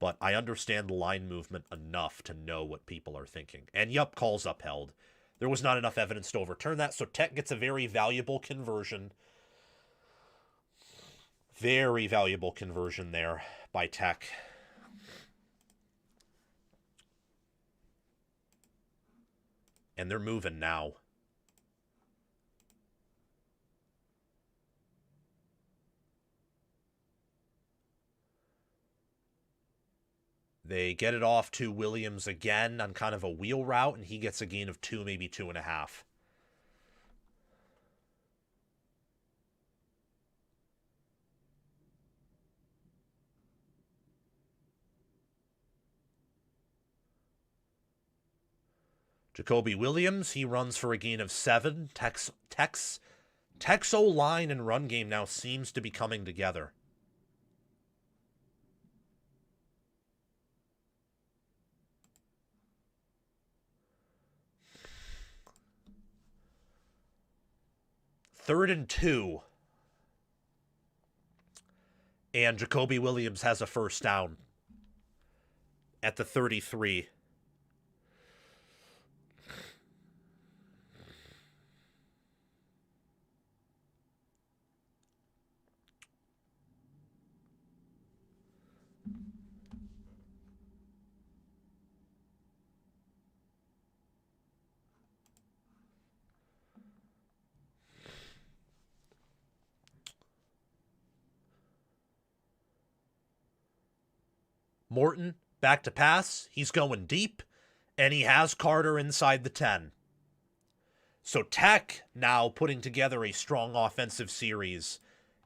S1: But I understand line movement enough to know what people are thinking. And yup, call's upheld. There was not enough evidence to overturn that, so Tech gets a very valuable conversion. Very valuable conversion there by Tech. And they're moving now. They get it off to Williams again on kind of a wheel route, and he gets a gain of 2, maybe 2.5. Jacoby Williams, he runs for a gain of 7. Tech's O-line and run game now seems to be coming together. Third and 2. And Jacoby Williams has a first down at the 33. Morton, back to pass. He's going deep, and he has Carter inside the 10. So Tech now putting together a strong offensive series,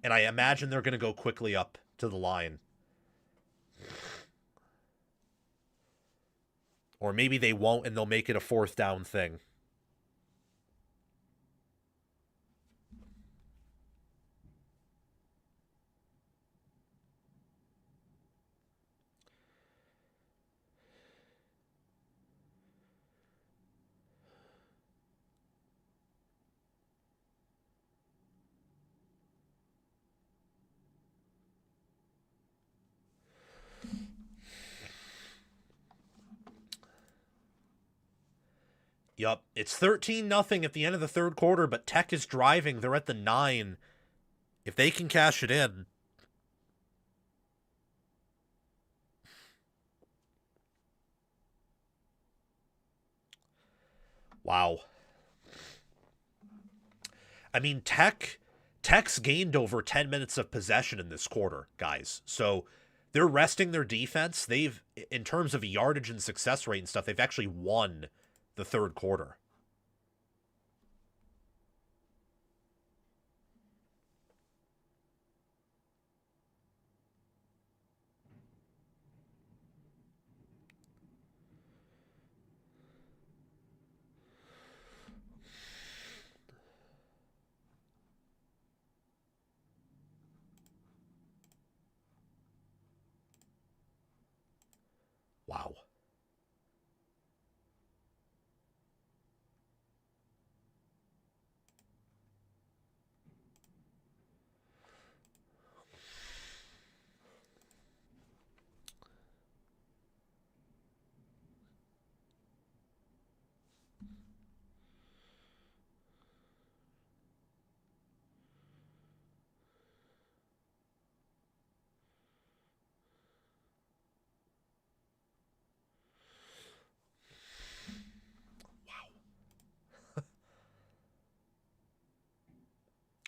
S1: and I imagine they're going to go quickly up to the line. Or maybe they won't, and they'll make it a 4th down thing. Yup, it's 13-0 at the end of the 3rd quarter, but Tech is driving. They're at the 9. If they can cash it in. Wow. I mean, Tech's gained over 10 minutes of possession in this quarter, guys. So they're resting their defense. They've, in terms of yardage and success rate and stuff, they've actually won the 3rd quarter. Wow.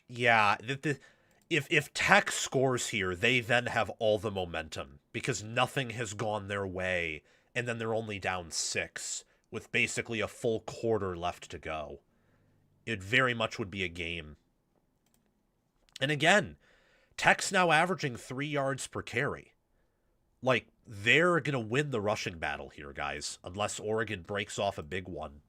S1: Yeah, if Tech scores here, they then have all the momentum because nothing has gone their way, and then they're only down 6 with basically a full quarter left to go. It very much would be a game. And again, Tech's now averaging 3 yards per carry. Like, they're going to win the rushing battle here, guys, unless Oregon breaks off a big one.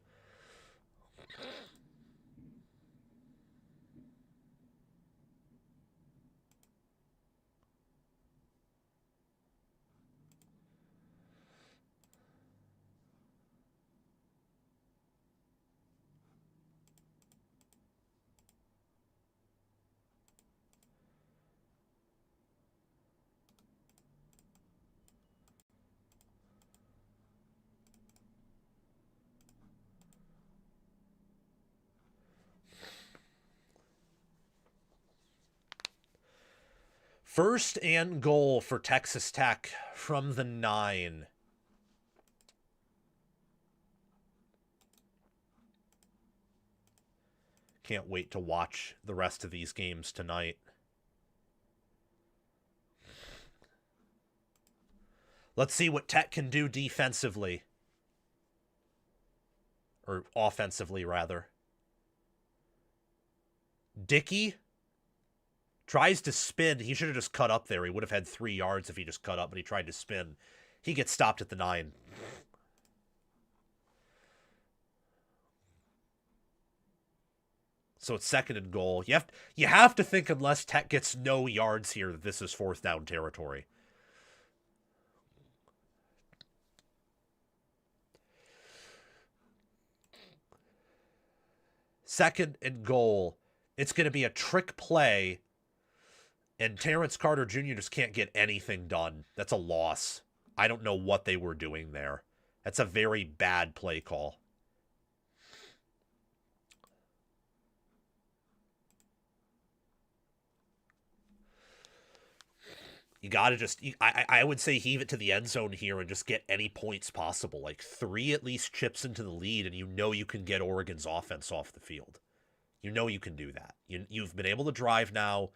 S1: First and goal for Texas Tech from the 9. Can't wait to watch the rest of these games tonight. Let's see what Tech can do defensively. Or offensively, rather. Dickey tries to spin. He should have just cut up there. He would have had 3 yards if he just cut up, but he tried to spin. He gets stopped at the 9. So it's 2nd and goal. You have to think unless Tech gets no yards here that this is 4th down territory. Second and goal. It's going to be a trick play, and Terrence Carter Jr. just can't get anything done. That's a loss. I don't know what they were doing there. That's a very bad play call. You got to just, I would say heave it to the end zone here and just get any points possible. Like 3 at least chips into the lead, and you know you can get Oregon's offense off the field. You know you can do that. You've been able to drive now.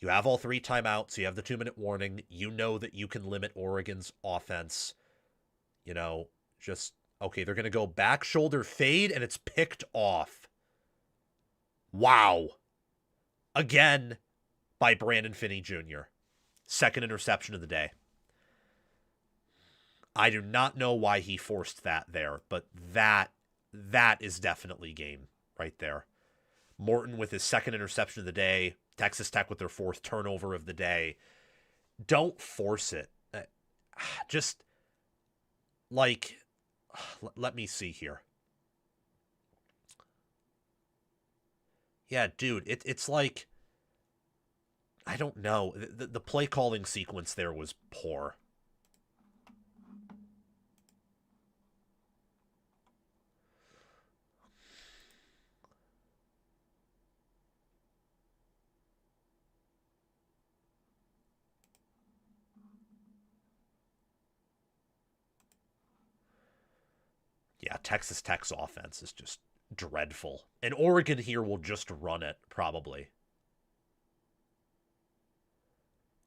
S1: You have all 3 timeouts. You have the 2-minute warning. You know that you can limit Oregon's offense. You know, just, okay, they're going to go back shoulder fade, and it's picked off. Wow. Again by Brandon Finney Jr. Second interception of the day. I do not know why he forced that there, but that is definitely game right there. Morton with his second interception of the day. Texas Tech with their 4th turnover of the day. Don't force it. Just, like, let me see here. Yeah, dude, it's like, I don't know. The play calling sequence there was poor. Yeah, Texas Tech's offense is just dreadful. And Oregon here will just run it, probably.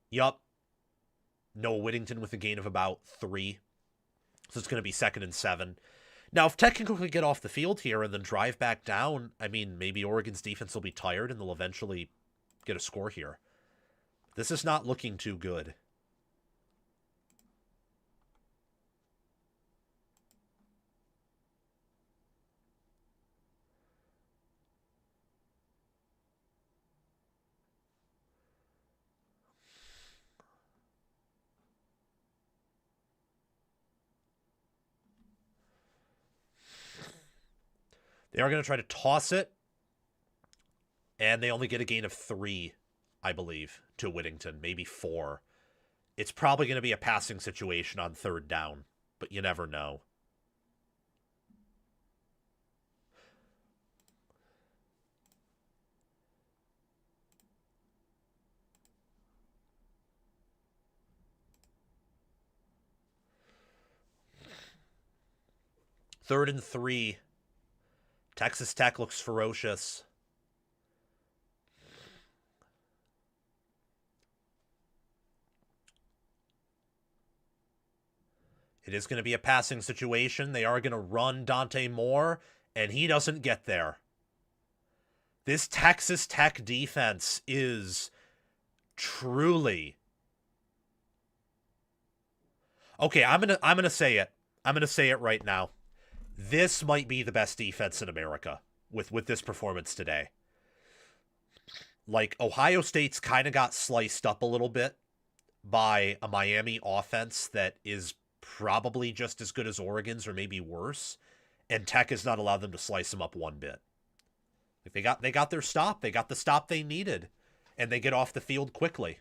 S1: Yup. Noah Whittington with a gain of about 3. So it's going to be 2nd and 7. Now, if Tech can quickly get off the field here and then drive back down, I mean, maybe Oregon's defense will be tired and they'll eventually get a score here. This is not looking too good. They are going to try to toss it, and they only get a gain of 3, I believe, to Whittington, maybe 4. It's probably going to be a passing situation on 3rd down, but you never know. Third and 3. Texas Tech looks ferocious. It is going to be a passing situation. They are going to run Dante Moore, and he doesn't get there. This Texas Tech defense is truly... Okay, I'm gonna say it. I'm gonna say it right now. This might be the best defense in America with this performance today. Like, Ohio State's kind of got sliced up a little bit by a Miami offense that is probably just as good as Oregon's or maybe worse, and Tech has not allowed them to slice them up one bit. Like, they got their stop. They got the stop they needed, and they get off the field quickly.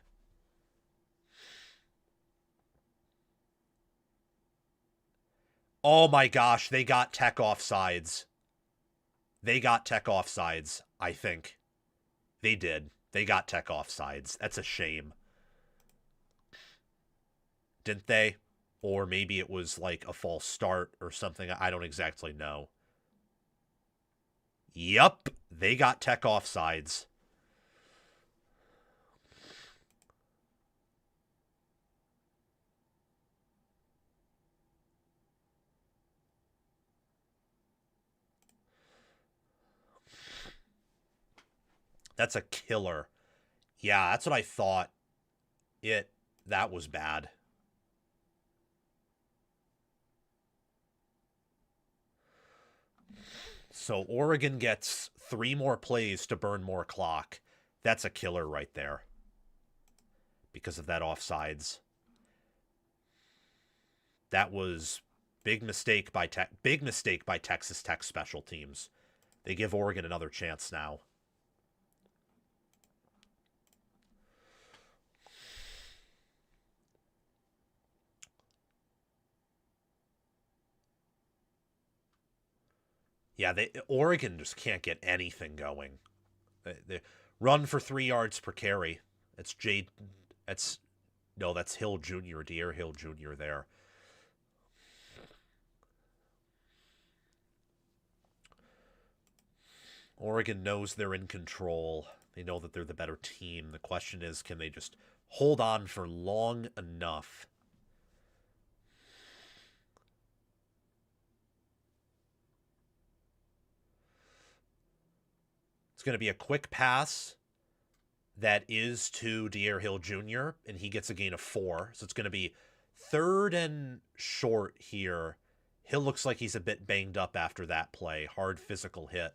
S1: Oh my gosh, they got Tech offsides. They got Tech offsides, I think. They did. They got Tech offsides. That's a shame. Didn't they? Or maybe it was like a false start or something. I don't exactly know. Yup, they got Tech offsides. That's a killer. Yeah, that's what I thought. That was bad. So Oregon gets 3 more plays to burn more clock. That's a killer right there. Because of that offsides. That was big mistake by Texas Tech special teams. They give Oregon another chance now. Yeah, Oregon just can't get anything going. They run for 3 yards per carry. That's Hill Jr., Deer Hill Jr. there. Oregon knows they're in control. They know that they're the better team. The question is, can they just hold on for long enough? It's going to be a quick pass that is to De'Aaron Hill Jr., and he gets a gain of 4. So it's going to be 3rd and short here. Hill looks like he's a bit banged up after that play. Hard physical hit.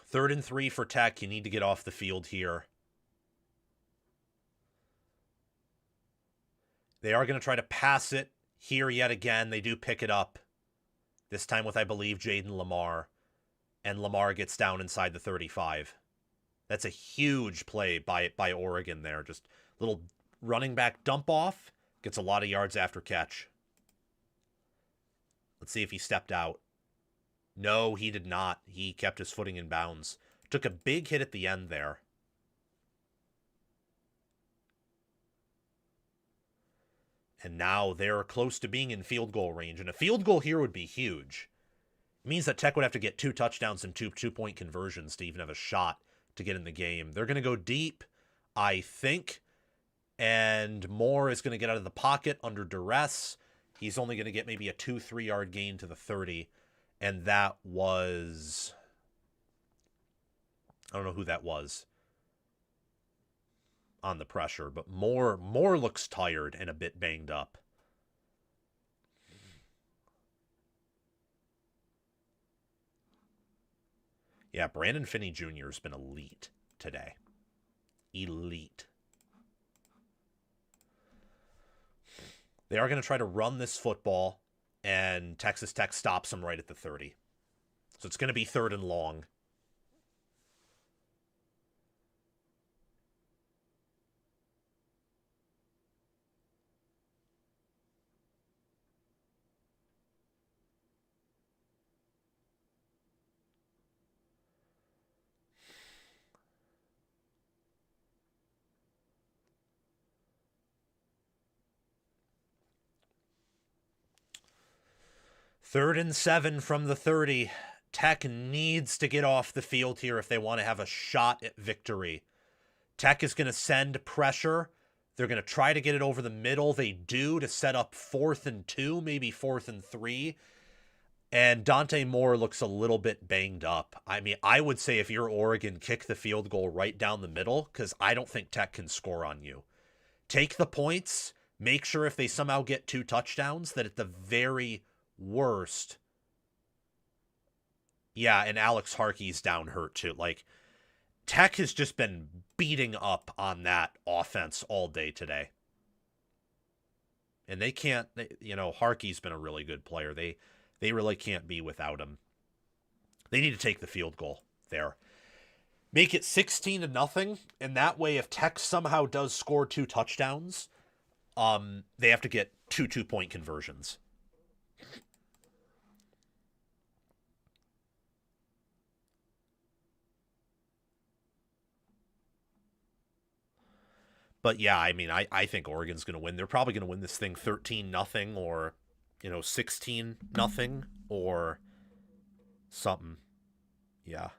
S1: Third and 3 for Tech. You need to get off the field here. They are going to try to pass it here yet again. They do pick it up. This time with, I believe, Jaden Lamar. And Lamar gets down inside the 35. That's a huge play by Oregon there. Just little running back dump off. Gets a lot of yards after catch. Let's see if he stepped out. No, he did not. He kept his footing in bounds. Took a big hit at the end there. And now they're close to being in field goal range. And a field goal here would be huge. It means that Tech would have to get 2 touchdowns and 2 two-point conversions to even have a shot to get in the game. They're going to go deep, I think. And Moore is going to get out of the pocket under duress. He's only going to get maybe a 2-3 yard gain to the 30. And that was... I don't know who that was on the pressure, but Moore looks tired and a bit banged up. Yeah, Brandon Finney Jr. has been elite today. Elite. They are going to try to run this football, and Texas Tech stops them right at the 30. So it's going to be 3rd and long. Third and 7 from the 30. Tech needs to get off the field here if they want to have a shot at victory. Tech is going to send pressure. They're going to try to get it over the middle. They do to set up 4th and 2, maybe 4th and 3. And Dante Moore looks a little bit banged up. I mean, I would say if you're Oregon, kick the field goal right down the middle, because I don't think Tech can score on you. Take the points. Make sure if they somehow get 2 touchdowns, that at the very worst. Yeah, and Alex Harkey's down hurt too. Like, Tech has just been beating up on that offense all day today. And they can't, Harkey's been a really good player. They really can't be without him. They need to take the field goal there. Make it 16-0, and that way if Tech somehow does score 2 touchdowns, they have to get 2 two-point conversions. But yeah, I mean, I think Oregon's going to win. They're probably going to win this thing 13-0 or, 16-0 or something. Yeah.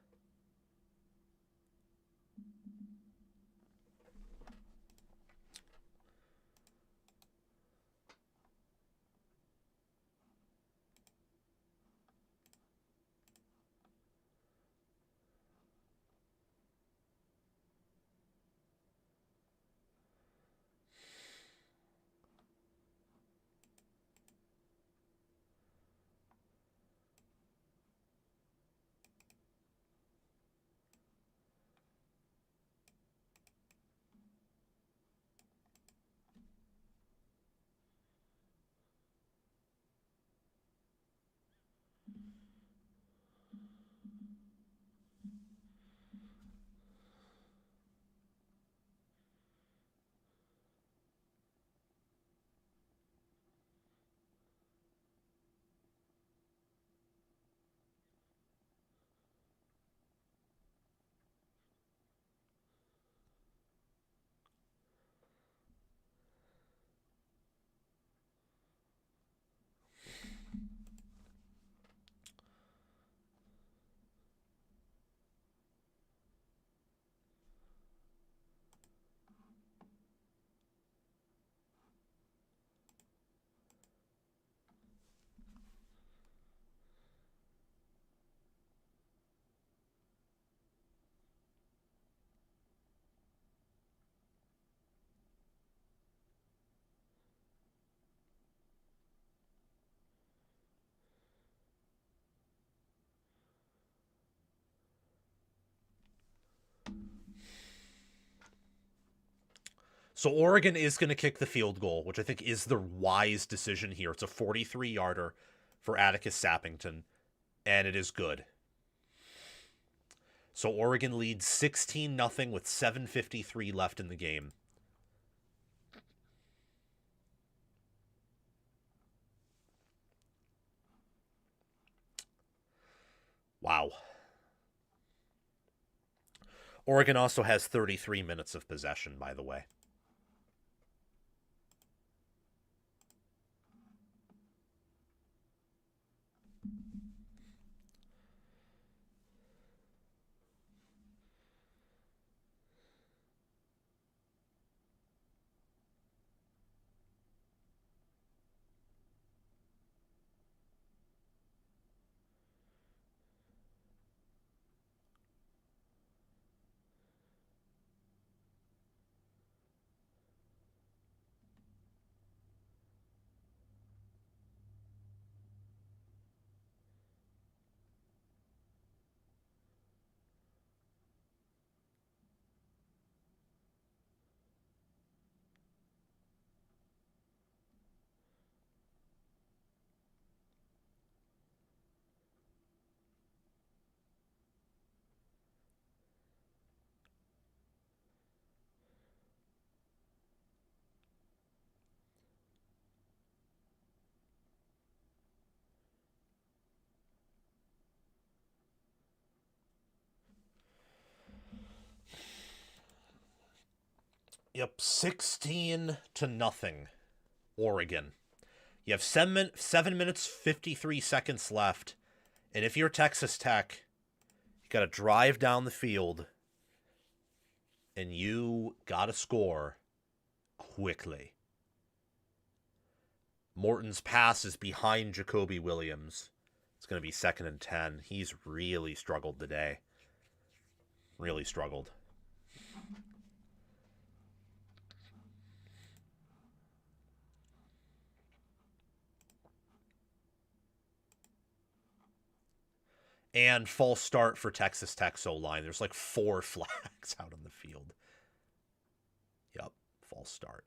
S1: So Oregon is going to kick the field goal, which I think is the wise decision here. It's a 43-yarder for Atticus Sappington, and it is good. So Oregon leads 16-0 with 7:53 left in the game. Wow. Oregon also has 33 minutes of possession, by the way. Yep, 16-0, Oregon. You have 7 minutes, 53 seconds left. And if you're Texas Tech, you got to drive down the field and you got to score quickly. Morton's pass is behind Jacoby Williams. It's going to be 2nd and 10. He's really struggled today. Really struggled. And false start for Texas Tech's O-line. There's like 4 flags out on the field. Yep, false start.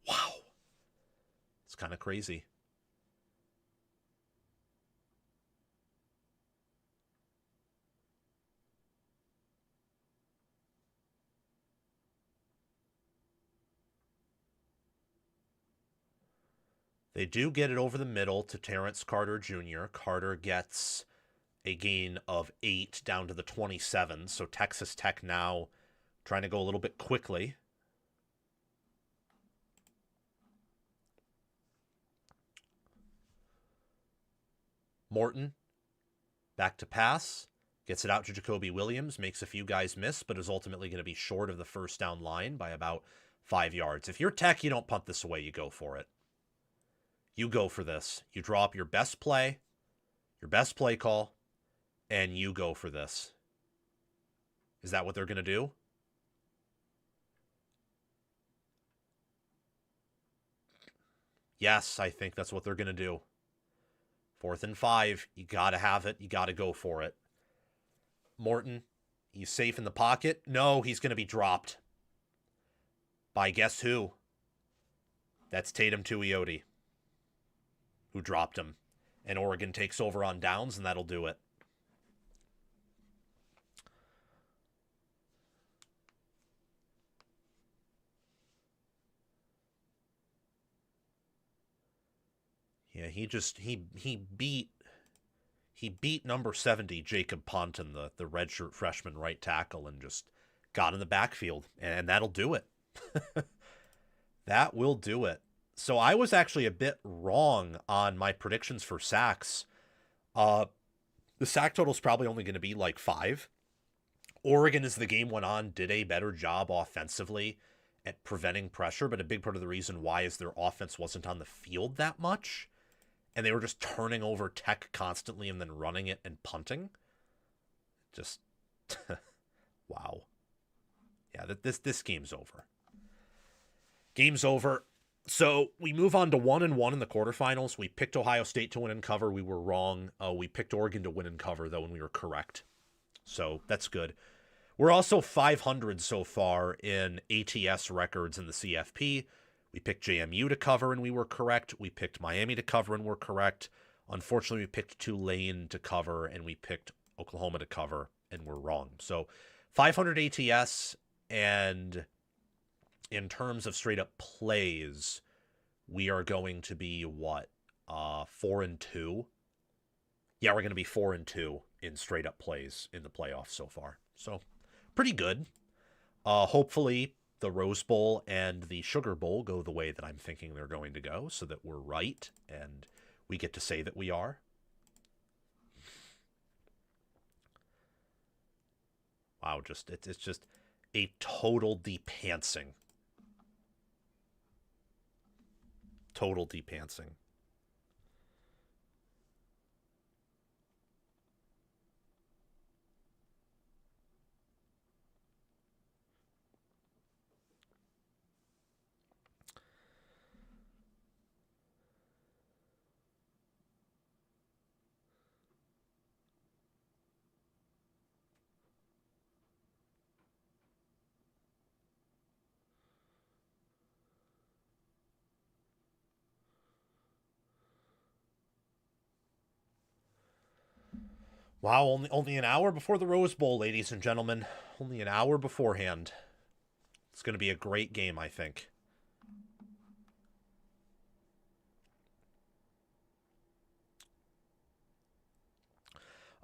S1: Wow. It's kind of crazy. They do get it over the middle to Terrence Carter Jr. Carter gets a gain of 8 down to the 27. So Texas Tech now trying to go a little bit quickly. Morton, back to pass, gets it out to Jacoby Williams, makes a few guys miss, but is ultimately going to be short of the first down line by about 5 yards. If you're Tech, you don't punt this away, you go for it. You go for this. You draw up your best play call, and you go for this. Is that what they're going to do? Yes, I think that's what they're going to do. 4th and 5. You got to have it. You got to go for it. Morton, he's safe in the pocket. No, he's going to be dropped. By guess who? That's Tatum Tuioti, who dropped him. And Oregon takes over on downs, and that'll do it. Yeah, he beat number 70, Jacob Ponton, the redshirt freshman right tackle, and just got in the backfield, and that'll do it. That will do it. So I was actually a bit wrong on my predictions for sacks. The sack total is probably only going to be like 5. Oregon, as the game went on, did a better job offensively at preventing pressure, but a big part of the reason why is their offense wasn't on the field that much, and they were just turning over Tech constantly and then running it and punting. Just, wow. Yeah, this game's over. Game's over. So we move on to 1-1 in the quarterfinals. We picked Ohio State to win and cover. We were wrong. We picked Oregon to win and cover, though, and we were correct. So that's good. We're also 500 so far in ATS records in the CFP. We picked JMU to cover, and we were correct. We picked Miami to cover, and we're correct. Unfortunately, we picked Tulane to cover, and we picked Oklahoma to cover, and we're wrong. So 500 ATS, and in terms of straight up plays, we are going to be what? 4-2? Yeah, we're going to be 4-2 in straight up plays in the playoffs so far. So pretty good. Hopefully the Rose Bowl and the Sugar Bowl go the way that I'm thinking they're going to go, so that we're right and we get to say that we are. Wow, it's just a total depantsing. Total depantsing. Wow, only an hour before the Rose Bowl, ladies and gentlemen. Only an hour beforehand. It's going to be a great game, I think.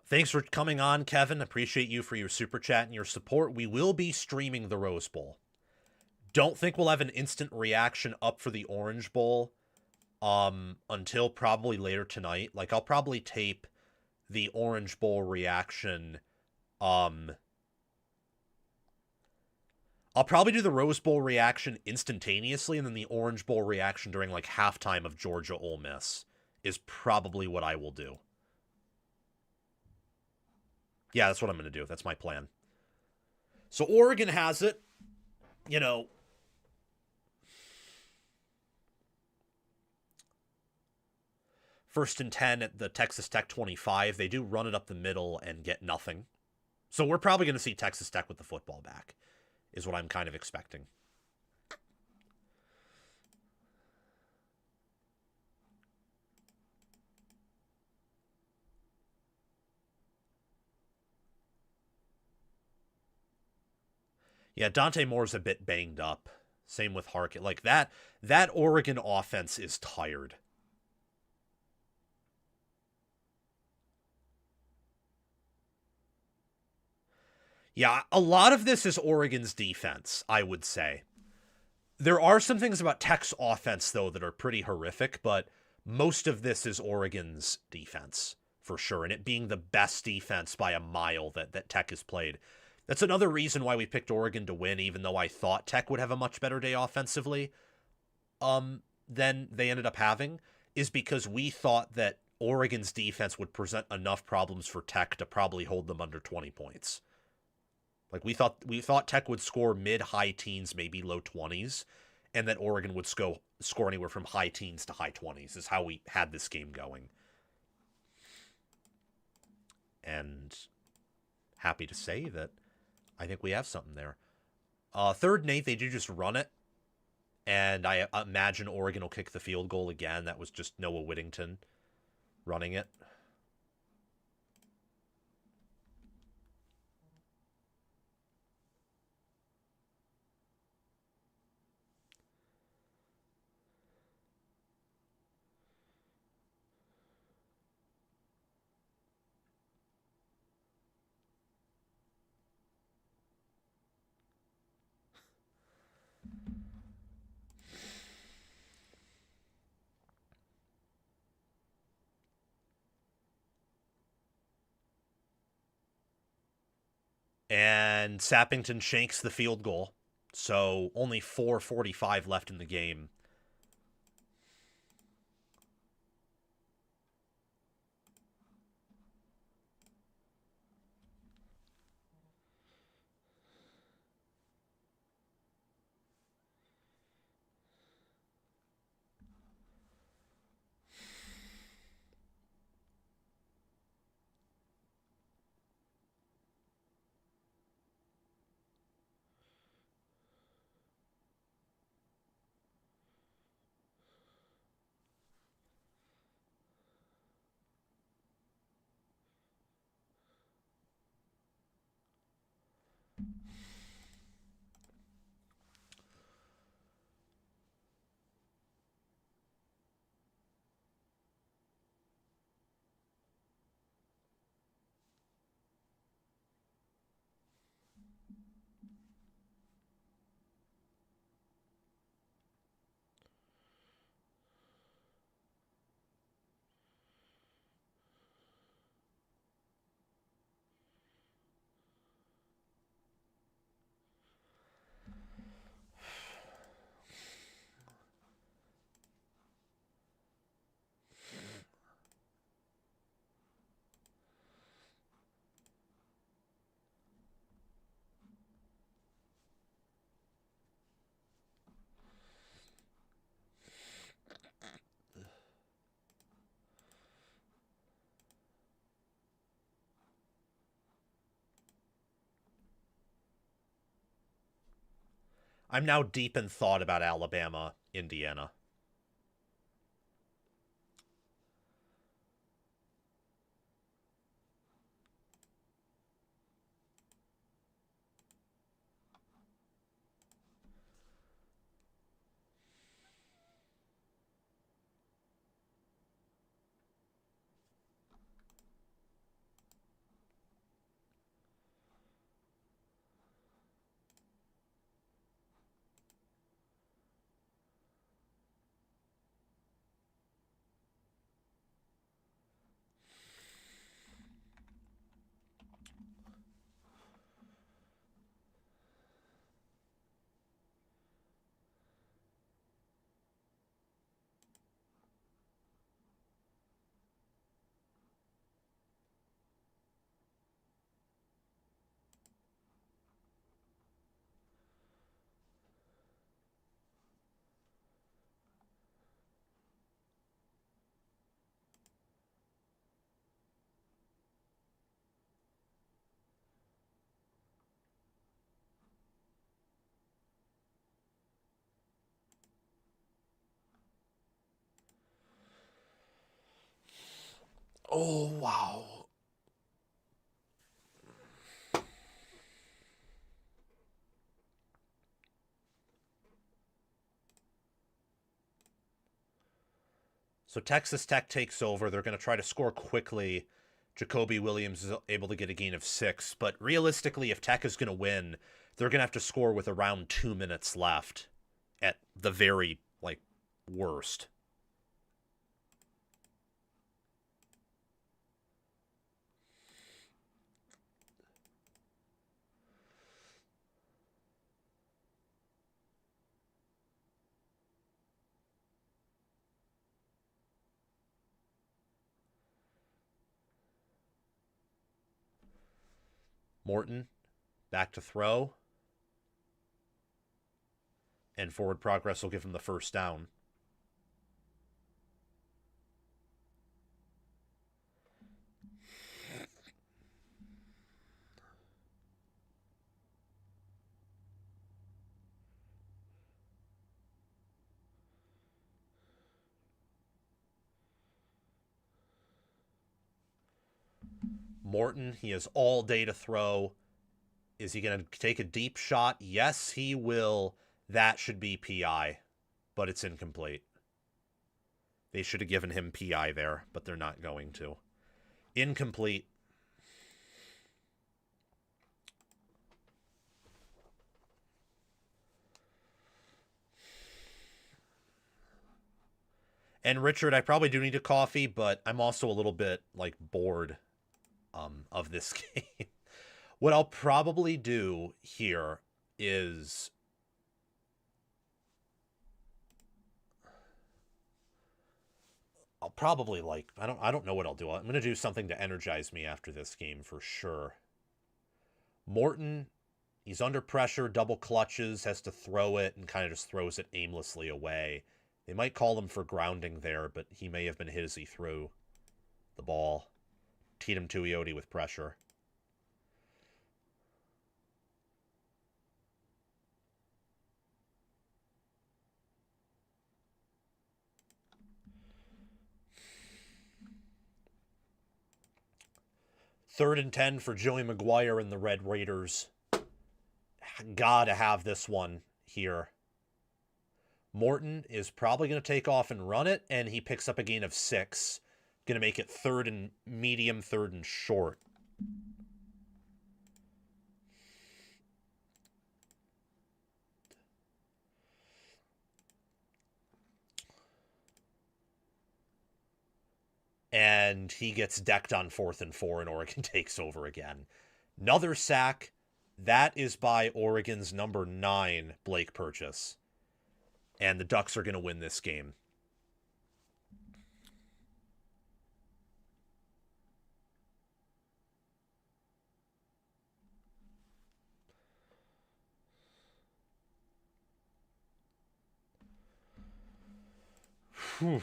S1: Thanks for coming on, Kevin. Appreciate you for your super chat and your support. We will be streaming the Rose Bowl. Don't think we'll have an instant reaction up for the Orange Bowl until probably later tonight. Like, I'll probably tape the Orange Bowl reaction. I'll probably do the Rose Bowl reaction instantaneously, and then the Orange Bowl reaction during like halftime of Georgia Ole Miss is probably what I will do. Yeah, that's what I'm going to do. That's my plan. So Oregon has it. You know, first and 10 at the Texas Tech 25. They do run it up the middle and get nothing. So we're probably going to see Texas Tech with the football back, is what I'm kind of expecting. Yeah, Dante Moore's a bit banged up. Same with Harkin. Like that Oregon offense is tired. Yeah, a lot of this is Oregon's defense, I would say. There are some things about Tech's offense, though, that are pretty horrific, but most of this is Oregon's defense, for sure, and it being the best defense by a mile that Tech has played. That's another reason why we picked Oregon to win, even though I thought Tech would have a much better day offensively than they ended up having, is because we thought that Oregon's defense would present enough problems for Tech to probably hold them under 20 points. Like we thought Tech would score mid-high teens, maybe low 20s, and that Oregon would score anywhere from high teens to high 20s is how we had this game going. And happy to say that I think we have something there. Third and 8, they do just run it. And I imagine Oregon will kick the field goal again. That was just Noah Whittington running it. And Sappington shanks the field goal. So only 4:45 left in the game. I'm now deep in thought about Alabama, Indiana. Oh, wow. So Texas Tech takes over. They're going to try to score quickly. Jacoby Williams is able to get a gain of 6. But realistically, if Tech is going to win, they're going to have to score with around 2 minutes left at the very, worst. Morton, back to throw. And forward progress will give him the first down. Morton, he has all day to throw. Is he going to take a deep shot? Yes, he will. That should be PI, but it's incomplete. They should have given him PI there, but they're not going to. Incomplete. And Richard, I probably do need a coffee, but I'm also a little bit bored of this game. What I'll probably do here is I'll probably I don't know what I'll do. I'm going to do something to energize me after this game for sure. Morton, he's under pressure, double clutches, has to throw it and kind of just throws it aimlessly away. They might call him for grounding there, but he may have been hit as he threw the ball. Tatum Tuioti with pressure. Third and 10 for Joey McGuire and the Red Raiders. Gotta have this one here. Morton is probably going to take off and run it, and he picks up a gain of 6. Going to make it third and medium, third and short. And he gets decked on 4th and 4, and Oregon takes over again. Another sack. That is by Oregon's number 9, Blake Purchase. And the Ducks are going to win this game. Whew.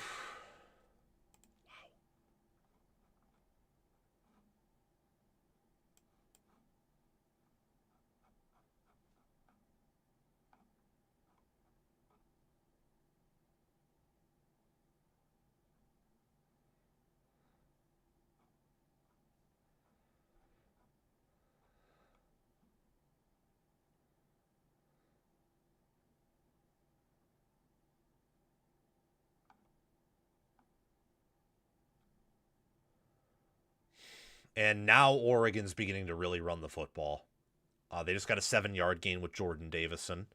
S1: And now Oregon's beginning to really run the football. They just got a 7-yard gain with Jordan Davison.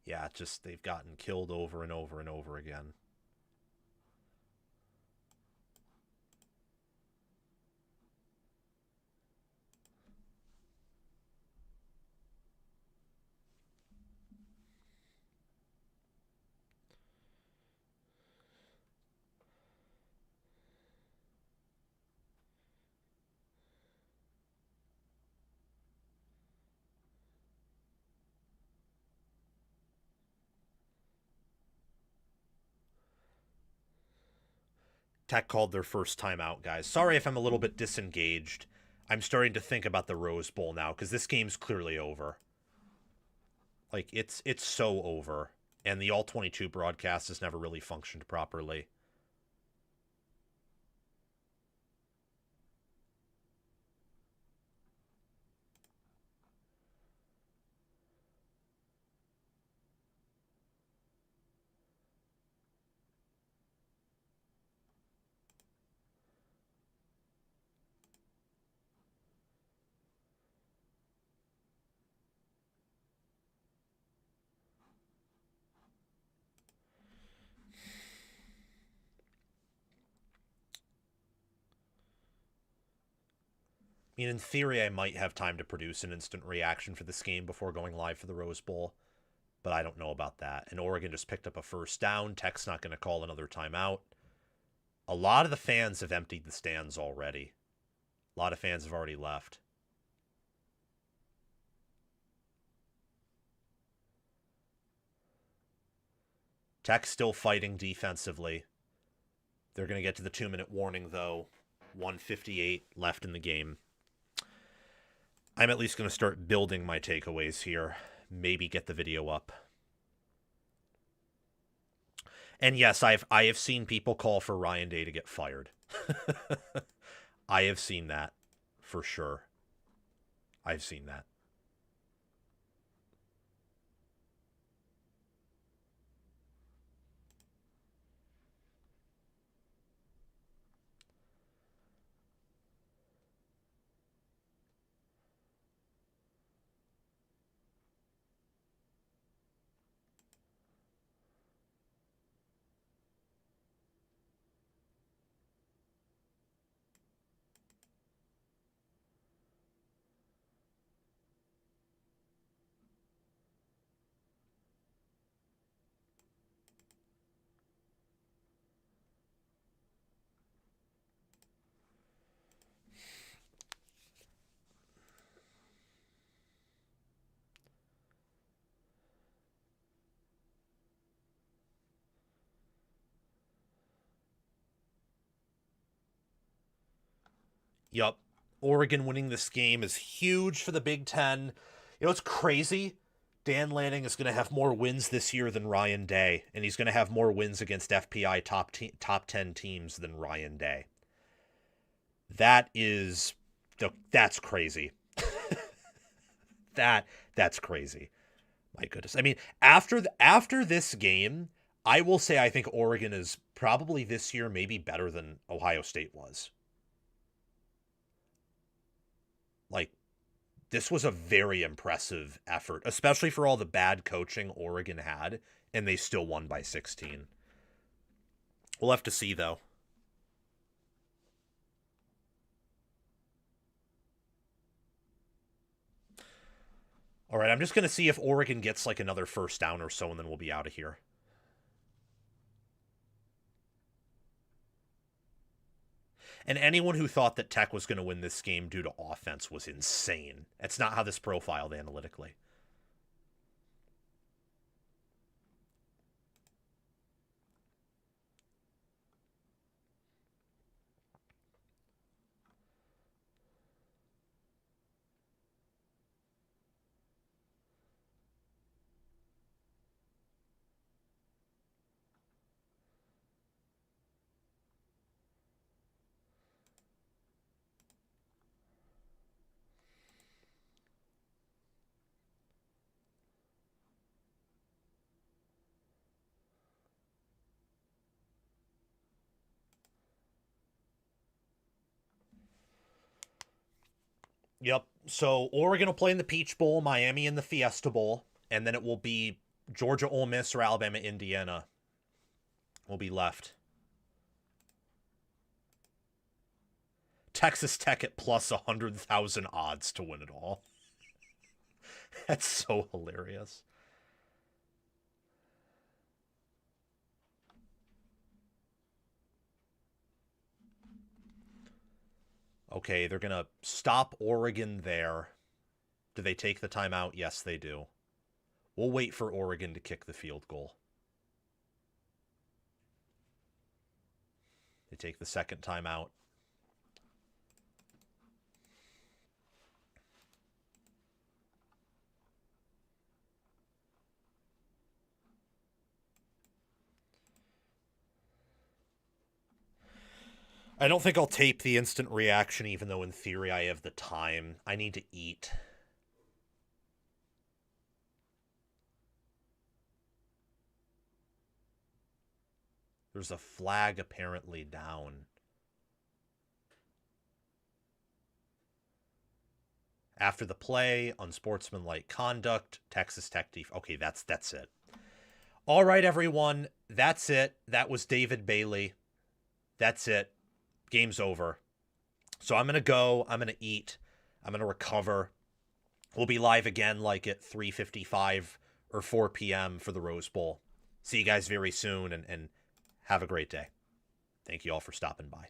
S1: Yeah, just they've gotten killed over and over and over again. Tech called their first time out, guys. Sorry if I'm a little bit disengaged. I'm starting to think about the Rose Bowl now because this game's clearly over. Like it's so over, and the All 22 broadcast has never really functioned properly. I mean, in theory, I might have time to produce an instant reaction for this game before going live for the Rose Bowl, but I don't know about that. And Oregon just picked up a first down. Tech's not going to call another timeout. A lot of the fans have emptied the stands already. A lot of fans have already left. Tech's still fighting defensively. They're going to get to the 2-minute warning, though. 1:58 left in the game. I'm at least going to start building my takeaways here. Maybe get the video up. And yes, I have seen people call for Ryan Day to get fired. I have seen that for sure. I've seen that. Yup. Oregon winning this game is huge for the Big Ten. You know, it's crazy. Dan Lanning is going to have more wins this year than Ryan Day, and he's going to have more wins against FPI top 10 teams than Ryan Day. That's crazy. That's crazy. My goodness. I mean, after this game, I will say I think Oregon is probably this year maybe better than Ohio State was. Like, this was a very impressive effort, especially for all the bad coaching Oregon had, and they still won by 16. We'll have to see, though. All right, I'm just going to see if Oregon gets like another first down or so, and then we'll be out of here. And anyone who thought that Tech was going to win this game due to offense was insane. That's not how this profiled analytically. Yep. So Oregon will play in the Peach Bowl, Miami in the Fiesta Bowl, and then it will be Georgia, Ole Miss, or Alabama, Indiana will be left. Texas Tech at plus 100,000 odds to win it all. That's so hilarious. Okay, they're going to stop Oregon there. Do they take the timeout? Yes, they do. We'll wait for Oregon to kick the field goal. They take the second timeout. I don't think I'll tape the instant reaction, even though in theory I have the time. I need to eat. There's a flag apparently down. After the play, unsportsmanlike conduct, Texas Tech defense. Okay, that's it. All right, everyone. That's it. That was David Bailey. That's it. Game's over. So I'm going to go. I'm going to eat. I'm going to recover. We'll be live again like at 3:55 or 4 p.m. for the Rose Bowl. See you guys very soon and have a great day. Thank you all for stopping by.